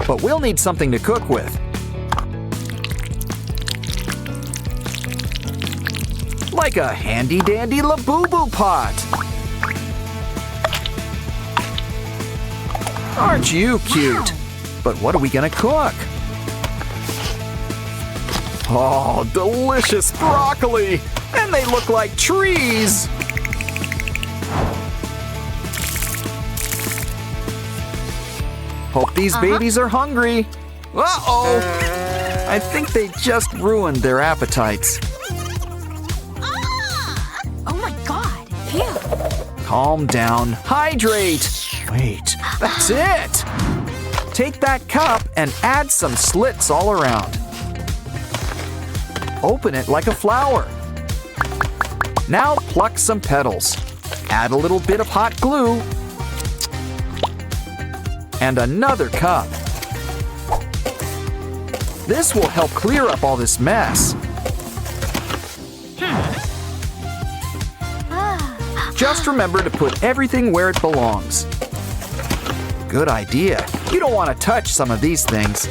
But we'll need something to cook with. Like a handy-dandy Labubu pot. Aren't you cute? But what are we gonna cook? Oh, delicious broccoli! And they look like trees! Hope these babies are hungry. Uh-oh! I think they just ruined their appetites. Oh my god. Phew. Calm down. Hydrate! Wait, that's it! Take that cup and add some slits all around. Open it like a flower. Now pluck some petals. Add a little bit of hot glue. And another cup. This will help clear up all this mess. Just remember to put everything where it belongs. Good idea. You don't want to touch some of these things.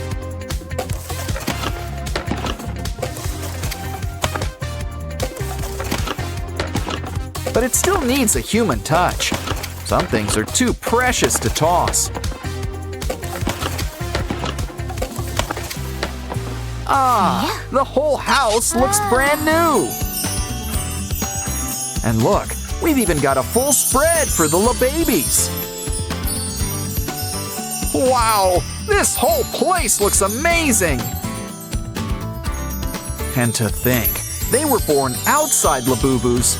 But it still needs a human touch. Some things are too precious to toss. Ah, the whole house looks brand new. And look, we've even got a full spread for the babies. Wow, this whole place looks amazing. And to think, they were born outside Labubus.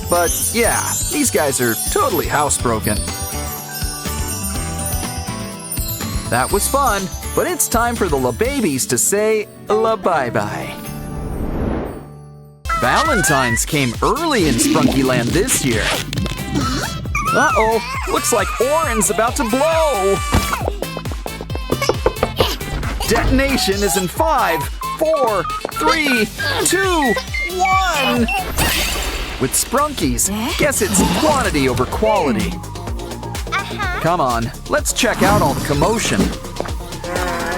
But yeah, these guys are totally housebroken. That was fun, but it's time for the babies to say bye-bye. Valentine's came early in Sprunky Land this year. Uh-oh, looks like Oren's about to blow. Detonation is in 5, 4, 3, 2, 1. With Sprunkies, guess it's quantity over quality. Come on, let's check out all the commotion.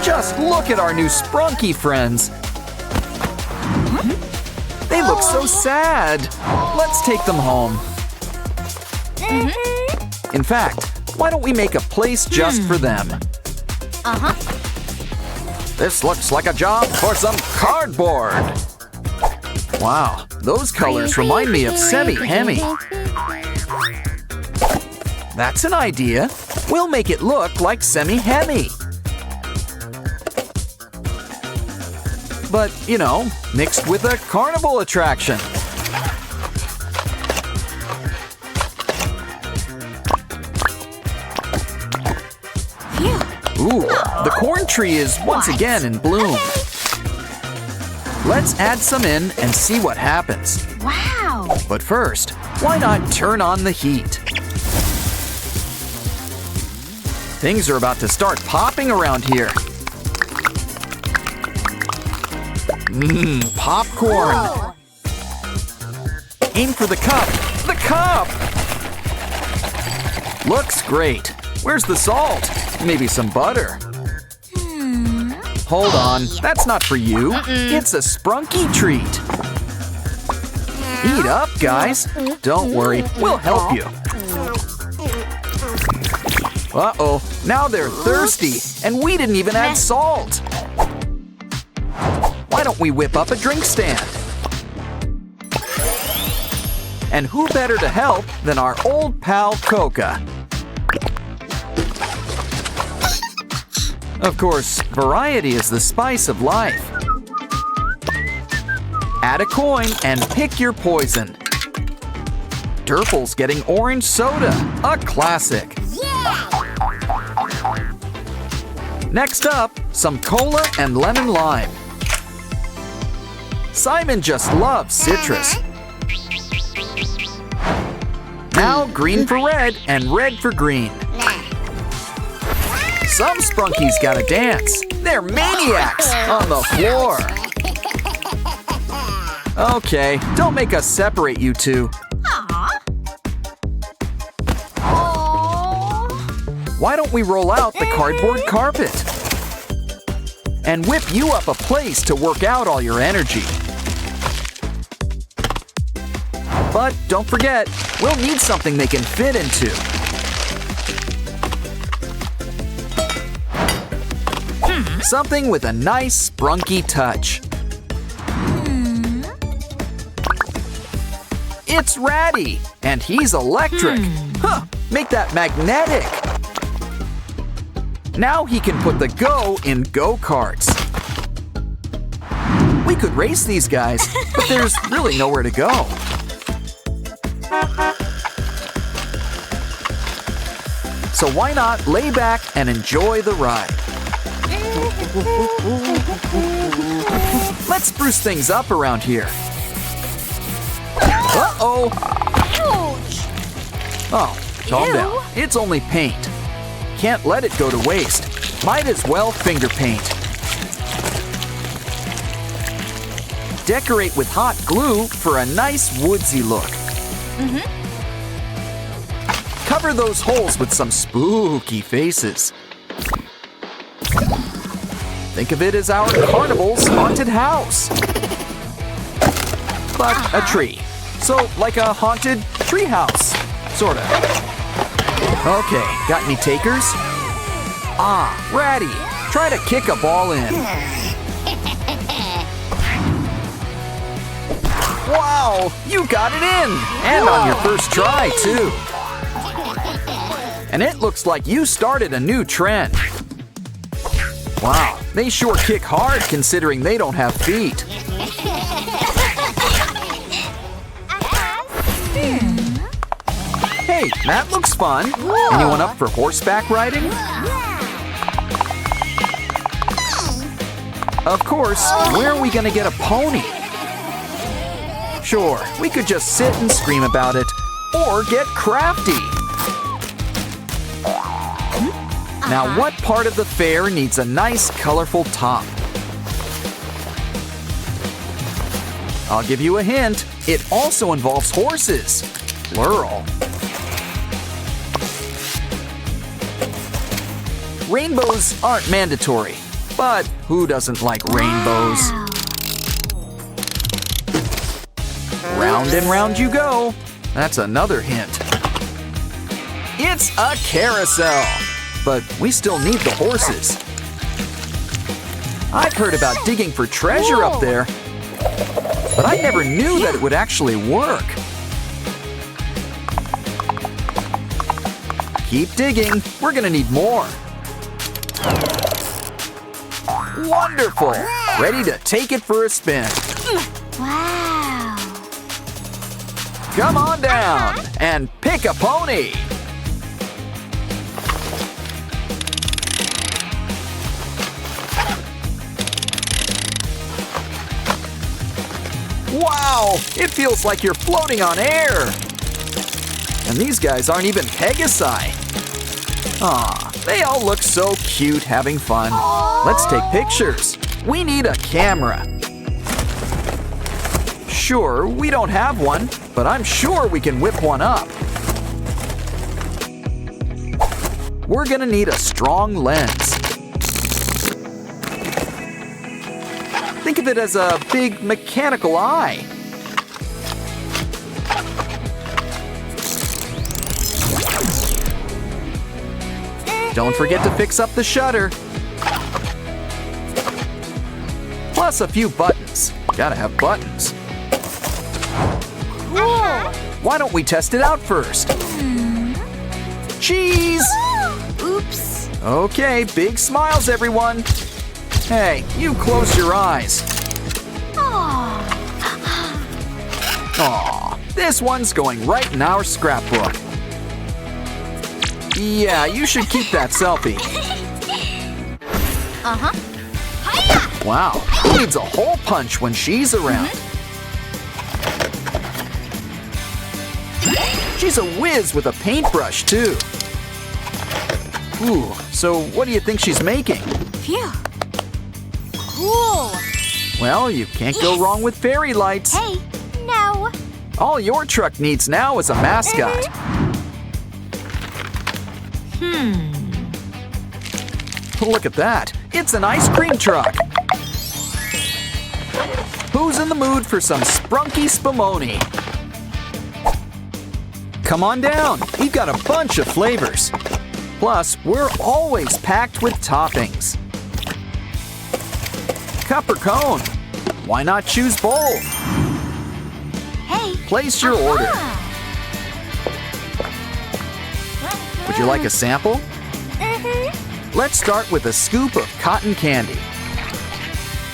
Just look at our new Sprunky friends. They look so sad. Let's take them home. In fact, why don't we make a place just for them? This looks like a job for some cardboard. Wow, those colors remind me of semi-hemi. That's an idea. We'll make it look like semi-hemi. But, you know, mixed with a carnival attraction. Ooh, the corn tree is once again in bloom. Let's add some in and see what happens. Wow! But first, why not turn on the heat? Things are about to start popping around here. Mmm, popcorn. Whoa. Aim for the cup. The cup! Looks great. Where's the salt? Maybe some butter. Hold on, that's not for you. It's a sprunky treat. Eat up, guys. Don't worry, we'll help you. Uh-oh, now they're thirsty, and we didn't even add salt. Why don't we whip up a drink stand? And who better to help than our old pal Coca? Of course, variety is the spice of life. Add a coin and pick your poison. Durple's getting orange soda, a classic. Next up, some cola and lemon lime. Simon just loves citrus. Now green for red and red for green. Some sprunkies gotta dance. They're maniacs on the floor. Okay, don't make us separate you two. Why don't we roll out the cardboard carpet? And whip you up a place to work out all your energy. But don't forget, we'll need something they can fit into. Something with a nice sprunky touch. It's Ratty, and he's electric. Huh, make that magnetic. Now he can put the go in go-karts. We could race these guys, but there's really nowhere to go. So why not lay back and enjoy the ride? Let's spruce things up around here. Uh-oh! Oh, calm down. It's only paint. Can't let it go to waste. Might as well finger paint. Decorate with hot glue for a nice woodsy look. Cover those holes with some spooky faces. Think of it as our carnival's haunted house. But a tree. So like a haunted tree house, sorta. Okay, got any takers? Ah, Ratty, try to kick a ball in. Wow, you got it in! And on your first try, too. And it looks like you started a new trend. Wow, they sure kick hard considering they don't have feet. Hey, that looks fun. Anyone up for horseback riding? Of course, where are we gonna get a pony? Sure, we could just sit and scream about it, or get crafty. Now, what part of the fair needs a nice, colorful top? I'll give you a hint. It also involves horses. Plural. Rainbows aren't mandatory, but who doesn't like rainbows? Round and round you go. That's another hint. It's a carousel, but we still need the horses. I've heard about digging for treasure up there, but I never knew that it would actually work. Keep digging, we're gonna need more. Wonderful! Ready to take it for a spin. Wow! Come on down and pick a pony. Wow, it feels like you're floating on air. And these guys aren't even Pegasi. Aw, they all look so cute having fun. Let's take pictures. We need a camera. Sure, we don't have one, but I'm sure we can whip one up. We're gonna need a strong lens. Think of it as a big mechanical eye. Don't forget to fix up the shutter. Plus a few buttons. Gotta have buttons. Why don't we test it out first? Cheese! Oops. Okay, big smiles, everyone. Hey, you close your eyes. Aw, this one's going right in our scrapbook. Yeah, you should keep that selfie. Wow, he needs a hole punch when she's around. She's a whiz with a paintbrush, too. Ooh, so what do you think she's making? Phew. Cool. Well, you can't go wrong with fairy lights. Hey, no. All your truck needs now is a mascot. Look at that. It's an ice cream truck. Who's in the mood for some sprunky spumoni? Come on down. We've got a bunch of flavors. Plus, we're always packed with toppings. Cup or cone? Why not choose both? Hey. Place your order. Would you like a sample? Let's start with a scoop of cotton candy.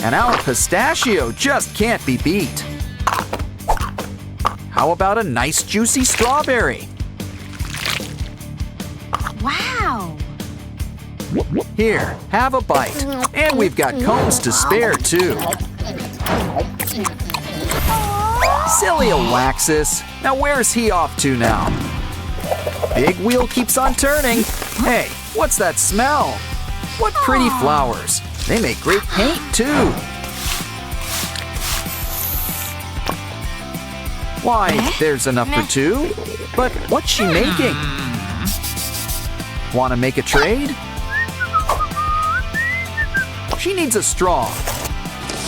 And our pistachio just can't be beat. How about a nice juicy strawberry? Wow. Here, have a bite. And we've got cones to spare, too. Silly Alexis. Now where's he off to now? Big wheel keeps on turning. Hey, what's that smell? What pretty flowers. They make great paint, too. Why, there's enough for two. But what's she making? Want to make a trade? She needs a straw.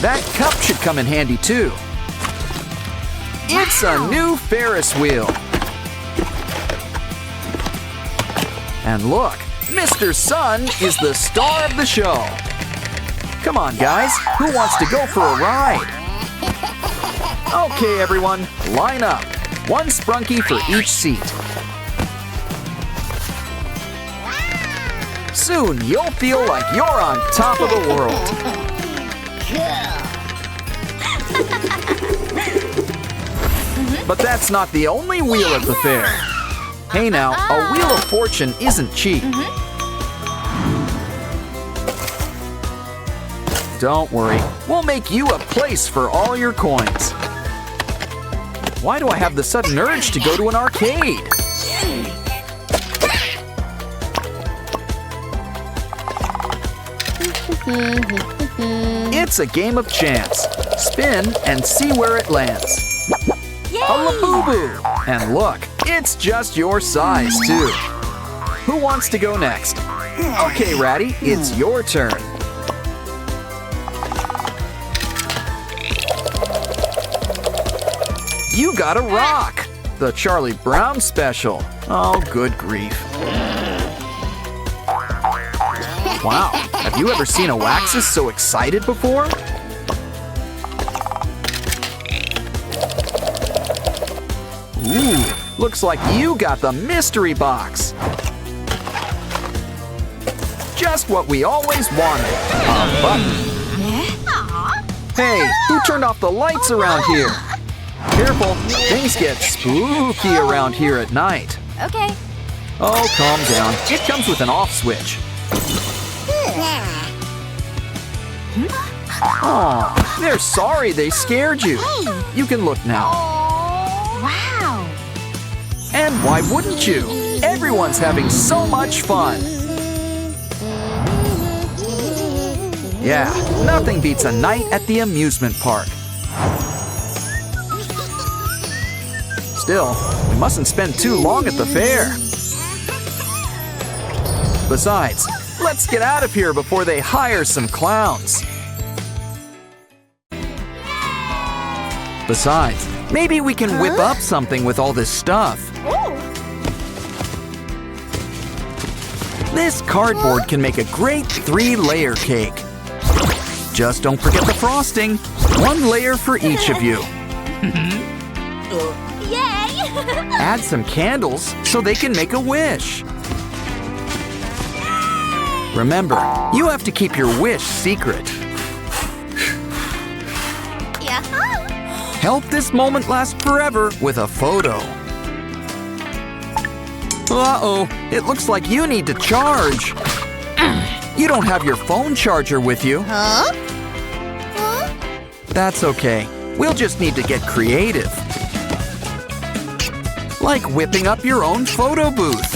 That cup should come in handy, too. It's a new Ferris wheel. And look, Mr. Sun is the star of the show. Come on, guys. Who wants to go for a ride? Okay, everyone, line up. One sprunky for each seat. Soon, you'll feel like you're on top of the world. But that's not the only wheel at the fair. Hey now, a wheel of fortune isn't cheap. Don't worry, we'll make you a place for all your coins. Why do I have the sudden urge to go to an arcade? It's a game of chance. Spin and see where it lands. A Labubu! And look, it's just your size, too. Who wants to go next? Okay, Ratty, it's your turn. You got a rock! The Charlie Brown special. Oh, good grief. Wow, have you ever seen a Waxus so excited before? Ooh, looks like you got the mystery box. Just what we always wanted. A button. Hey, who turned off the lights around here? Careful, things get spooky around here at night. Okay. Oh, calm down. It comes with an off switch. Aw, they're sorry they scared you. You can look now. Wow. And why wouldn't you? Everyone's having so much fun. Yeah, nothing beats a night at the amusement park. Still, we mustn't spend too long at the fair. Besides, let's get out of here before they hire some clowns. Besides, maybe we can whip up something with all this stuff. This cardboard can make a great 3-layer cake. Just don't forget the frosting. 1 layer for each of you. Yay! Add some candles so they can make a wish. Remember, you have to keep your wish secret. Yeah. Help this moment last forever with a photo. Uh-oh, it looks like you need to charge. You don't have your phone charger with you. Huh? That's okay. We'll just need to get creative. Like whipping up your own photo booth.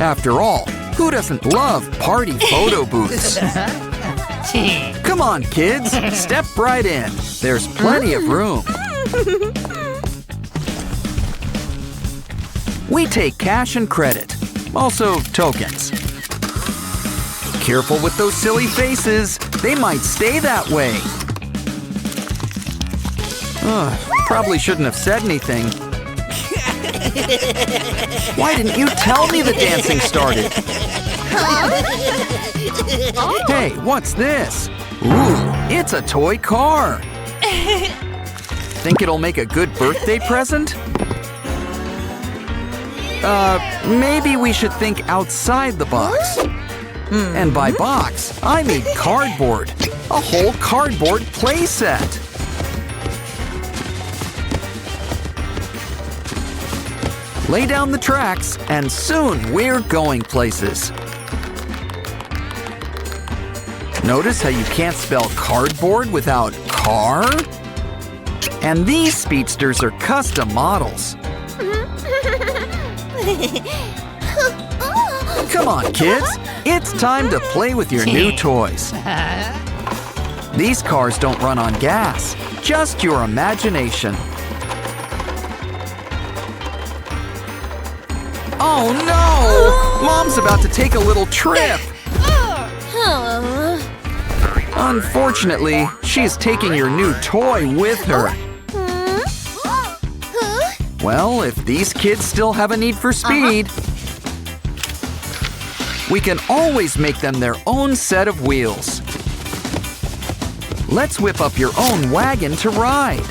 After all, who doesn't love party photo booths? Come on, kids, step right in. There's plenty of room. We take cash and credit, also tokens. Careful with those silly faces. They might stay that way. Probably shouldn't have said anything. Why didn't you tell me the dancing started? Hey, what's this? Ooh, it's a toy car. Think it'll make a good birthday present? Maybe we should think outside the box. And by box, I mean cardboard. A whole cardboard playset. Lay down the tracks, and soon we're going places. Notice how you can't spell cardboard without car? And these speedsters are custom models. Come on, kids. It's time to play with your new toys. These cars don't run on gas, just your imagination. Oh no! Mom's about to take a little trip. Unfortunately, she's taking your new toy with her. Well, if these kids still have a need for speed, we can always make them their own set of wheels. Let's whip up your own wagon to ride.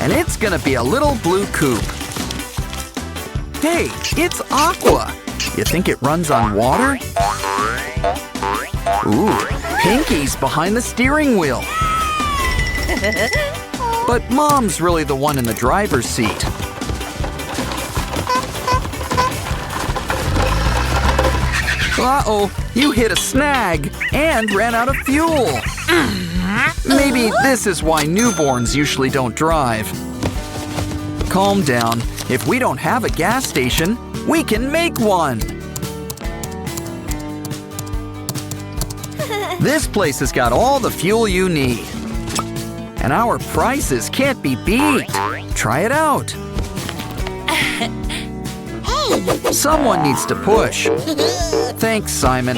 And it's gonna be a little blue coupe. Hey, it's Aqua. You think it runs on water? Ooh, Pinky's behind the steering wheel. But Mom's really the one in the driver's seat. Uh-oh, you hit a snag and ran out of fuel. Maybe this is why newborns usually don't drive. Calm down. If we don't have a gas station, we can make one. This place has got all the fuel you need. And our prices can't be beat. Try it out. Someone needs to push. Thanks, Simon.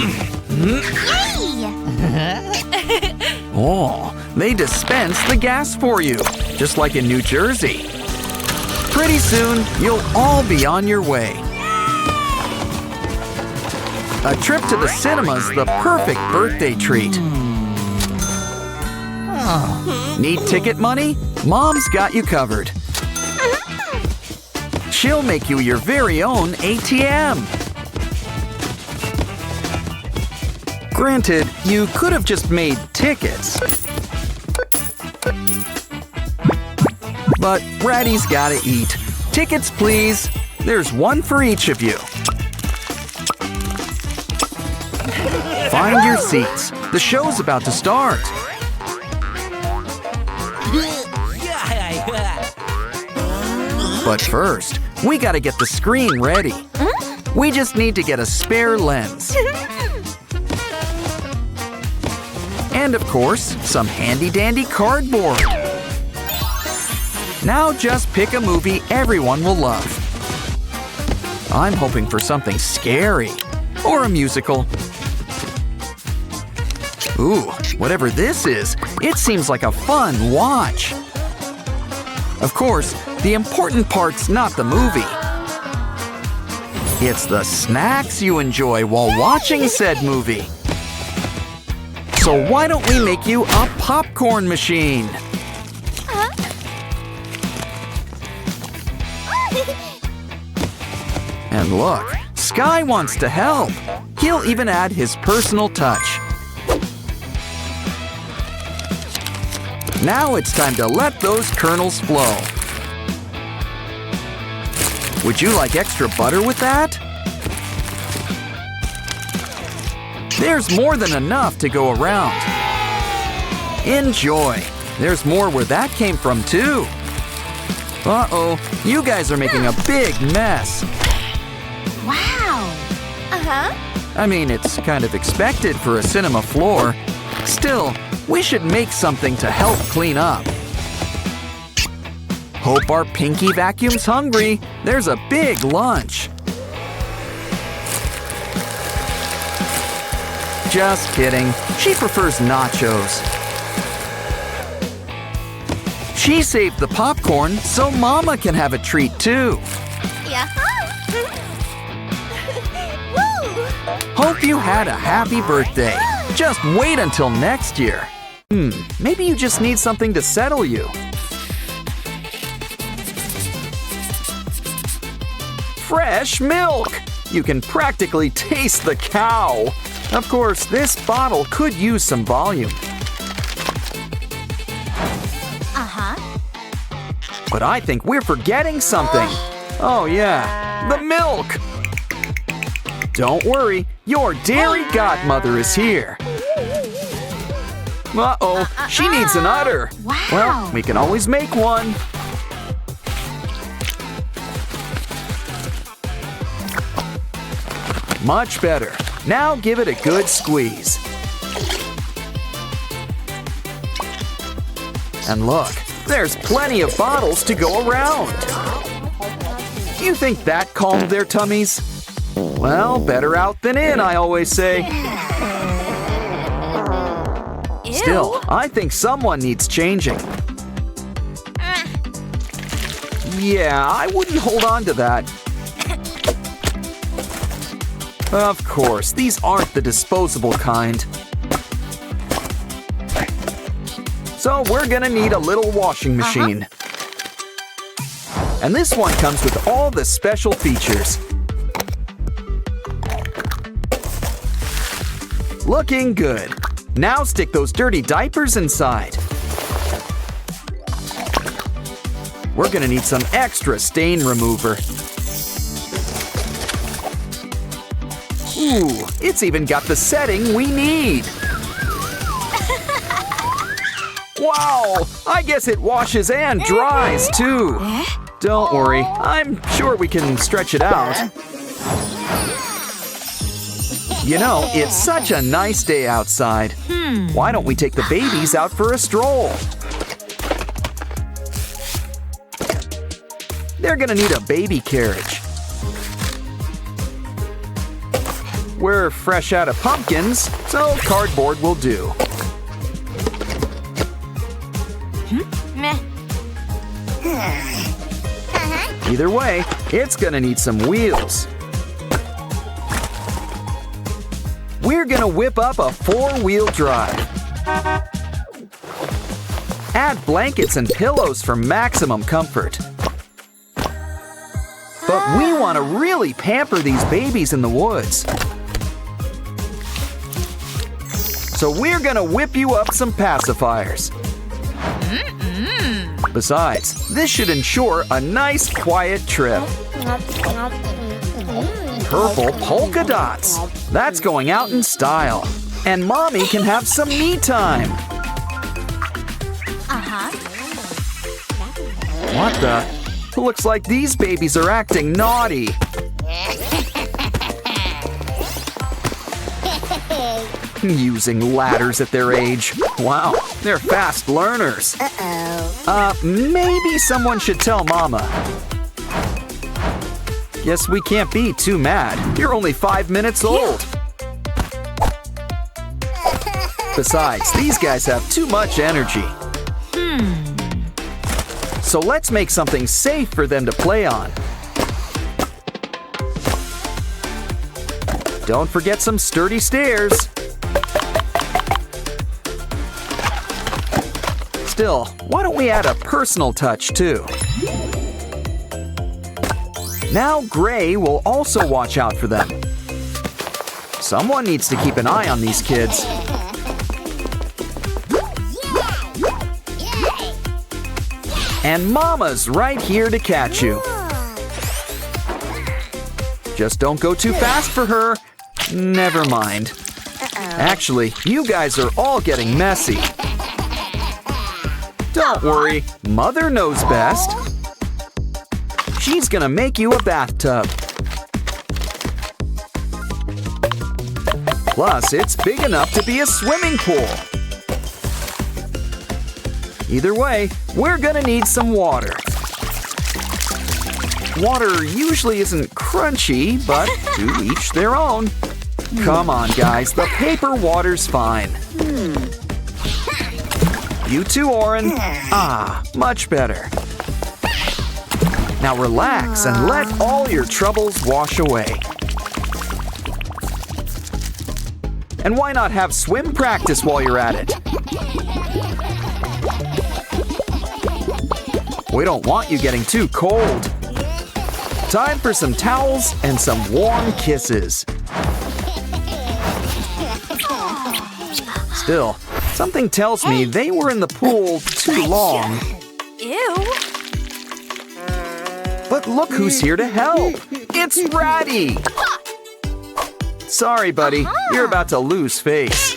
Oh, they dispense the gas for you, just like in New Jersey. Pretty soon, you'll all be on your way. A trip to the cinema's the perfect birthday treat. Need ticket money? Mom's got you covered. She'll make you your very own ATM. Granted, you could have just made tickets. But Ratty's gotta eat. Tickets, please. There's one for each of you. Find your seats. The show's about to start. But first, we gotta get the screen ready. We just need to get a spare lens. And of course, some handy-dandy cardboard. Now just pick a movie everyone will love. I'm hoping for something scary or a musical. Ooh, whatever this is, it seems like a fun watch. Of course, the important part's not the movie. It's the snacks you enjoy while watching said movie. So why don't we make you a popcorn machine? And look, Sky wants to help. He'll even add his personal touch. Now it's time to let those kernels flow. Would you like extra butter with that? There's more than enough to go around. Enjoy. There's more where that came from too. Uh-oh, you guys are making a big mess. Wow. I mean, it's kind of expected for a cinema floor. Still, we should make something to help clean up. Hope our Pinky Vacuum's hungry. There's a big lunch. Just kidding. She prefers nachos. She saved the popcorn so Mama can have a treat too. Yeah. Hope you had a happy birthday. Just wait until next year. Maybe you just need something to settle you. Fresh milk! You can practically taste the cow. Of course, this bottle could use some volume. But I think we're forgetting something. Oh yeah, the milk! Don't worry, your dairy godmother is here. Uh-oh, she needs an udder. Wow. Well, we can always make one. Much better. Now give it a good squeeze. And look, there's plenty of bottles to go around. Do you think that calmed their tummies? Well, better out than in, I always say. Still, I think someone needs changing. Yeah, I wouldn't hold on to that. Of course, these aren't the disposable kind. So we're gonna need a little washing machine. And this one comes with all the special features. Looking good. Now stick those dirty diapers inside. We're gonna need some extra stain remover. Ooh, it's even got the setting we need. Wow, I guess it washes and dries too. Don't worry, I'm sure we can stretch it out. You know, it's such a nice day outside. Why don't we take the babies out for a stroll? They're gonna need a baby carriage. We're fresh out of pumpkins, so cardboard will do. Either way, it's gonna need some wheels. We're gonna whip up a 4-wheel drive. Add blankets and pillows for maximum comfort. But we want to really pamper these babies in the woods. So we're gonna whip you up some pacifiers. Besides, this should ensure a nice, quiet trip. Purple polka dots. That's going out in style. And Mommy can have some me time. What the? Looks like these babies are acting naughty. Using ladders at their age. Wow, they're fast learners. Maybe someone should tell Mama. Guess we can't be too mad. You're only 5 minutes old. Besides, these guys have too much energy. So let's make something safe for them to play on. Don't forget some sturdy stairs. Still, why don't we add a personal touch too? Now Gray will also watch out for them. Someone needs to keep an eye on these kids. And Mama's right here to catch you. Just don't go too fast for her. Never mind. Actually, you guys are all getting messy. Don't worry, Mother knows best. She's gonna make you a bathtub. Plus, it's big enough to be a swimming pool. Either way, we're gonna need some water. Water usually isn't crunchy, but to each their own. Come on, guys, the paper water's fine. You too, Oren. Ah, much better. Now relax and let all your troubles wash away. And why not have swim practice while you're at it? We don't want you getting too cold. Time for some towels and some warm kisses. Still, something tells me they were in the pool too long. Ew. But look who's here to help. It's Ratty. Sorry, buddy. You're about to lose face.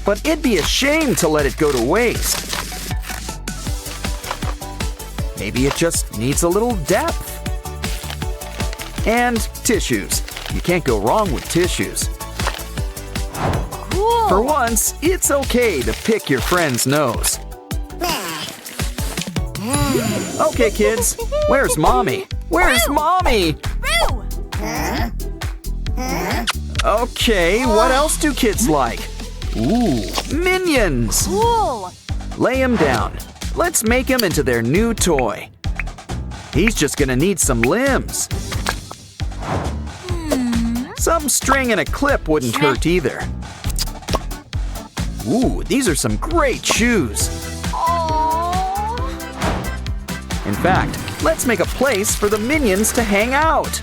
But it'd be a shame to let it go to waste. Maybe it just needs a little depth. And tissues. You can't go wrong with tissues. Cool. For once, it's okay to pick your friend's nose. Okay, kids, where's Mommy? Where's Mommy? Roo. Okay, what else do kids like? Ooh, minions! Cool. Lay him down. Let's make him into their new toy. He's just gonna need some limbs. Some string and a clip wouldn't hurt either. Ooh, these are some great shoes. In fact, let's make a place for the minions to hang out.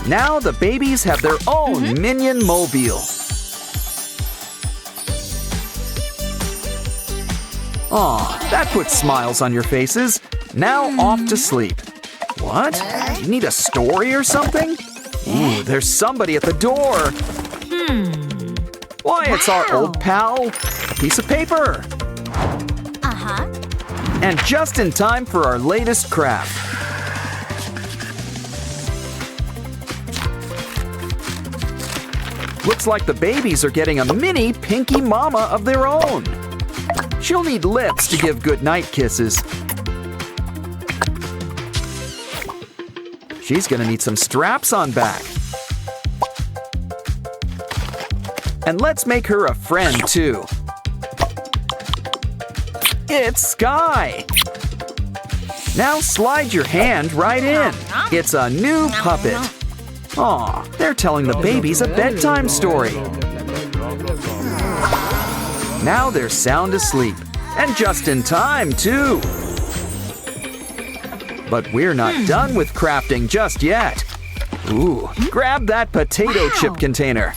Now the babies have their own minion mobile. Aw, that puts smiles on your faces. Now off to sleep. What? You need a story or something? Ooh, there's somebody at the door. Why, it's our old pal. A piece of paper. And just in time for our latest craft. Looks like the babies are getting a mini Pinky Mama of their own. She'll need lips to give goodnight kisses. She's gonna need some straps on back. And let's make her a friend too. It's Sky. Now slide your hand right in. It's a new puppet. Aw, they're telling the babies a bedtime story. Now they're sound asleep. And just in time, too. But we're not done with crafting just yet. Ooh, grab that potato chip container.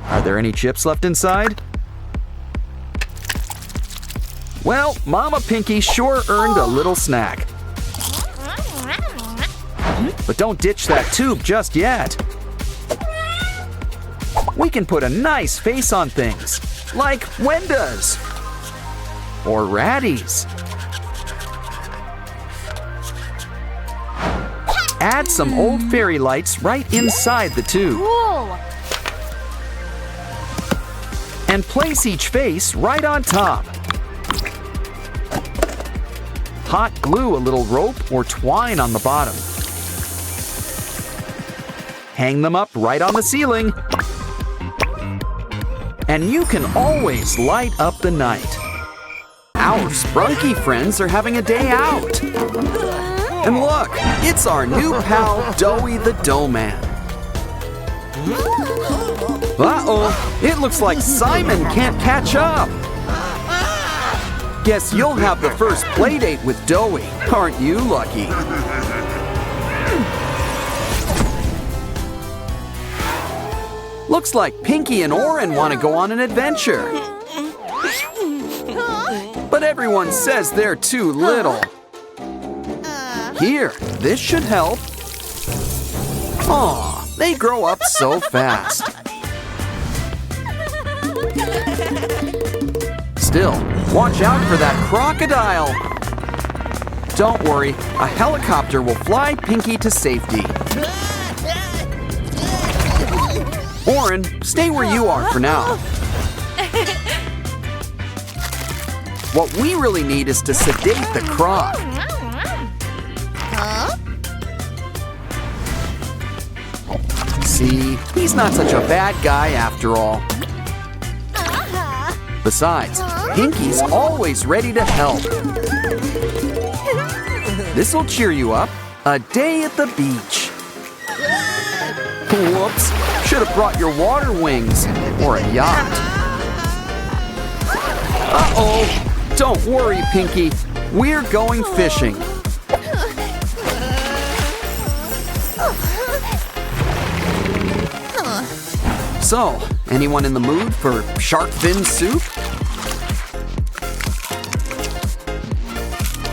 Are there any chips left inside? Well, Mama Pinky sure earned a little snack. But don't ditch that tube just yet. We can put a nice face on things, like Wenda's or Ratty's. Add some old fairy lights right inside the tube. Cool. And place each face right on top. Hot glue a little rope or twine on the bottom. Hang them up right on the ceiling. And you can always light up the night. Our Sprunky friends are having a day out. And look, it's our new pal, Doughy the Dough Man. Uh-oh, it looks like Simon can't catch up. Guess you'll have the first play date with Doughy, aren't you, Lucky? Looks like Pinky and Oren want to go on an adventure. But everyone says they're too little. Here, this should help. Aw, they grow up so fast. Still, watch out for that crocodile. Don't worry, a helicopter will fly Pinky to safety. Oren, stay where you are for now. What we really need is to sedate the croc. See, he's not such a bad guy after all. Besides, Pinky's always ready to help. This'll cheer you up. A day at the beach. Whoops, should have brought your water wings or a yacht. Uh-oh, don't worry, Pinky. We're going fishing. So, anyone in the mood for shark fin soup?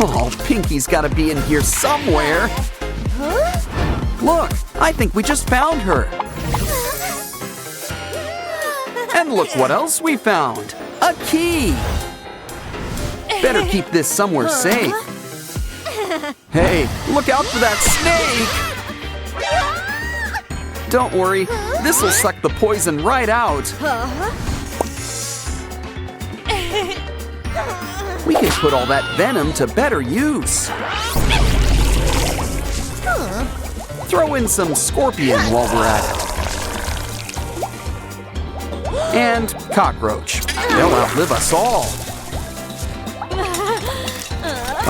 Oh, Pinky's gotta be in here somewhere. Look, I think we just found her. And look what else we found. A key. Better keep this somewhere safe. Hey, look out for that snake. Don't worry, this'll suck the poison right out. We can put all that venom to better use. Throw in some scorpion while we're at it. And cockroach. They'll outlive us all.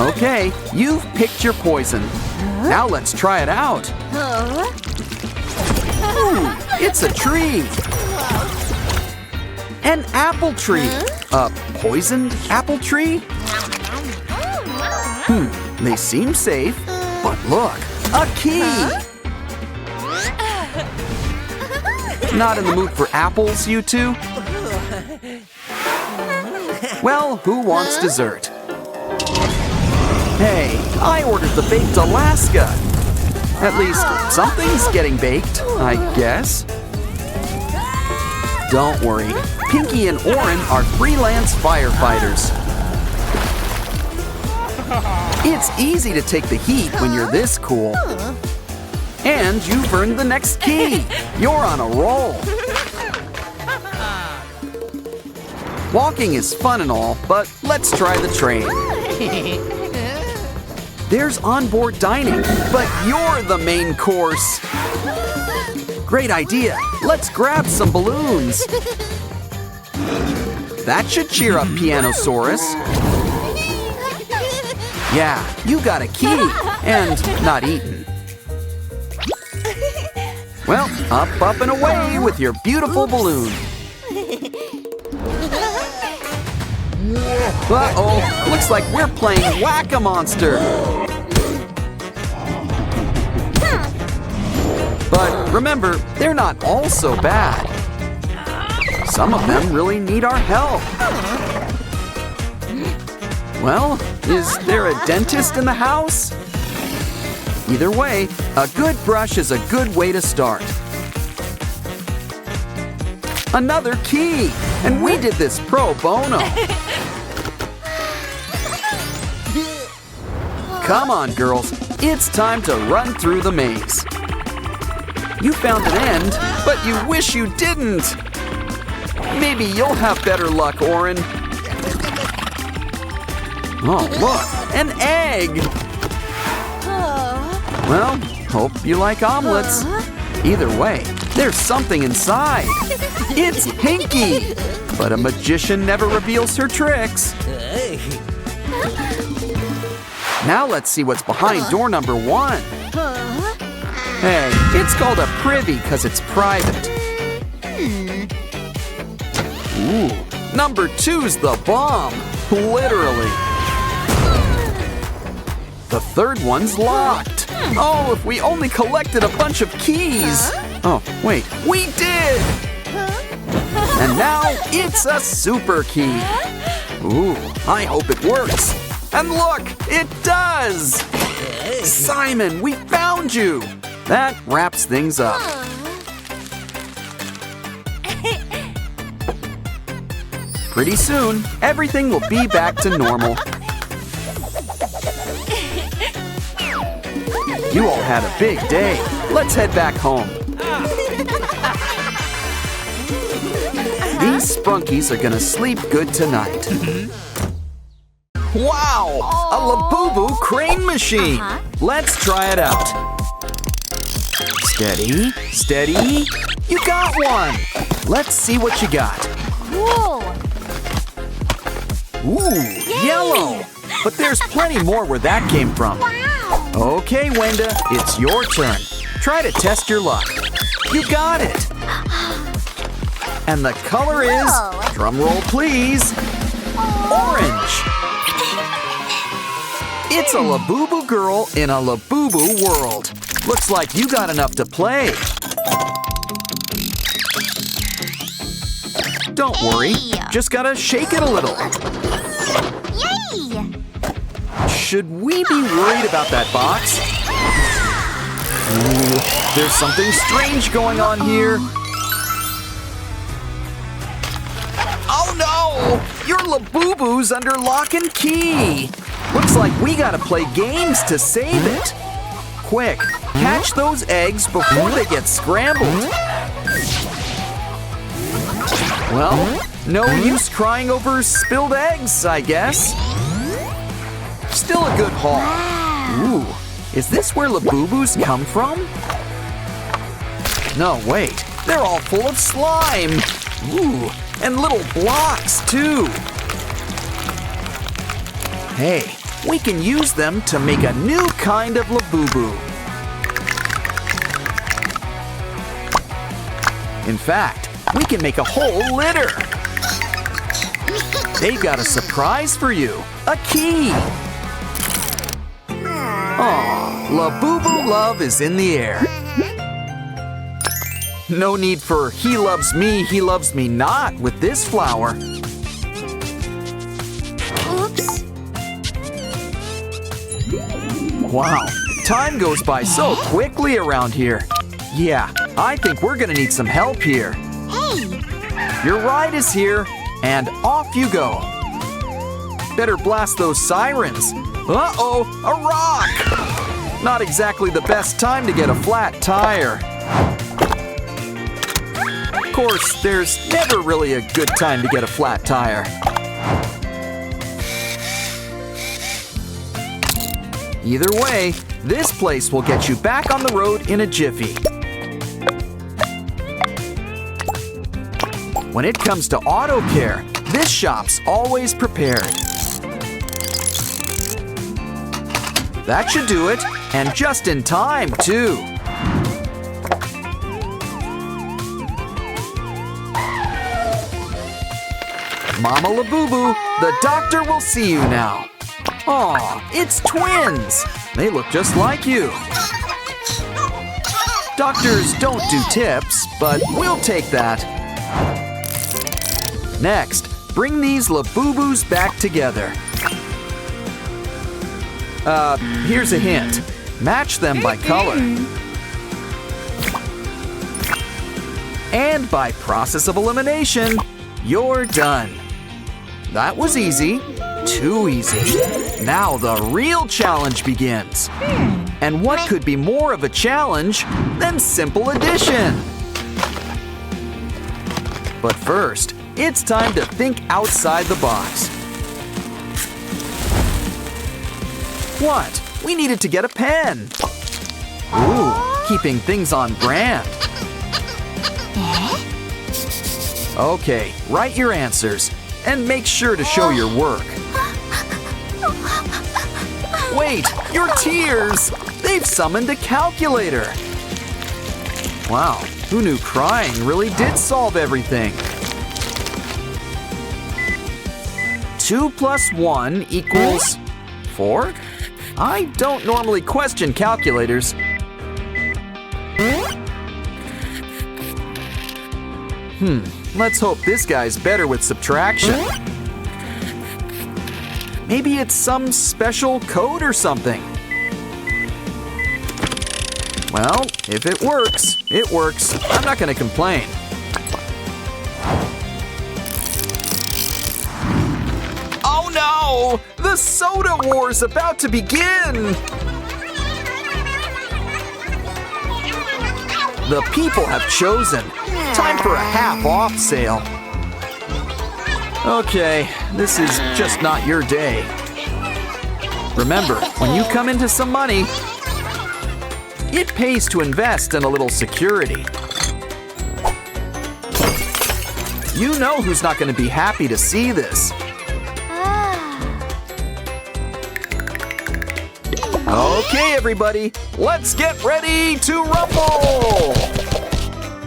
Okay, you've picked your poison. Now let's try it out. Ooh, it's a tree. An apple tree. A poisoned apple tree? They seem safe, but look, a key. Not in the mood for apples, you two? Well, who wants dessert? Hey, I ordered the baked Alaska. At least something's getting baked, I guess. Don't worry, Pinky and Oren are freelance firefighters. It's easy to take the heat when you're this cool. And you've earned the next key. You're on a roll. Walking is fun and all, but let's try the train. There's onboard dining, but you're the main course. Great idea. Let's grab some balloons. That should cheer up Pianosaurus. Yeah, you got a key and not eaten. Well, up and away with your beautiful balloon. Uh-oh, looks like we're playing Whack-A-Monster. But remember, they're not all so bad. Some of them really need our help. Well, is there a dentist in the house? Either way, a good brush is a good way to start. Another key! And we did this pro bono. Come on, girls. It's time to run through the maze. You found an end, but you wish you didn't. Maybe you'll have better luck, Oren. Oh, look, an egg. Well, hope you like omelets. Either way, there's something inside. It's Pinky. But a magician never reveals her tricks. Now let's see what's behind door number 1. Hey, it's called a privy because it's private. Ooh, number 2's the bomb. Literally. The third one's locked. Oh, if we only collected a bunch of keys. Oh, wait, we did! And now it's a super key. Ooh, I hope it works. And look, it does! Simon, we found you! That wraps things up. Pretty soon, everything will be back to normal. You all had a big day. Let's head back home. These sprunkies are gonna sleep good tonight. Wow! A Labubu crane machine! Let's try it out. Steady, steady. You got one! Let's see what you got. Whoa! Ooh, yellow! But there's plenty more where that came from. Okay, Wenda, it's your turn. Try to test your luck. You got it! And the color is, drum roll please, orange! It's a Labubu girl in a Labubu world. Looks like you got enough to play. Don't worry, just gotta shake it a little. Yay! Should we be worried about that box? Ooh, there's something strange going on here. Oh no! Your Labubu's under lock and key. Looks like we gotta play games to save it. Quick, catch those eggs before they get scrambled. Well, no use crying over spilled eggs, I guess. Still a good haul. Ooh, is this where Labubus come from? No, wait, they're all full of slime. Ooh, and little blocks too. Hey, we can use them to make a new kind of Labubu. In fact, we can make a whole litter. They've got a surprise for you, a key. Aw, Labubu love is in the air. No need for he loves me not with this flower. Oops. Wow, time goes by so quickly around here. Yeah, I think we're gonna need some help here. Hey! Your ride is here, and off you go. Better blast those sirens. Uh-oh, a rock! Not exactly the best time to get a flat tire. Of course, there's never really a good time to get a flat tire. Either way, this place will get you back on the road in a jiffy. When it comes to auto care, this shop's always prepared. That should do it, and just in time, too. Mama Labubu, the doctor will see you now. Aw, it's twins. They look just like you. Doctors don't do tips, but we'll take that. Next, bring these Labubus back together. Here's a hint. Match them by color. And by process of elimination, you're done. That was easy. Too easy. Now the real challenge begins. And what could be more of a challenge than simple addition? But first, it's time to think outside the box. What? We needed to get a pen. Ooh, keeping things on brand. Okay, write your answers and make sure to show your work. Wait, your tears! They've summoned a calculator. Wow, who knew crying really did solve everything? 2 plus 1 equals 4? I don't normally question calculators. Let's hope this guy's better with subtraction. Maybe it's some special code or something. Well, if it works, it works. I'm not going to complain. Oh no! The soda war's about to begin! The people have chosen. Time for a half-off sale. Okay, this is just not your day. Remember, when you come into some money, it pays to invest in a little security. You know who's not going to be happy to see this. Okay, everybody, let's get ready to rumble!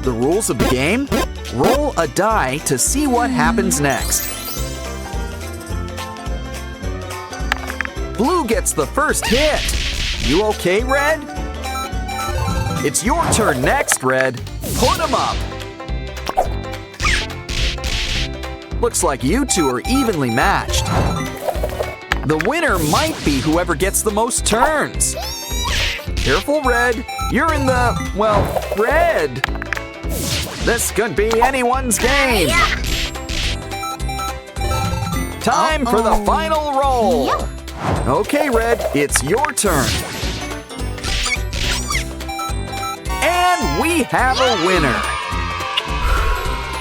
The rules of the game? Roll a die to see what happens next. Blue gets the first hit. You okay, Red? It's your turn next, Red. Put 'em up. Looks like you two are evenly matched. The winner might be whoever gets the most turns. Careful, Red. You're in the, well, red. This could be anyone's game. Time for the final roll. Okay, Red, it's your turn. And we have a winner.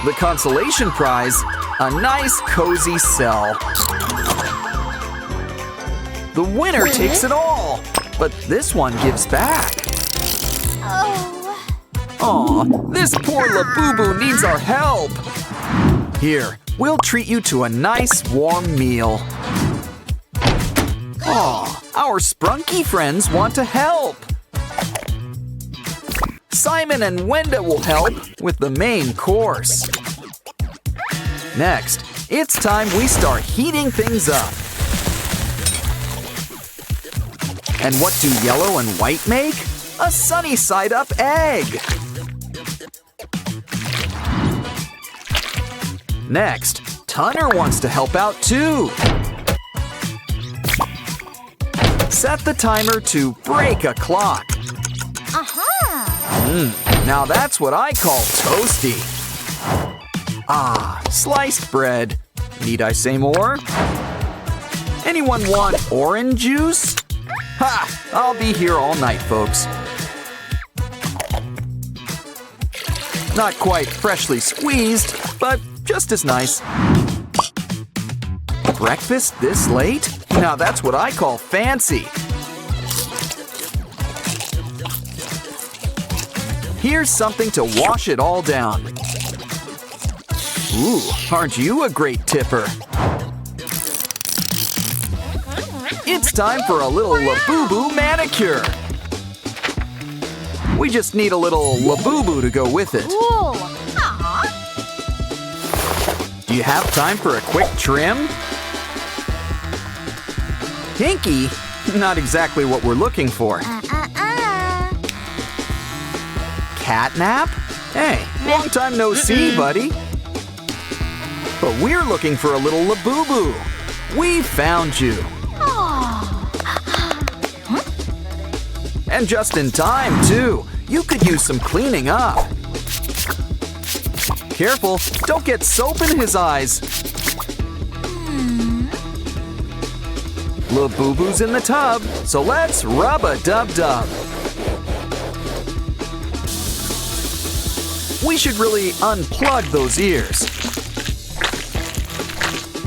The consolation prize, a nice cozy cell. The winner takes it all, but this one gives back. Aw, this poor Labubu needs our help. Here, we'll treat you to a nice warm meal. Aw, our Sprunky friends want to help. Simon and Wenda will help with the main course. Next, it's time we start heating things up. And what do yellow and white make? A sunny side up egg. Next, Tunner wants to help out too. Set the timer to break a clock. Now that's what I call toasty. Ah, sliced bread. Need I say more? Anyone want orange juice? Ha! I'll be here all night, folks. Not quite freshly squeezed, but just as nice. Breakfast this late? Now that's what I call fancy. Here's something to wash it all down. Ooh, aren't you a great tipper? It's time for a little Labubu manicure. We just need a little Labubu to go with it. Do you have time for a quick trim? Pinky? Not exactly what we're looking for. Catnap? Hey, long time no see, buddy. But we're looking for a little Labubu. We found you. And just in time, too. You could use some cleaning up. Careful, don't get soap in his eyes. Labubu's in the tub, so let's rub-a-dub-dub. We should really unplug those ears.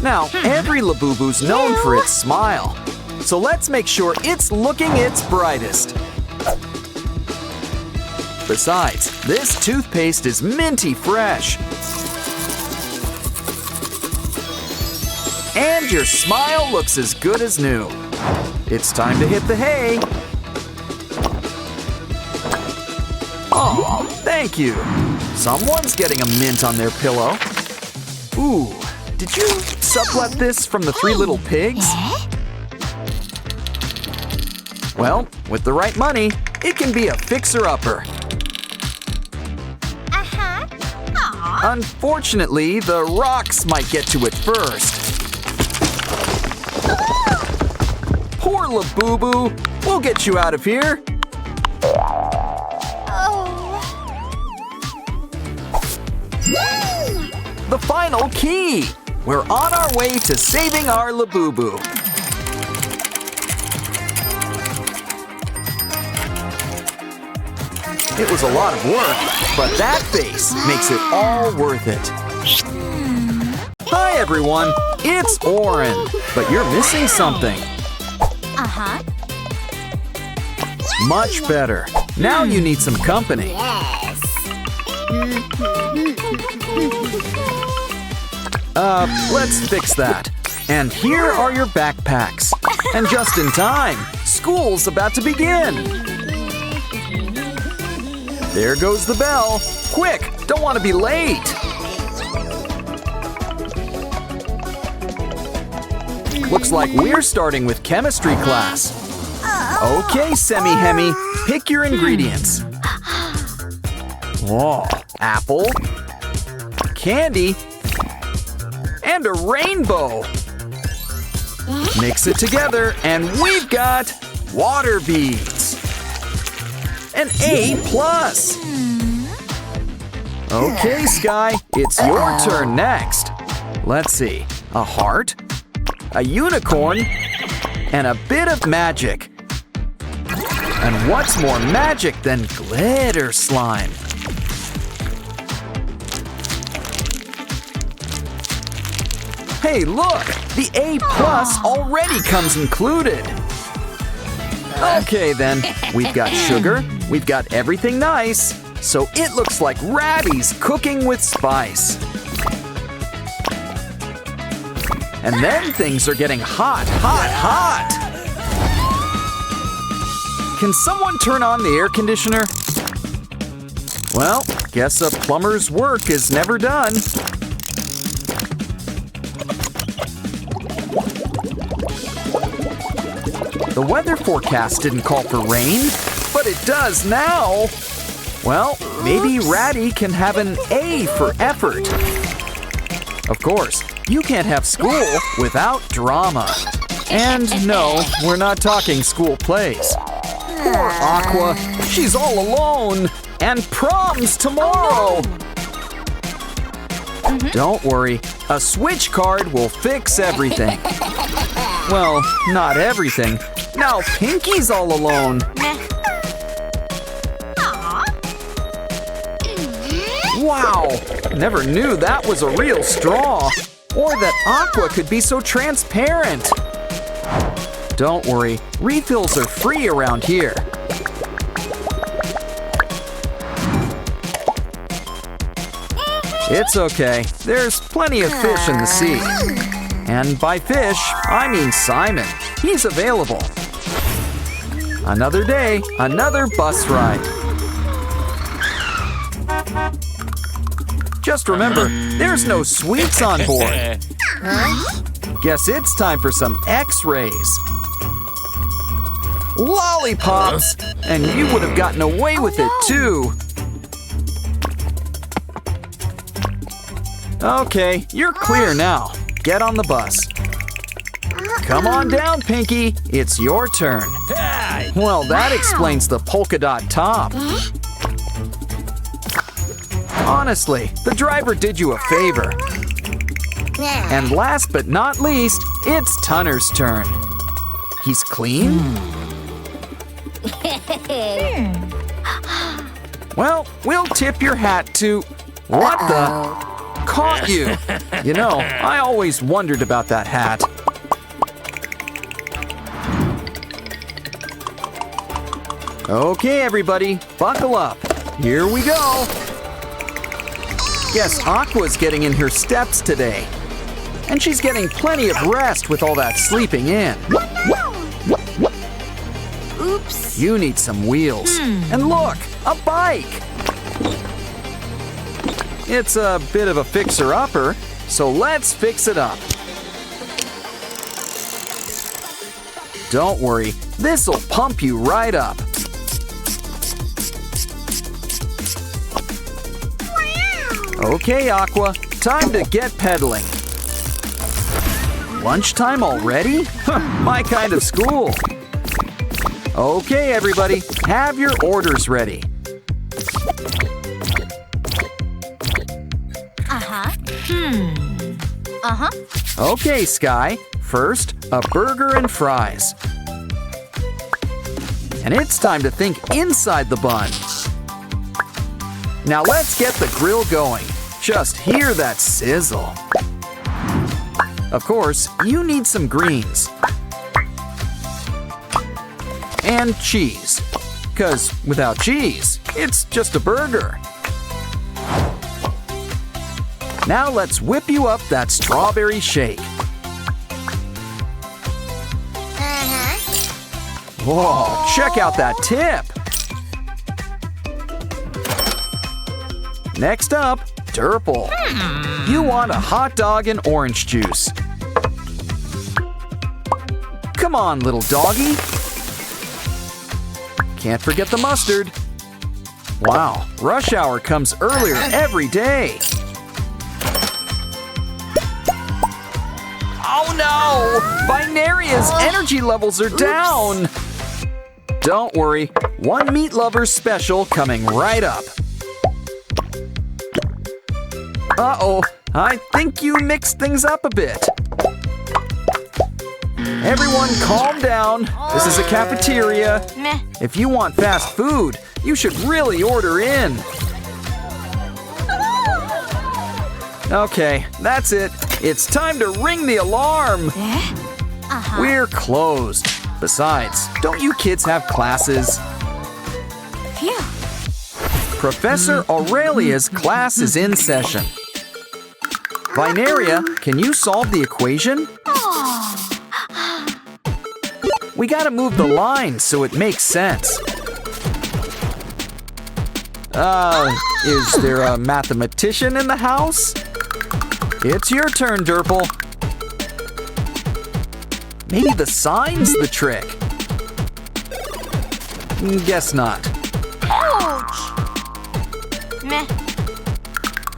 Now, every Labubu's known for its smile, so let's make sure it's looking its brightest. Besides, this toothpaste is minty fresh. And your smile looks as good as new. It's time to hit the hay. Aw, thank you. Someone's getting a mint on their pillow. Ooh, did you sublet this from the Three Little Pigs? Well, with the right money, it can be a fixer-upper. Unfortunately, the rocks might get to it first. Poor Labubu. We'll get you out of here. The final key. We're on our way to saving our Labubu. It was a lot of work, but that face makes it all worth it. Hi everyone, it's Oren, but you're missing something. Much better. Now you need some company. Let's fix that. And here are your backpacks. And just in time, school's about to begin. There goes the bell. Quick, don't want to be late. Looks like we're starting with chemistry class. Okay, Semi-Hemi, pick your ingredients. Oh, apple, candy, and a rainbow. Mix it together and we've got water beads. An A+. Okay, Sky, it's your turn next. Let's see, a heart, a unicorn, and a bit of magic. And what's more magic than glitter slime? Hey, look! The A+ already comes included. Okay then, we've got sugar, we've got everything nice, so it looks like Ratty's cooking with spice. And then things are getting hot, hot, hot! Can someone turn on the air conditioner? Well, guess a plumber's work is never done. The weather forecast didn't call for rain, but it does now. Well, maybe Ratty can have an A for effort. Of course, you can't have school without drama. And no, we're not talking school plays. Poor Aqua, she's all alone. And prom's tomorrow. Don't worry, a switch card will fix everything. Well, not everything. Now Pinky's all alone. Wow, never knew that was a real straw. Or that Aqua could be so transparent. Don't worry, refills are free around here. It's okay, there's plenty of fish in the sea. And by fish, I mean Simon. He's available. Another day, another bus ride. Just remember, there's no sweets on board. Guess it's time for some X-rays. Lollipops! And you would have gotten away with it too. Okay, you're clear now. Get on the bus. Come on down, Pinky. It's your turn. Well, that explains the polka dot top. Honestly, the driver did you a favor. And last but not least, it's Tunner's turn. He's clean? Well, we'll tip your hat to… What the… Caught you! You know, I always wondered about that hat. Okay, everybody, buckle up. Here we go. Guess Aqua's getting in her steps today. And she's getting plenty of rest with all that sleeping in. Oops. You need some wheels. And look, a bike! It's a bit of a fixer-upper, so let's fix it up. Don't worry, this'll pump you right up. Okay, Aqua, time to get pedaling. Lunchtime already? My kind of school. Okay, everybody, have your orders ready. Okay, Sky. First, a burger and fries. And it's time to think inside the bun. Now let's get the grill going. Just hear that sizzle. Of course, you need some greens. And cheese. 'Cause without cheese, it's just a burger. Now let's whip you up that strawberry shake. Whoa, check out that tip. Next up, Durple. You want a hot dog and orange juice. Come on, little doggy. Can't forget the mustard. Wow, rush hour comes earlier every day. Oh no! Binaria's energy levels are down! Don't worry, one meat lover special coming right up. Uh-oh, I think you mixed things up a bit. Everyone calm down. This is a cafeteria. If you want fast food, you should really order in. Okay, that's it. It's time to ring the alarm. We're closed. Besides, don't you kids have classes? Professor Aurelia's class is in session. Binaria, can you solve the equation? We gotta move the line so it makes sense. Is there a mathematician in the house? It's your turn, Durple. Maybe the sign's the trick. Guess not.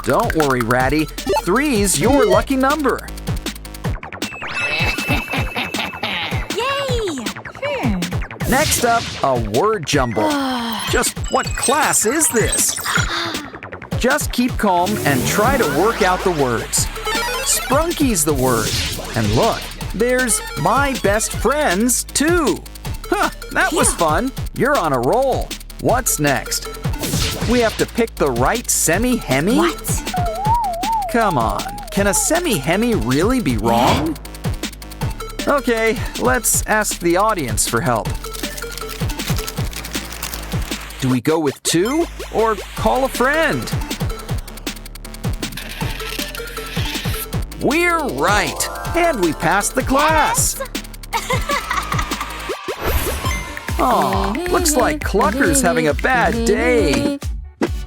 Don't worry, Ratty. 3's your lucky number. Next up, a word jumble. Just what class is this? Just keep calm and try to work out the words. Sprunky's the word. And look, there's my best friends, too. Huh, that was fun. You're on a roll. What's next? We have to pick the right semi-hemi? What? Come on, can a semi-hemi really be wrong? Okay, let's ask the audience for help. Do we go with 2 or call a friend? We're right, and we passed the class. Aw, looks like Clucker's having a bad day.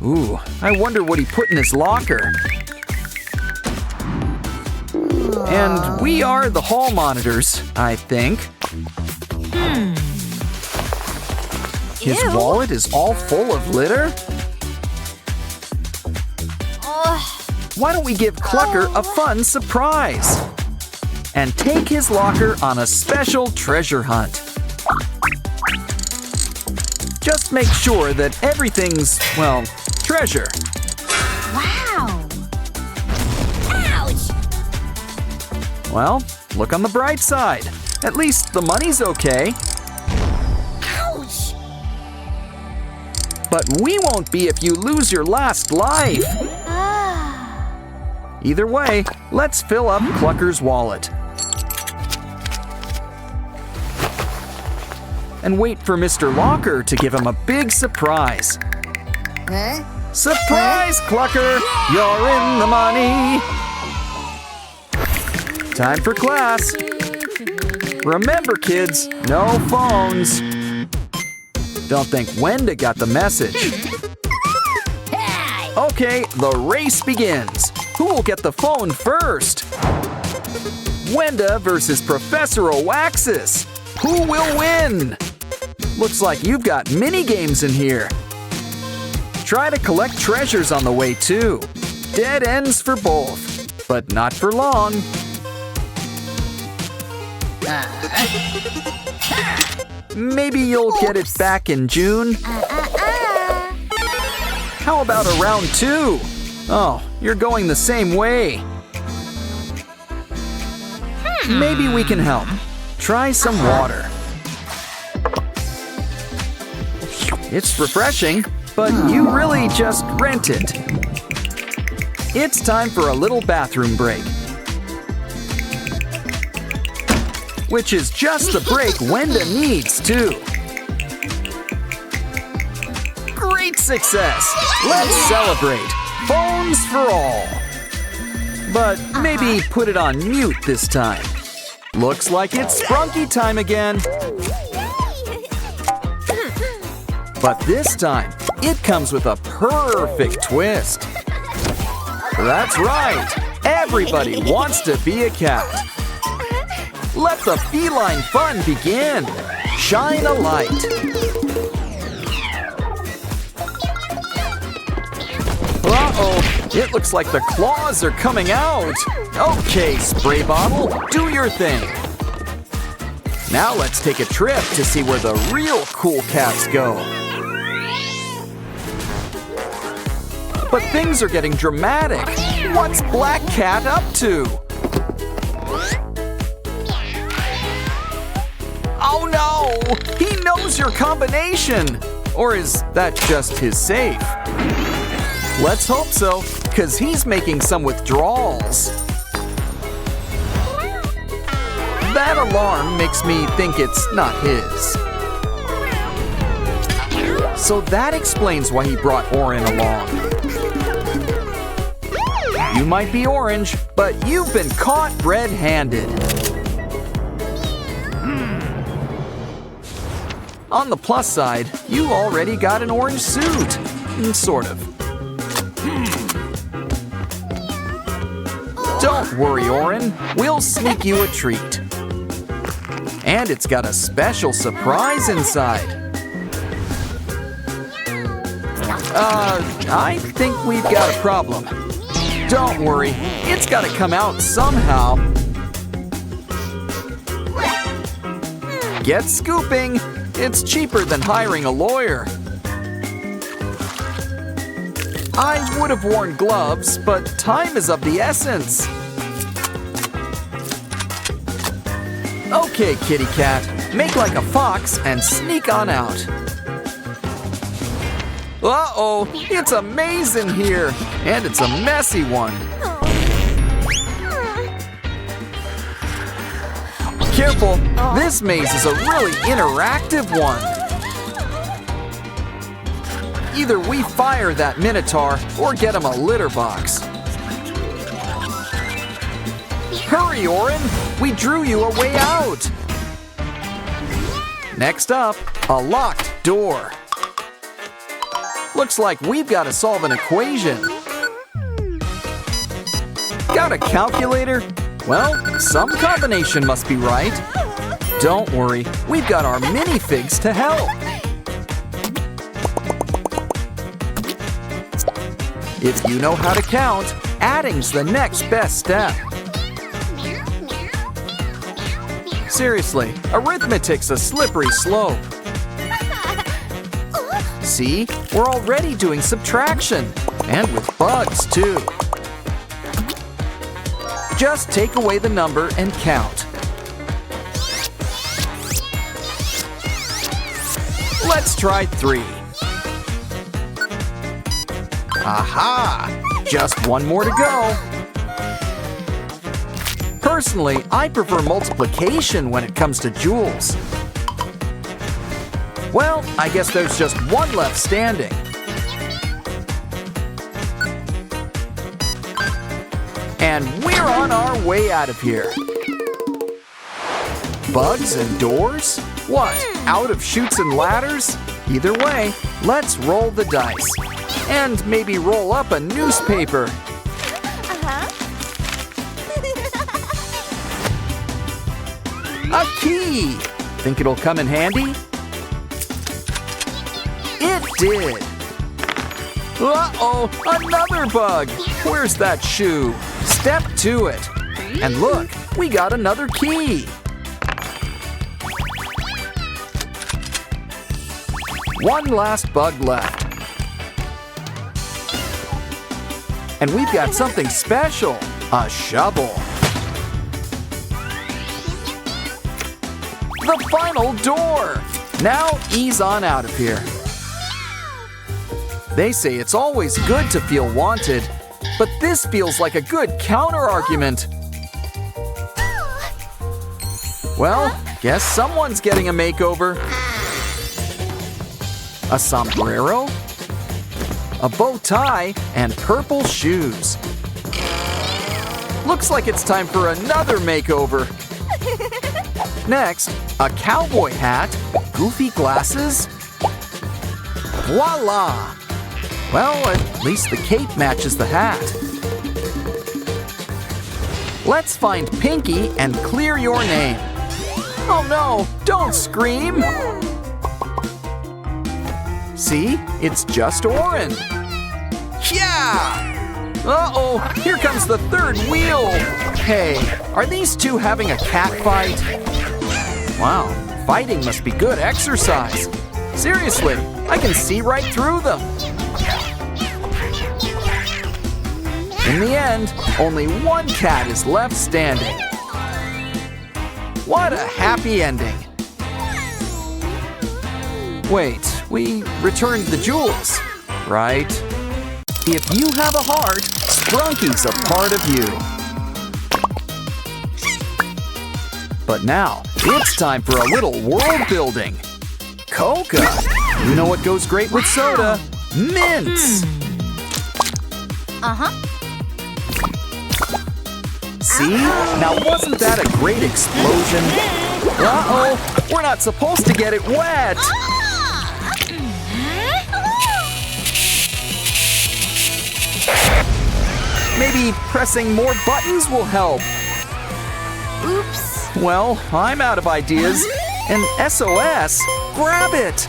Ooh, I wonder what he put in his locker. And we are the hall monitors, I think. His wallet is all full of litter? Why don't we give Clucker a fun surprise? And take his locker on a special treasure hunt. Just make sure that everything's, well, treasure. Wow! Ouch! Well, look on the bright side. At least the money's okay. Ouch! But we won't be if you lose your last life. Ah. Either way, let's fill up Clucker's wallet. And wait for Mr. Locker to give him a big surprise. Huh? Surprise, Clucker! You're in the money! Time for class. Remember, kids, no phones. Don't think Wenda got the message. Hey! Okay, the race begins. Who will get the phone first? Wenda versus Professor Oaxis. Who will win? Looks like you've got mini games in here. Try to collect treasures on the way too. Dead ends for both, but not for long. Maybe you'll get it back in June. How about a round 2? Oh, you're going the same way. Maybe we can help. Try some water. It's refreshing, but you really just rent it. It's time for a little bathroom break. Which is just the break Wenda needs, too. Great success! Let's celebrate! Phones for all! But maybe put it on mute this time. Looks like it's Sprunky time again. But this time, it comes with a perfect twist. That's right! Everybody wants to be a cat. Let the feline fun begin. Shine a light. Uh-oh, it looks like the claws are coming out. Okay, spray bottle, do your thing. Now let's take a trip to see where the real cool cats go. But things are getting dramatic. What's Black Cat up to? Oh no! He knows your combination! Or is that just his safe? Let's hope so, because he's making some withdrawals. That alarm makes me think it's not his. So that explains why he brought Orin along. You might be orange, but you've been caught red-handed. On the plus side, you already got an orange suit. Sort of. Don't worry, Orin. We'll sneak you a treat. And it's got a special surprise inside. I think we've got a problem. Don't worry, it's gotta come out somehow. Get scooping. It's cheaper than hiring a lawyer. I would have worn gloves, but time is of the essence. Okay, kitty cat, make like a fox and sneak on out. Uh-oh, it's a maze in here, and it's a messy one. Careful, this maze is a really interactive one. Either we fire that Minotaur or get him a litter box. Hurry, Orin! We drew you a way out! Next up, a locked door. Looks like we've got to solve an equation. Got a calculator? Well, some combination must be right. Don't worry, we've got our minifigs to help. If you know how to count, adding's the next best step. Seriously, arithmetic's a slippery slope. See, we're already doing subtraction. And with bugs, too. Just take away the number and count. Let's try 3. Aha! Just one more to go. Personally, I prefer multiplication when it comes to jewels. Well, I guess there's just one left standing. And we're on our way out of here. Bugs and doors? What, out of chutes and ladders? Either way, let's roll the dice. And maybe roll up a newspaper. A key! Think it'll come in handy? It did! Uh-oh, another bug! Where's that shoe? Step to it. And look, we got another key. One last bug left. And we've got something special, a shovel. The final door. Now ease on out of here. They say it's always good to feel wanted, but this feels like a good counter-argument. Well, guess someone's getting a makeover. A sombrero, a bow tie, and purple shoes. Looks like it's time for another makeover. Next, a cowboy hat, goofy glasses. Voila! Well, at least the cape matches the hat. Let's find Pinky and clear your name. Oh no, don't scream! See, it's just Oren. Yeah! Uh-oh, here comes the third wheel. Hey, are these two having a cat fight? Wow, fighting must be good exercise. Seriously, I can see right through them. In the end, only one cat is left standing. What a happy ending. Wait, we returned the jewels, right? If you have a heart, Sprunky's a part of you. But now, it's time for a little world building. Coca! You know what goes great with soda? Mints! See? Now wasn't that a great explosion? Uh-oh, we're not supposed to get it wet! Maybe pressing more buttons will help. Oops. Well, I'm out of ideas. An SOS? Grab it!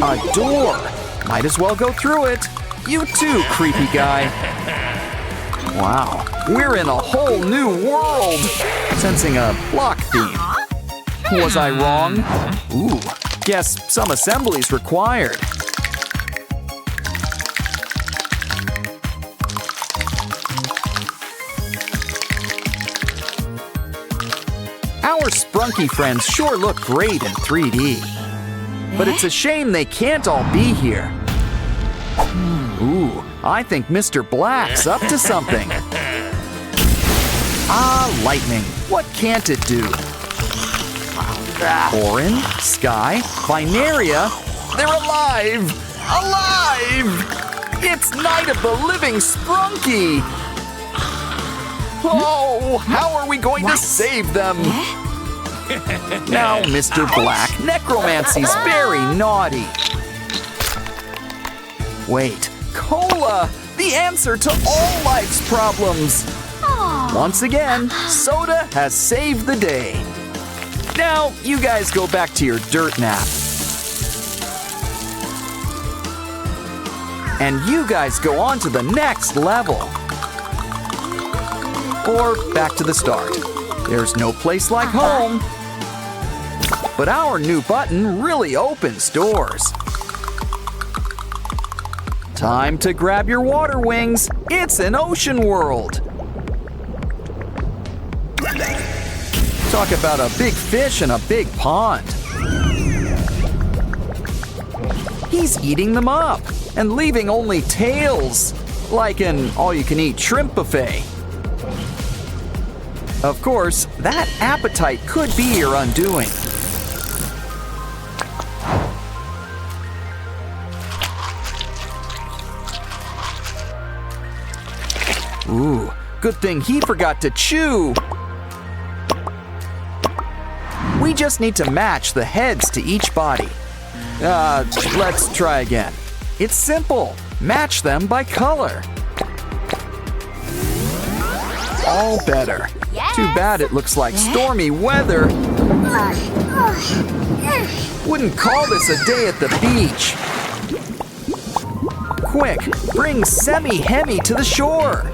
A door. Might as well go through it. You too, creepy guy. Wow, we're in a whole new world. Sensing a block theme. Was I wrong? Ooh, guess some assembly's required. Our Sprunky friends sure look great in 3D. But it's a shame they can't all be here. Ooh, I think Mr. Black's up to something. Ah, lightning. What can't it do? Orin, Sky, Binaria, they're alive! Alive! It's Night of the Living Sprunky! Oh, how are we going to save them? Now, Mr. Black, necromancy's very naughty. Wait, cola! The answer to all life's problems! Once again, soda has saved the day. Now, you guys go back to your dirt nap. And you guys go on to the next level. Or back to the start. There's no place like home. But our new button really opens doors. Time to grab your water wings. It's an ocean world. Talk about a big fish in a big pond. He's eating them up and leaving only tails, like an all-you-can-eat shrimp buffet. Of course, that appetite could be your undoing. Ooh, good thing he forgot to chew. We just need to match the heads to each body. Let's try again. It's simple. Match them by color. All better. Too bad it looks like stormy weather. Wouldn't call this a day at the beach. Quick, bring Semi-Hemi to the shore.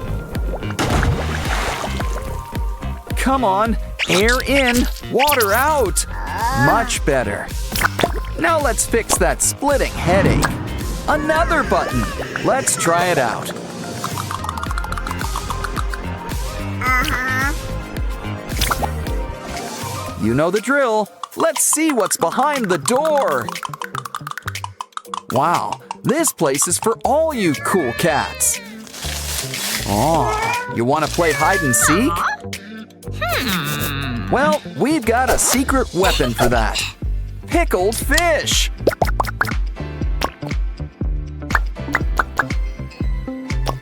Come on, air in, water out. Much better. Now let's fix that splitting headache. Another button. Let's try it out. You know the drill. Let's see what's behind the door. Wow, this place is for all you cool cats. Oh, you want to play hide and seek? Well, we've got a secret weapon for that. Pickled fish.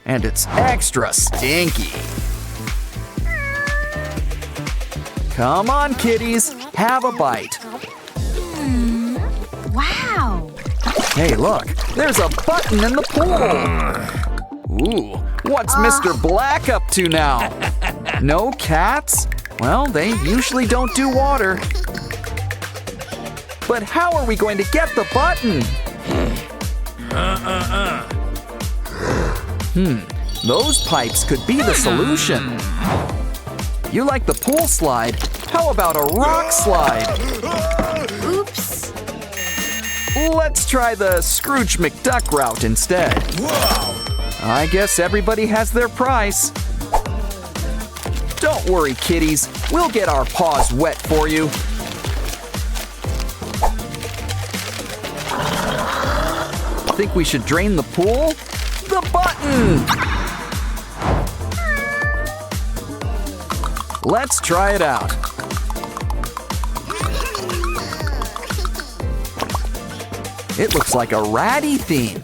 And it's extra stinky. Come on, kitties, have a bite. Wow. Hey, look, there's a button in the pool. Ooh, what's Mr. Black up to now? No cats? Well, they usually don't do water. But how are we going to get the button? Those pipes could be the solution. You like the pool slide? How about a rock slide? Oops. Let's try the Scrooge McDuck route instead. I guess everybody has their price. Don't worry, kitties. We'll get our paws wet for you. Think we should drain the pool? The button! Let's try it out. It looks like a ratty theme.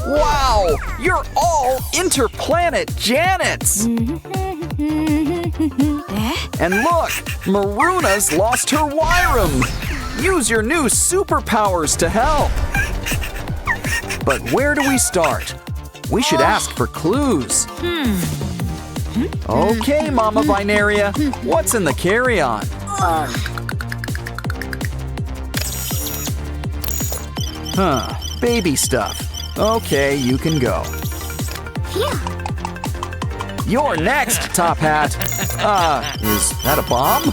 Wow! You're all interplanet Janets! And look! Maruna's lost her Wyram! Use your new superpowers to help! But where do we start? We should ask for clues. Okay, Mama Binaria, what's in the carry-on? Baby stuff. Okay, you can go. You're next, Top Hat. Is that a bomb?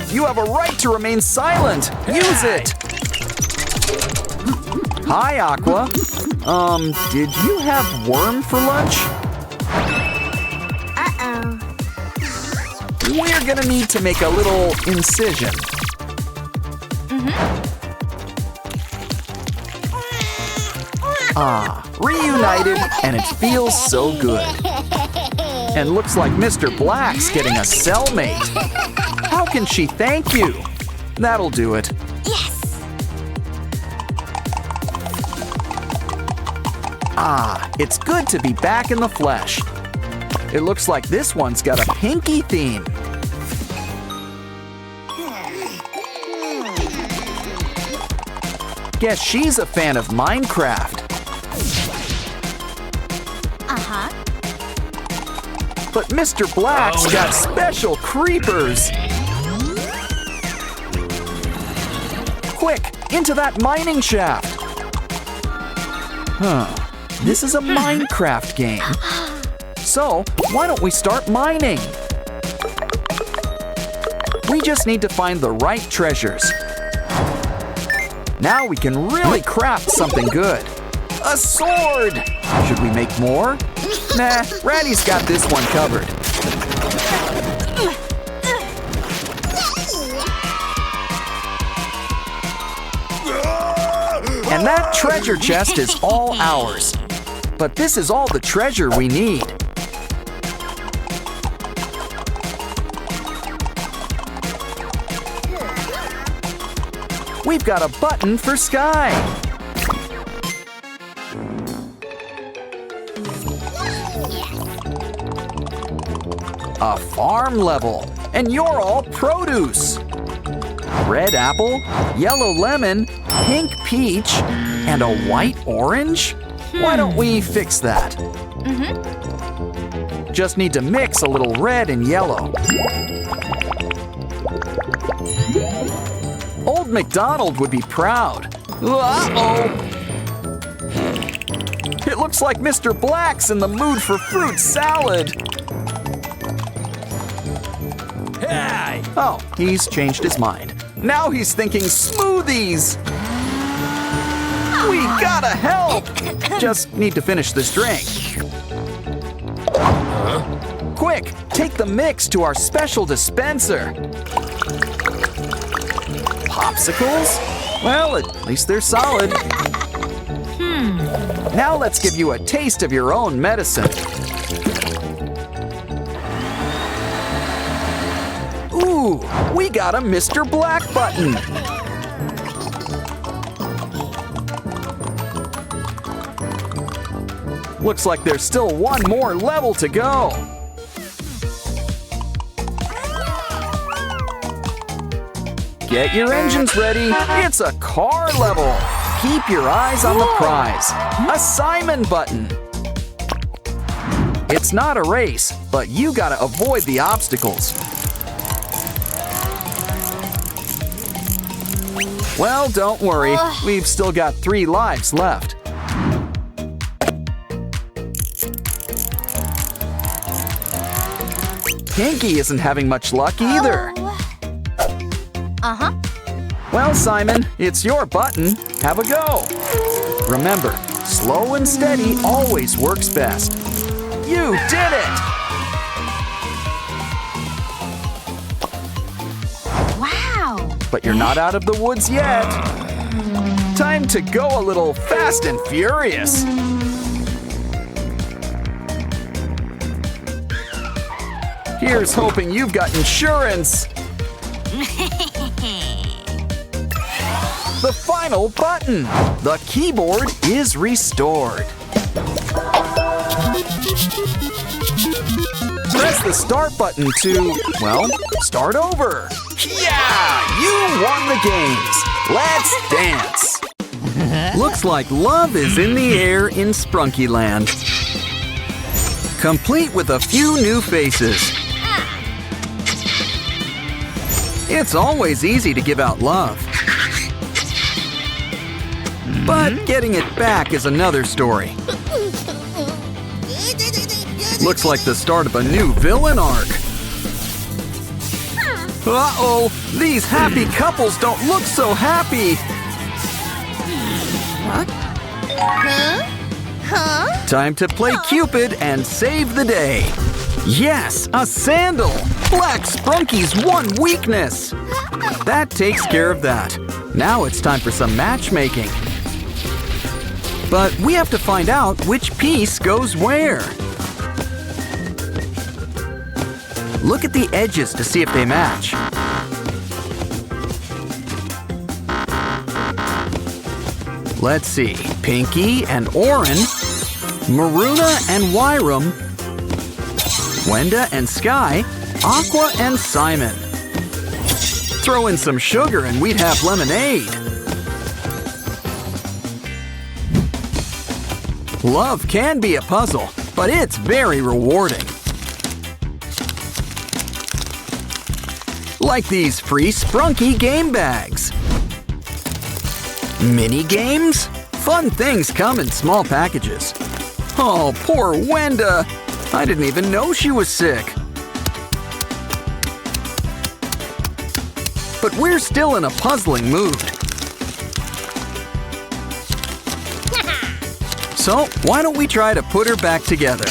You have a right to remain silent. Use it. Hi, Aqua. Did you have worm for lunch? We're gonna need to make a little incision. Reunited, and it feels so good. And looks like Mr. Black's getting a cellmate. How can she thank you? That'll do it. It's good to be back in the flesh. It looks like this one's got a pinky theme. Guess she's a fan of Minecraft. But Mr. Black's got special creepers. Quick, into that mining shaft. This is a Minecraft game. So, why don't we start mining? We just need to find the right treasures. Now we can really craft something good. A sword! Should we make more? Nah, Ratty's got this one covered. And that treasure chest is all ours. But this is all the treasure we need. We've got a button for Sky. A farm level, and you're all produce. Red apple, yellow lemon, pink peach, and a white orange? Why don't we fix that? Just need to mix a little red and yellow. Old MacDonald would be proud. Uh-oh! It looks like Mr. Black's in the mood for fruit salad. Hey! Oh, he's changed his mind. Now he's thinking smoothies. We gotta help! Just need to finish this drink. Quick, take the mix to our special dispenser. Popsicles? Well, at least they're solid. Now let's give you a taste of your own medicine. Ooh, we got a Mr. Black button. Looks like there's still one more level to go. Get your engines ready. It's a car level. Keep your eyes on the prize. A Simon button. It's not a race, but you gotta avoid the obstacles. Well, don't worry. We've still got 3 lives left. Pinky isn't having much luck either. Well, Simon, it's your button. Have a go. Remember, slow and steady always works best. You did it! Wow! But you're not out of the woods yet. Time to go a little fast and furious. Here's hoping you've got insurance. The final button. The keyboard is restored. Press the start button to, well, start over. Yeah! You won the games. Let's dance. Looks like love is in the air in Sprunkyland. Complete with a few new faces. It's always easy to give out love. But getting it back is another story. Looks like the start of a new villain arc. Uh-oh, these happy couples don't look so happy. Time to play Cupid and save the day. Yes, a sandal. Black Sprunky's one weakness. That takes care of that. Now it's time for some matchmaking. But we have to find out which piece goes where. Look at the edges to see if they match. Let's see. Pinky and Oren, Maruna and Wyram, Wenda and Sky, Aqua and Simon. Throw in some sugar and we'd have lemonade. Love can be a puzzle, but it's very rewarding. Like these free Sprunky game bags. Mini games? Fun things come in small packages. Oh, poor Wenda. I didn't even know she was sick. But we're still in a puzzling mood. So, why don't we try to put her back together?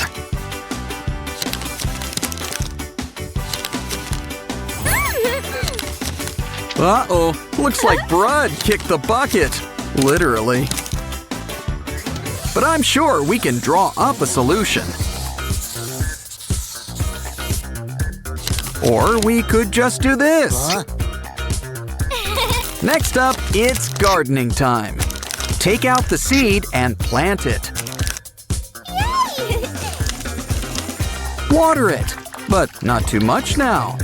Uh-oh, looks like Brud kicked the bucket. Literally. But I'm sure we can draw up a solution. Or we could just do this. Next up, it's gardening time. Take out the seed and plant it. Water it, but not too much now.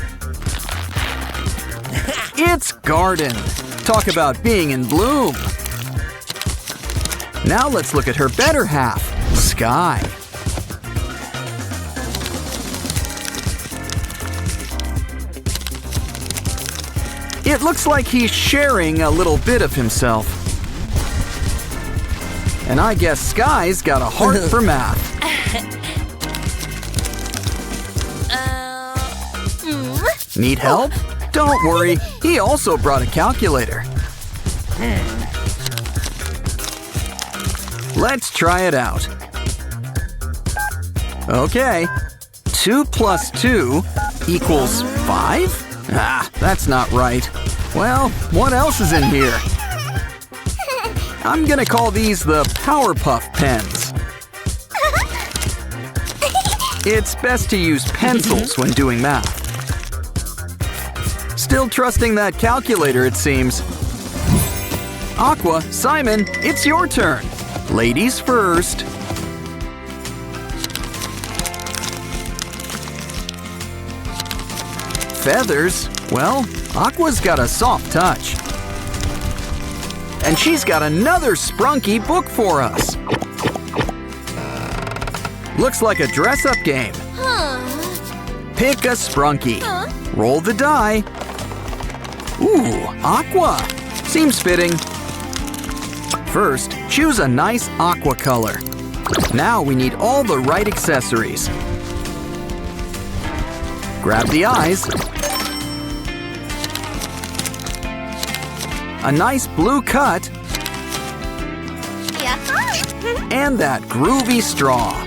It's garden. Talk about being in bloom. Now let's look at her better half, Sky. It looks like he's sharing a little bit of himself. And I guess Sky's got a heart for math. Need help? Don't worry, he also brought a calculator. Let's try it out. Okay, 2 plus 2 equals 5? Ah, that's not right. Well, what else is in here? I'm gonna call these the Powerpuff pens. It's best to use pencils when doing math. Still trusting that calculator, it seems. Aqua, Simon, it's your turn. Ladies first. Feathers? Well, Aqua's got a soft touch. And she's got another sprunky book for us. Looks like a dress-up game. Pick a sprunky. Roll the die. Ooh, aqua. Seems fitting. First, choose a nice aqua color. Now we need all the right accessories. Grab the eyes. A nice blue cut. And that groovy straw.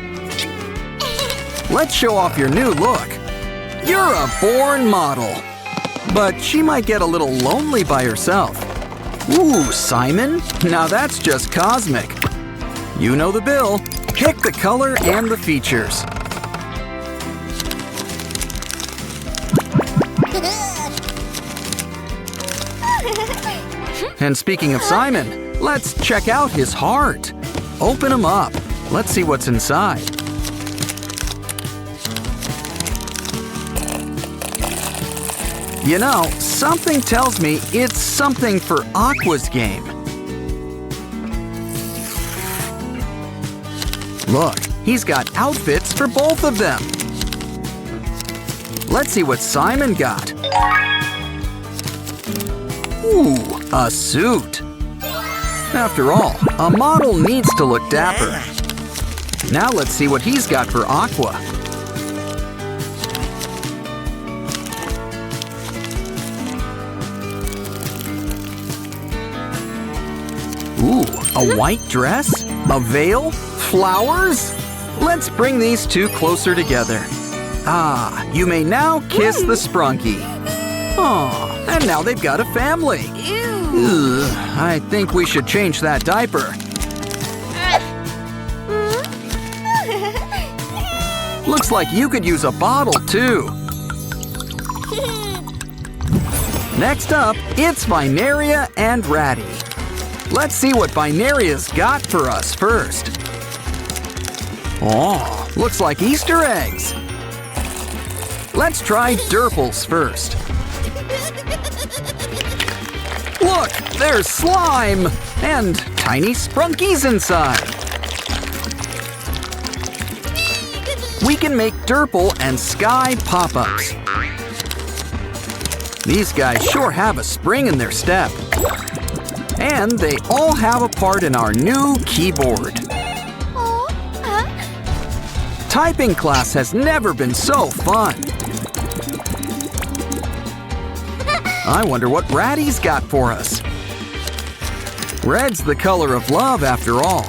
Let's show off your new look. You're a born model. But she might get a little lonely by herself. Ooh, Simon? Now that's just cosmic. You know the bill. Pick the color and the features. And speaking of Simon, let's check out his heart. Open him up. Let's see what's inside. You know, something tells me it's something for Aqua's game. Look, he's got outfits for both of them. Let's see what Simon got. Ooh, a suit. After all, a model needs to look dapper. Now let's see what he's got for Aqua. Ooh, a white dress? A veil? Flowers? Let's bring these two closer together. Ah, you may now kiss the sprunky. Aw, and now they've got a family. Ugh, I think we should change that diaper. Looks like you could use a bottle too. Next up, it's Vineria and Ratty. Let's see what Vineria's got for us first. Oh, looks like Easter eggs. Let's try Derples first. Look, there's slime and tiny sprunkies inside. We can make Derple and Sky pop-ups. These guys sure have a spring in their step. And they all have a part in our new keyboard. Typing class has never been so fun. I wonder what Ratty's got for us. Red's the color of love after all.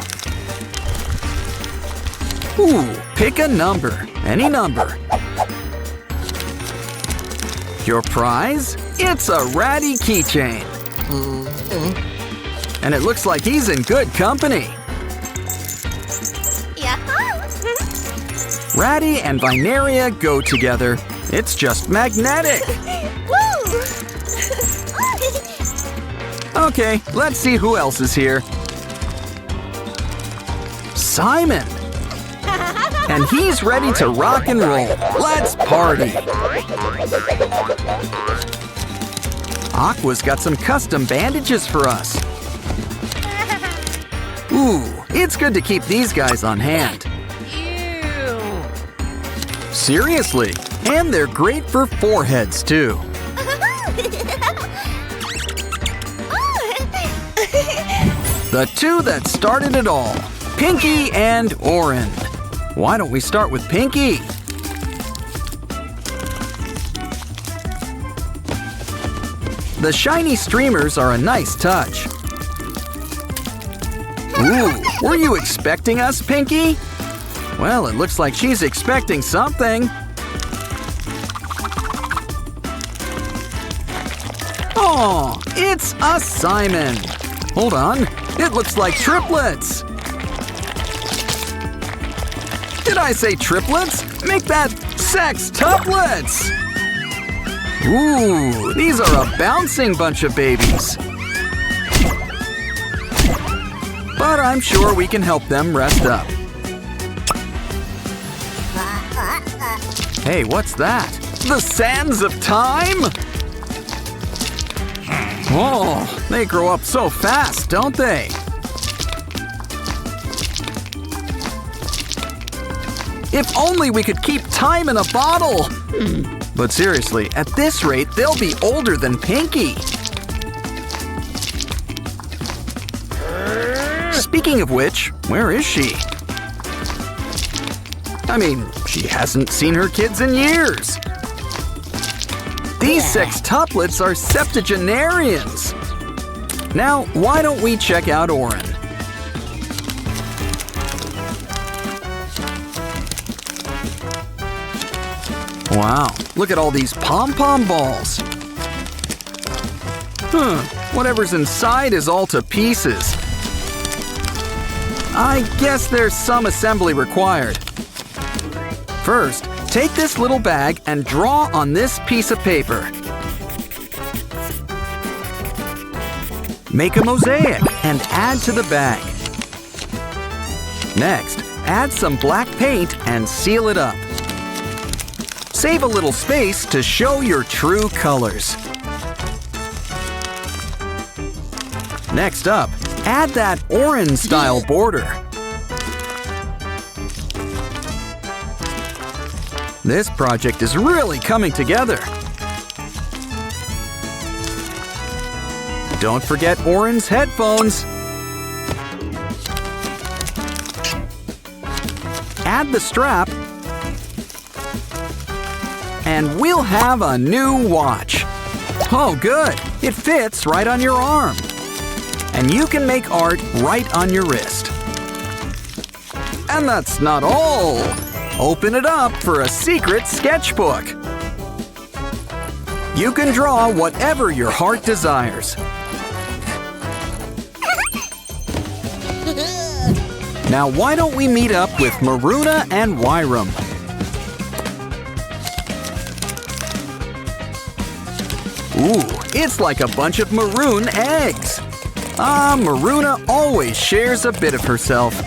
Ooh, pick a number. Any number. Your prize? It's a Ratty keychain. And it looks like he's in good company. Ratty and Vinaria go together. It's just magnetic. Okay, let's see who else is here. Simon. And he's ready to rock and roll. Let's party. Aqua's got some custom bandages for us. Ooh, it's good to keep these guys on hand. Seriously, and they're great for foreheads too. The two that started it all, Pinky and Oren. Why don't we start with Pinky? The shiny streamers are a nice touch. Ooh, were you expecting us, Pinky? Well, it looks like she's expecting something. Oh, it's a Simon. Hold on, it looks like triplets. Did I say triplets? Make that sextuplets. Ooh, these are a bouncing bunch of babies. But I'm sure we can help them rest up. Hey, what's that? The sands of time? Oh, they grow up so fast, don't they? If only we could keep time in a bottle! But seriously, at this rate, they'll be older than Pinky. Speaking of which, where is she? I mean, she hasn't seen her kids in years. These sextuplets are septuagenarians. Now, why don't we check out Oren? Wow, look at all these pom-pom balls. Whatever's inside is all to pieces. I guess there's some assembly required. First, take this little bag and draw on this piece of paper. Make a mosaic and add to the bag. Next, add some black paint and seal it up. Save a little space to show your true colors. Next up, add that orange-style border. This project is really coming together. Don't forget Oren's headphones. Add the strap. And we'll have a new watch. Oh, good. It fits right on your arm. And you can make art right on your wrist. And that's not all. Open it up for a secret sketchbook. You can draw whatever your heart desires. Now, why don't we meet up with Maruna and Wyram? Ooh, it's like a bunch of maroon eggs. Maruna always shares a bit of herself.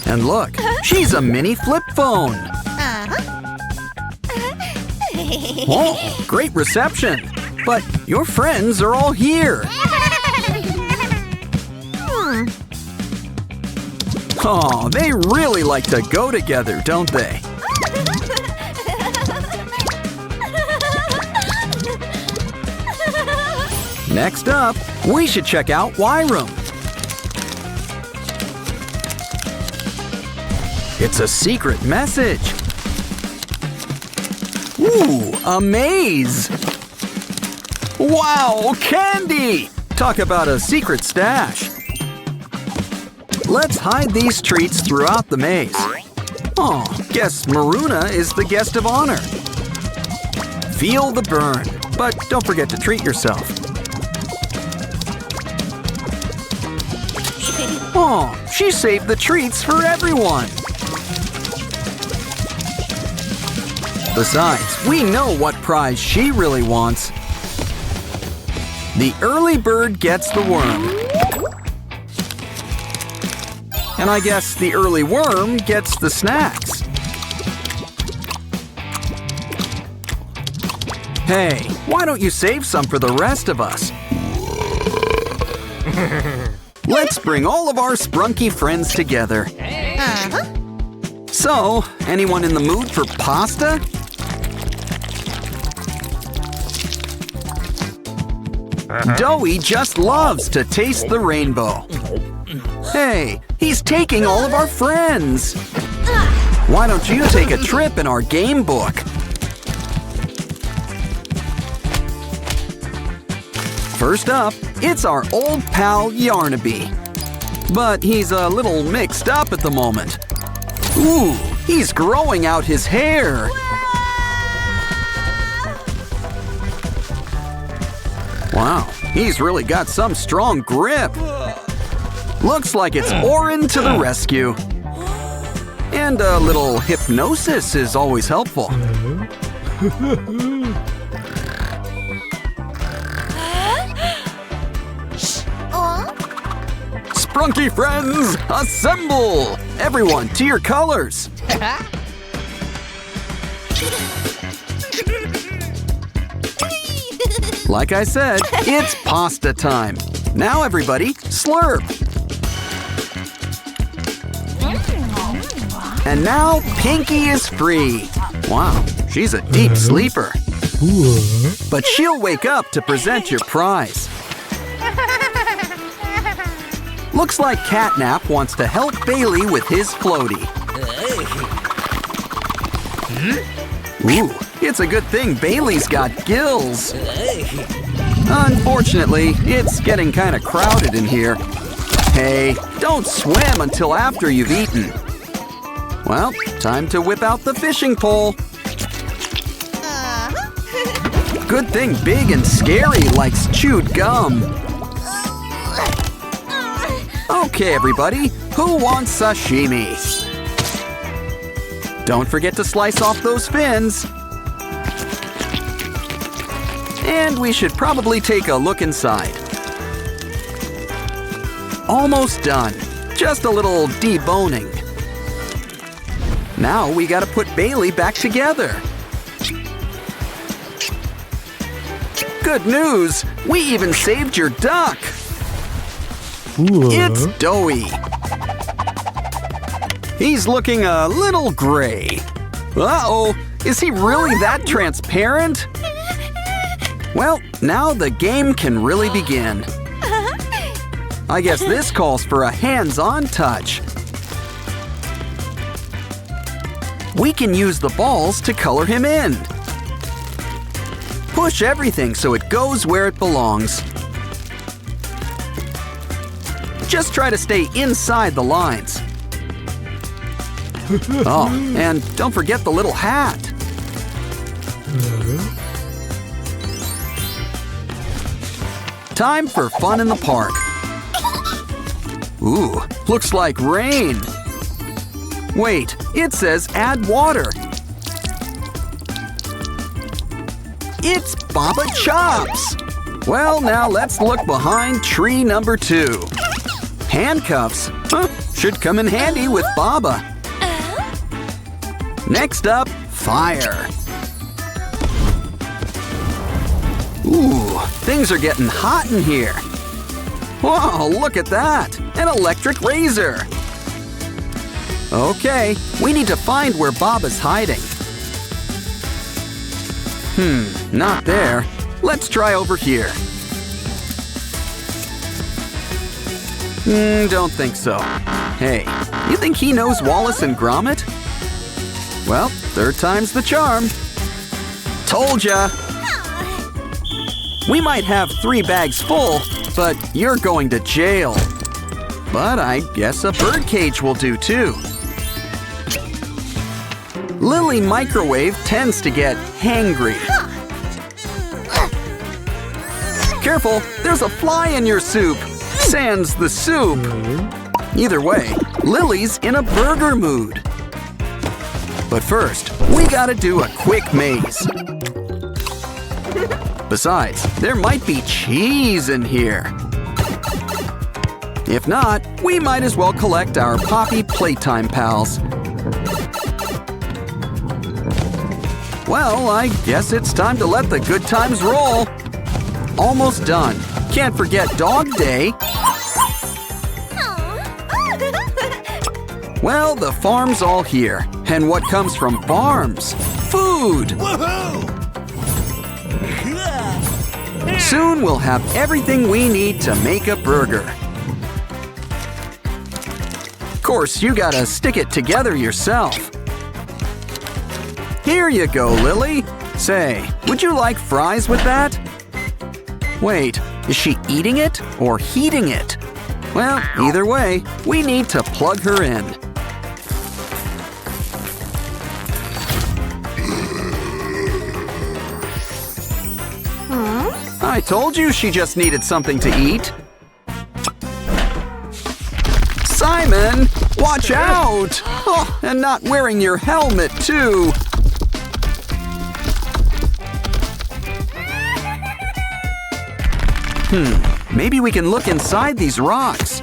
And look, she's a mini flip phone. Oh, great reception. But your friends are all here. Oh, they really like to go together, don't they? Next up, we should check out Wyram. It's a secret message. Ooh, a maze. Wow, candy! Talk about a secret stash. Let's hide these treats throughout the maze. Oh, guess Maruna is the guest of honor. Feel the burn, but don't forget to treat yourself. Oh, she saved the treats for everyone. Besides, we know what prize she really wants. The early bird gets the worm. And I guess the early worm gets the snacks. Hey, why don't you save some for the rest of us? Let's bring all of our sprunky friends together. So, anyone in the mood for pasta? Doughy just loves to taste the rainbow. Hey, he's taking all of our friends. Why don't you take a trip in our game book? First up, it's our old pal Yarnaby. But he's a little mixed up at the moment. Ooh, he's growing out his hair. Wow, he's really got some strong grip. Looks like it's Orin to the rescue. And a little hypnosis is always helpful. Sprunky friends, assemble! Everyone to your colors. Like I said, it's pasta time. Now everybody, slurp. And now Pinky is free. Wow, she's a deep sleeper. But she'll wake up to present your prize. Looks like Catnap wants to help Bailey with his floaty. Ooh, it's a good thing Bailey's got gills. Unfortunately, it's getting kind of crowded in here. Hey, don't swim until after you've eaten. Well, time to whip out the fishing pole. Good thing Big and Scary likes chewed gum. Okay, everybody, who wants sashimi? Don't forget to slice off those fins. And we should probably take a look inside. Almost done. Just a little deboning. Now we gotta put Bailey back together. Good news! We even saved your duck! It's Doughy. He's looking a little gray. Uh-oh, is he really that transparent? Well, now the game can really begin. I guess this calls for a hands-on touch. We can use the balls to color him in. Push everything so it goes where it belongs. Just try to stay inside the lines. Oh, and don't forget the little hat. Time for fun in the park. Ooh, looks like rain. Wait, it says add water. It's Baba Chops. Well, now let's look behind tree number 2. Handcuffs? Huh, should come in handy with Baba. Next up, fire. Ooh, things are getting hot in here. Whoa, look at that! An electric razor! Okay, we need to find where Baba's hiding. Not there. Let's try over here. Don't think so. Hey, you think he knows Wallace and Gromit? Well, third time's the charm. Told ya! We might have 3 bags full, but you're going to jail. But I guess a birdcage will do too. Lily Microwave tends to get hangry. Careful, there's a fly in your soup. Sans the soup. Either way, Lily's in a burger mood. But first, we gotta do a quick maze. Besides, there might be cheese in here. If not, we might as well collect our Poppy Playtime pals. Well, I guess it's time to let the good times roll. Almost done. Can't forget Dog Day. Well, the farm's all here. And what comes from farms? Food! Soon we'll have everything we need to make a burger. Of course, you gotta stick it together yourself. Here you go, Lily. Say, would you like fries with that? Wait, is she eating it or heating it? Well, either way, we need to plug her in. I told you she just needed something to eat. Simon, watch out! Oh, and not wearing your helmet, too. Maybe we can look inside these rocks.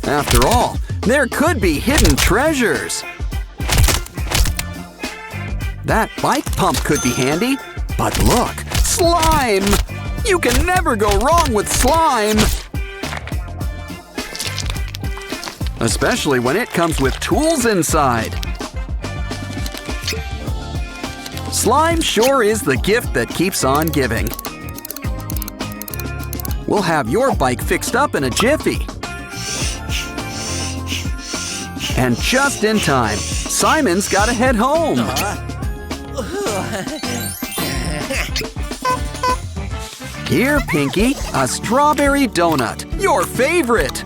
After all, there could be hidden treasures. That bike pump could be handy. But look, slime! You can never go wrong with slime! Especially when it comes with tools inside. Slime sure is the gift that keeps on giving. We'll have your bike fixed up in a jiffy. And just in time, Simon's gotta head home. Here, Pinky, a strawberry donut, your favorite.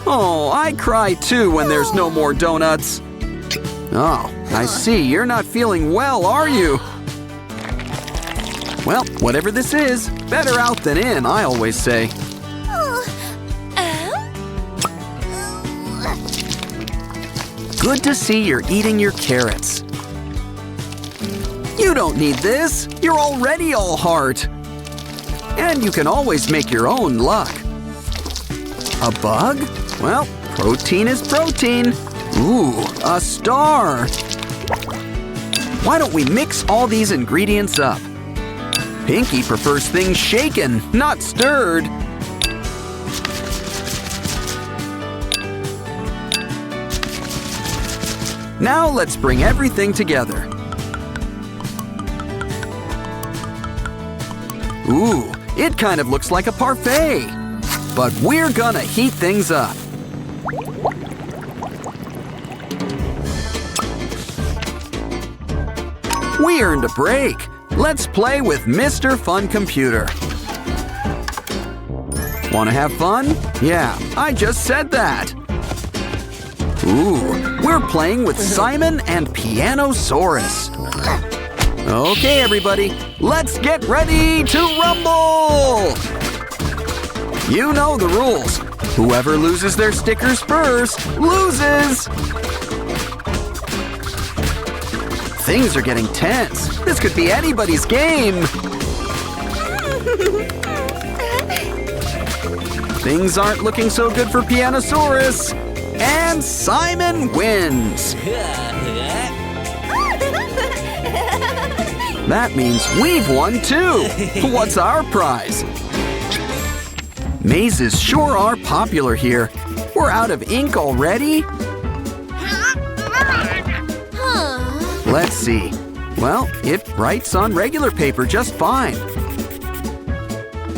Oh, I cry too when there's no more donuts. Oh, I see, you're not feeling well, are you? Well, whatever this is, better out than in, I always say. Good to see you're eating your carrots. You don't need this. You're already all heart. And you can always make your own luck. A bug? Well, protein is protein. Ooh, a star. Why don't we mix all these ingredients up? Pinky prefers things shaken, not stirred. Now let's bring everything together. Ooh, it kind of looks like a parfait. But we're gonna heat things up. We earned a break. Let's play with Mr. Fun Computer. Wanna have fun? Yeah, I just said that. Ooh, we're playing with Simon and Pianosaurus. Okay, everybody, let's get ready to rumble! You know the rules. Whoever loses their stickers first loses! Things are getting tense. This could be anybody's game. Things aren't looking so good for Pianosaurus. And Simon wins. That means we've won too. What's our prize? Mazes sure are popular here. We're out of ink already? Let's see. Well, it writes on regular paper just fine.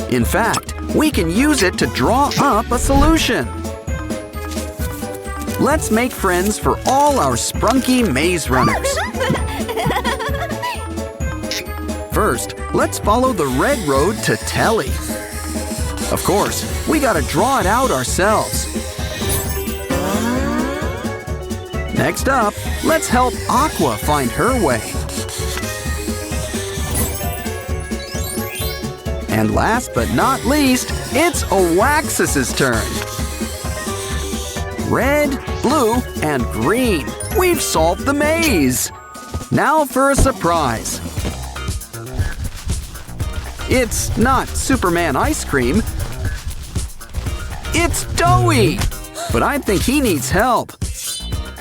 In fact, we can use it to draw up a solution. Let's make friends for all our sprunky maze runners. First, let's follow the red road to Telly. Of course, we gotta draw it out ourselves. Next up, let's help Aqua find her way. And last but not least, it's Oaxis's turn. Red, blue, and green. We've solved the maze. Now for a surprise. It's not Superman ice cream. It's Doughy. But I think he needs help.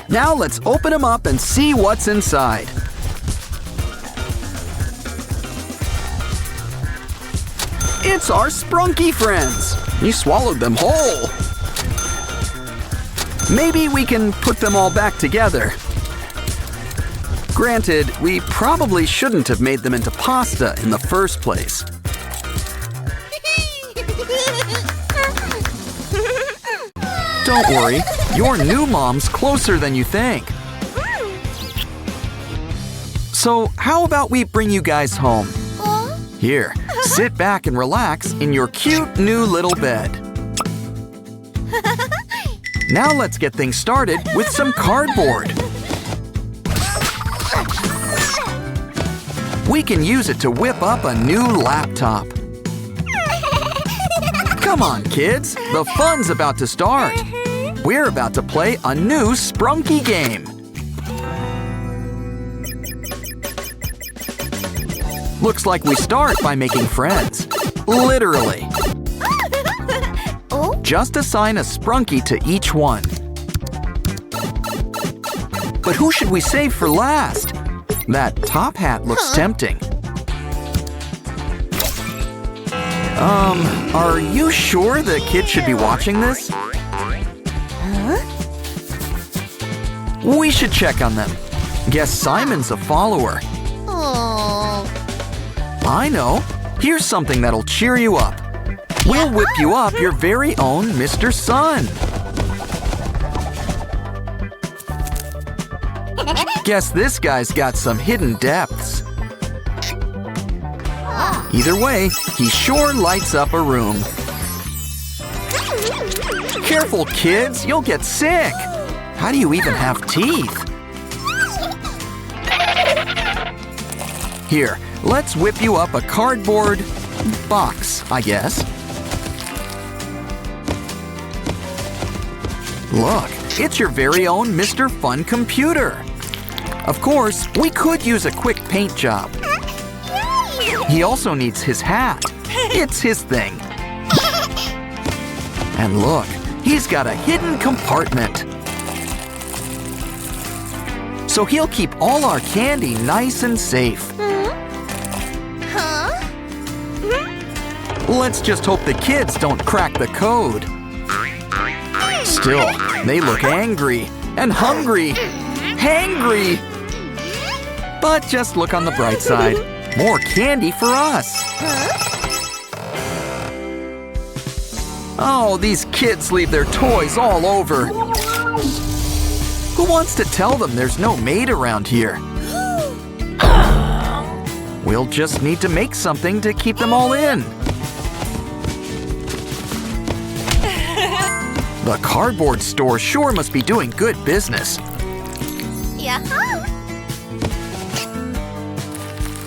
Now let's open him up and see what's inside. It's our sprunky friends. You swallowed them whole. Maybe we can put them all back together. Granted, we probably shouldn't have made them into pasta in the first place. Don't worry, your new mom's closer than you think. So how about we bring you guys home? Here, sit back and relax in your cute new little bed. Now let's get things started with some cardboard. We can use it to whip up a new laptop. Come on, kids, the fun's about to start. We're about to play a new sprunky game. Looks like we start by making friends. Literally. Just assign a sprunky to each one. But who should we save for last? That top hat looks tempting. Are you sure the kids should be watching this? We should check on them. Guess Simon's a follower. I know. Here's something that'll cheer you up. We'll whip you up your very own Mr. Sun. Guess this guy's got some hidden depths. Either way, he sure lights up a room. Careful, kids, you'll get sick. How do you even have teeth? Here, let's whip you up a cardboard box, I guess. Look, it's your very own Mr. Fun computer. Of course, we could use a quick paint job. He also needs his hat. It's his thing. And look, he's got a hidden compartment. So he'll keep all our candy nice and safe. Let's just hope the kids don't crack the code. Still, they look angry and hungry. Hangry! But just look on the bright side. More candy for us. Oh, these kids leave their toys all over. Who wants to tell them there's no maid around here? We'll just need to make something to keep them all in. The cardboard store sure must be doing good business.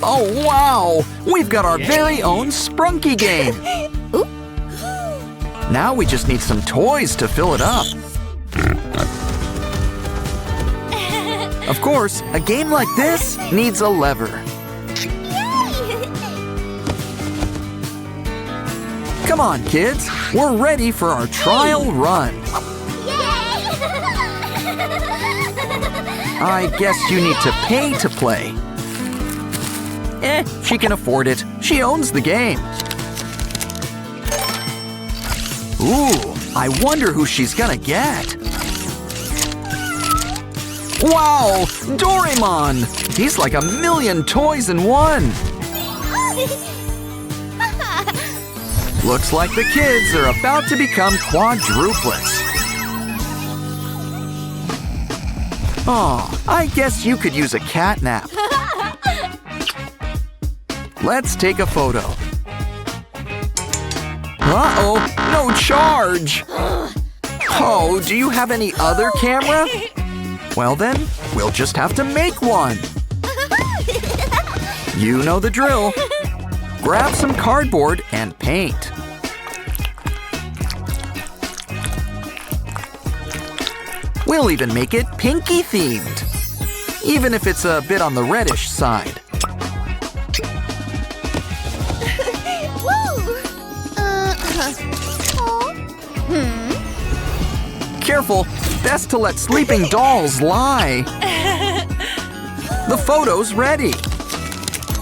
Oh, wow! We've got our very own sprunky game. Now we just need some toys to fill it up. Of course, a game like this needs a lever. Come on, kids. We're ready for our trial run. I guess you need to pay to play. She can afford it. She owns the game. Ooh, I wonder who she's gonna get. Wow, Doraemon! He's like a million toys in one. Looks like the kids are about to become quadruplets. Aw, I guess you could use a cat nap. Let's take a photo. Uh-oh, no charge! Oh, do you have any other camera? Well then, we'll just have to make one. You know the drill. Grab some cardboard and paint. We'll even make it pinky themed, even if it's a bit on the reddish side. Careful, best to let sleeping dolls lie. The photo's ready.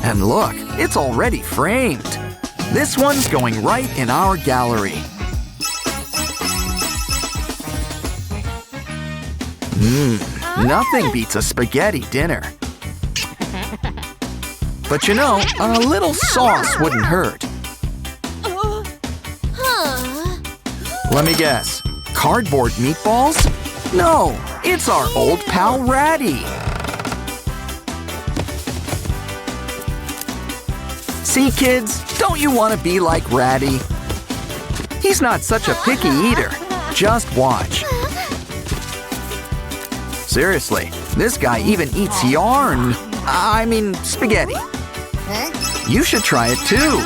And look, it's already framed. This one's going right in our gallery. Nothing beats a spaghetti dinner. But you know, a little sauce wouldn't hurt. Let me guess. Cardboard meatballs? No, it's our old pal Ratty. See, kids, don't you want to be like Ratty? He's not such a picky eater. Just watch. Seriously, this guy even eats yarn. I mean, spaghetti. You should try it too.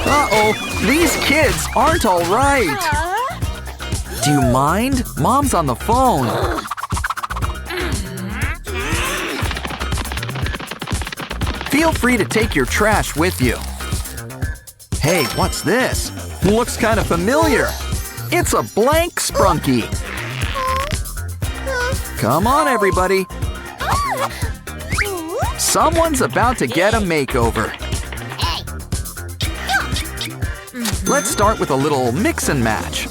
Uh-oh, these kids aren't all right. Do you mind? Mom's on the phone. Feel free to take your trash with you. Hey, what's this? Looks kind of familiar. It's a blank sprunky. Come on, everybody. Someone's about to get a makeover. Let's start with a little mix and match.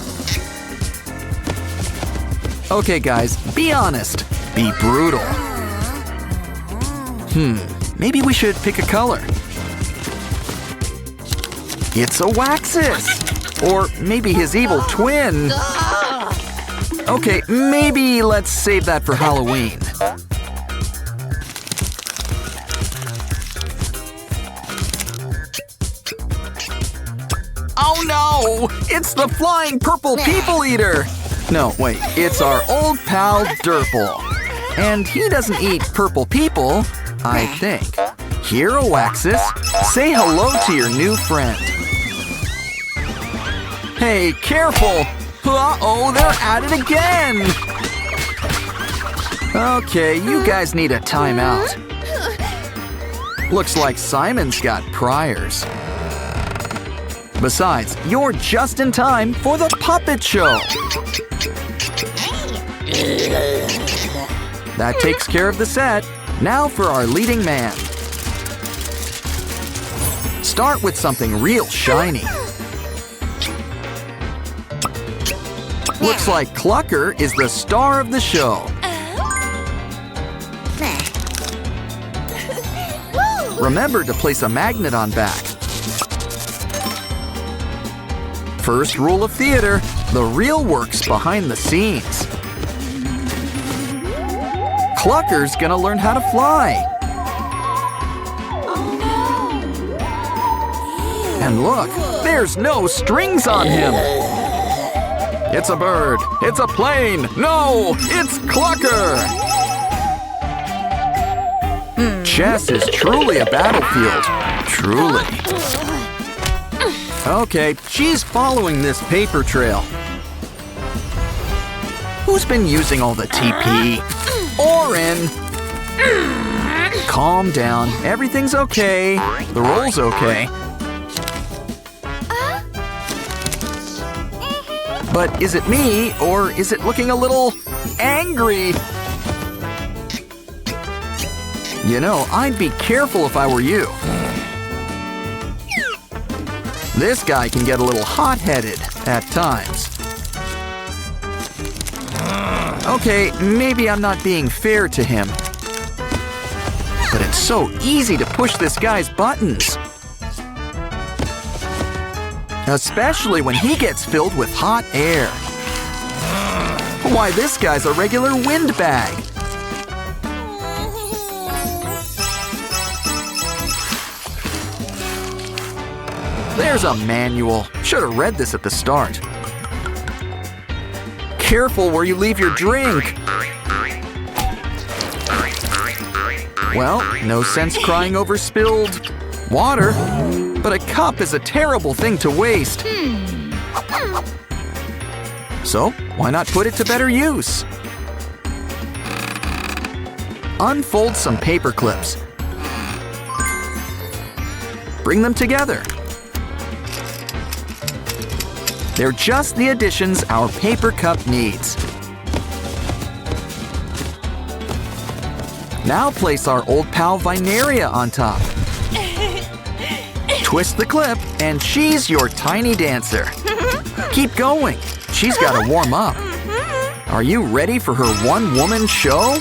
Okay, guys, be honest. Be brutal. Maybe we should pick a color. It's a Waxus. Or maybe his evil twin. Okay, maybe let's save that for Halloween. Oh no! It's the flying purple people eater! No, wait, it's our old pal Durple. And he doesn't eat purple people, I think. Here, Waxus, say hello to your new friend. Hey, careful! Uh-oh, they're at it again! Okay, you guys need a timeout. Looks like Simon's got priors. Besides, you're just in time for the puppet show. That takes care of the set. Now for our leading man. Start with something real shiny. Looks like Clucker is the star of the show. Remember to place a magnet on back. First rule of theater, the real work's behind the scenes. Clucker's gonna learn how to fly. And look, there's no strings on him. It's a bird. It's a plane. No, it's Clucker. Chess is truly a battlefield. Truly. Okay, she's following this paper trail. Who's been using all the TP? Orin! Calm down. Everything's okay. The roll's okay. But is it me, or is it looking a little angry? You know, I'd be careful if I were you. This guy can get a little hot-headed at times. Okay, maybe I'm not being fair to him. But it's so easy to push this guy's buttons. Especially when he gets filled with hot air. Why, this guy's a regular windbag. There's a manual. Should have read this at the start. Careful where you leave your drink. Well, no sense crying over spilled water, but a cup is a terrible thing to waste. So, why not put it to better use? Unfold some paper clips. Bring them together. They're just the additions our paper cup needs. Now place our old pal Vineria on top. Twist the clip and she's your tiny dancer. Keep going. She's got to warm up. Are you ready for her one-woman show?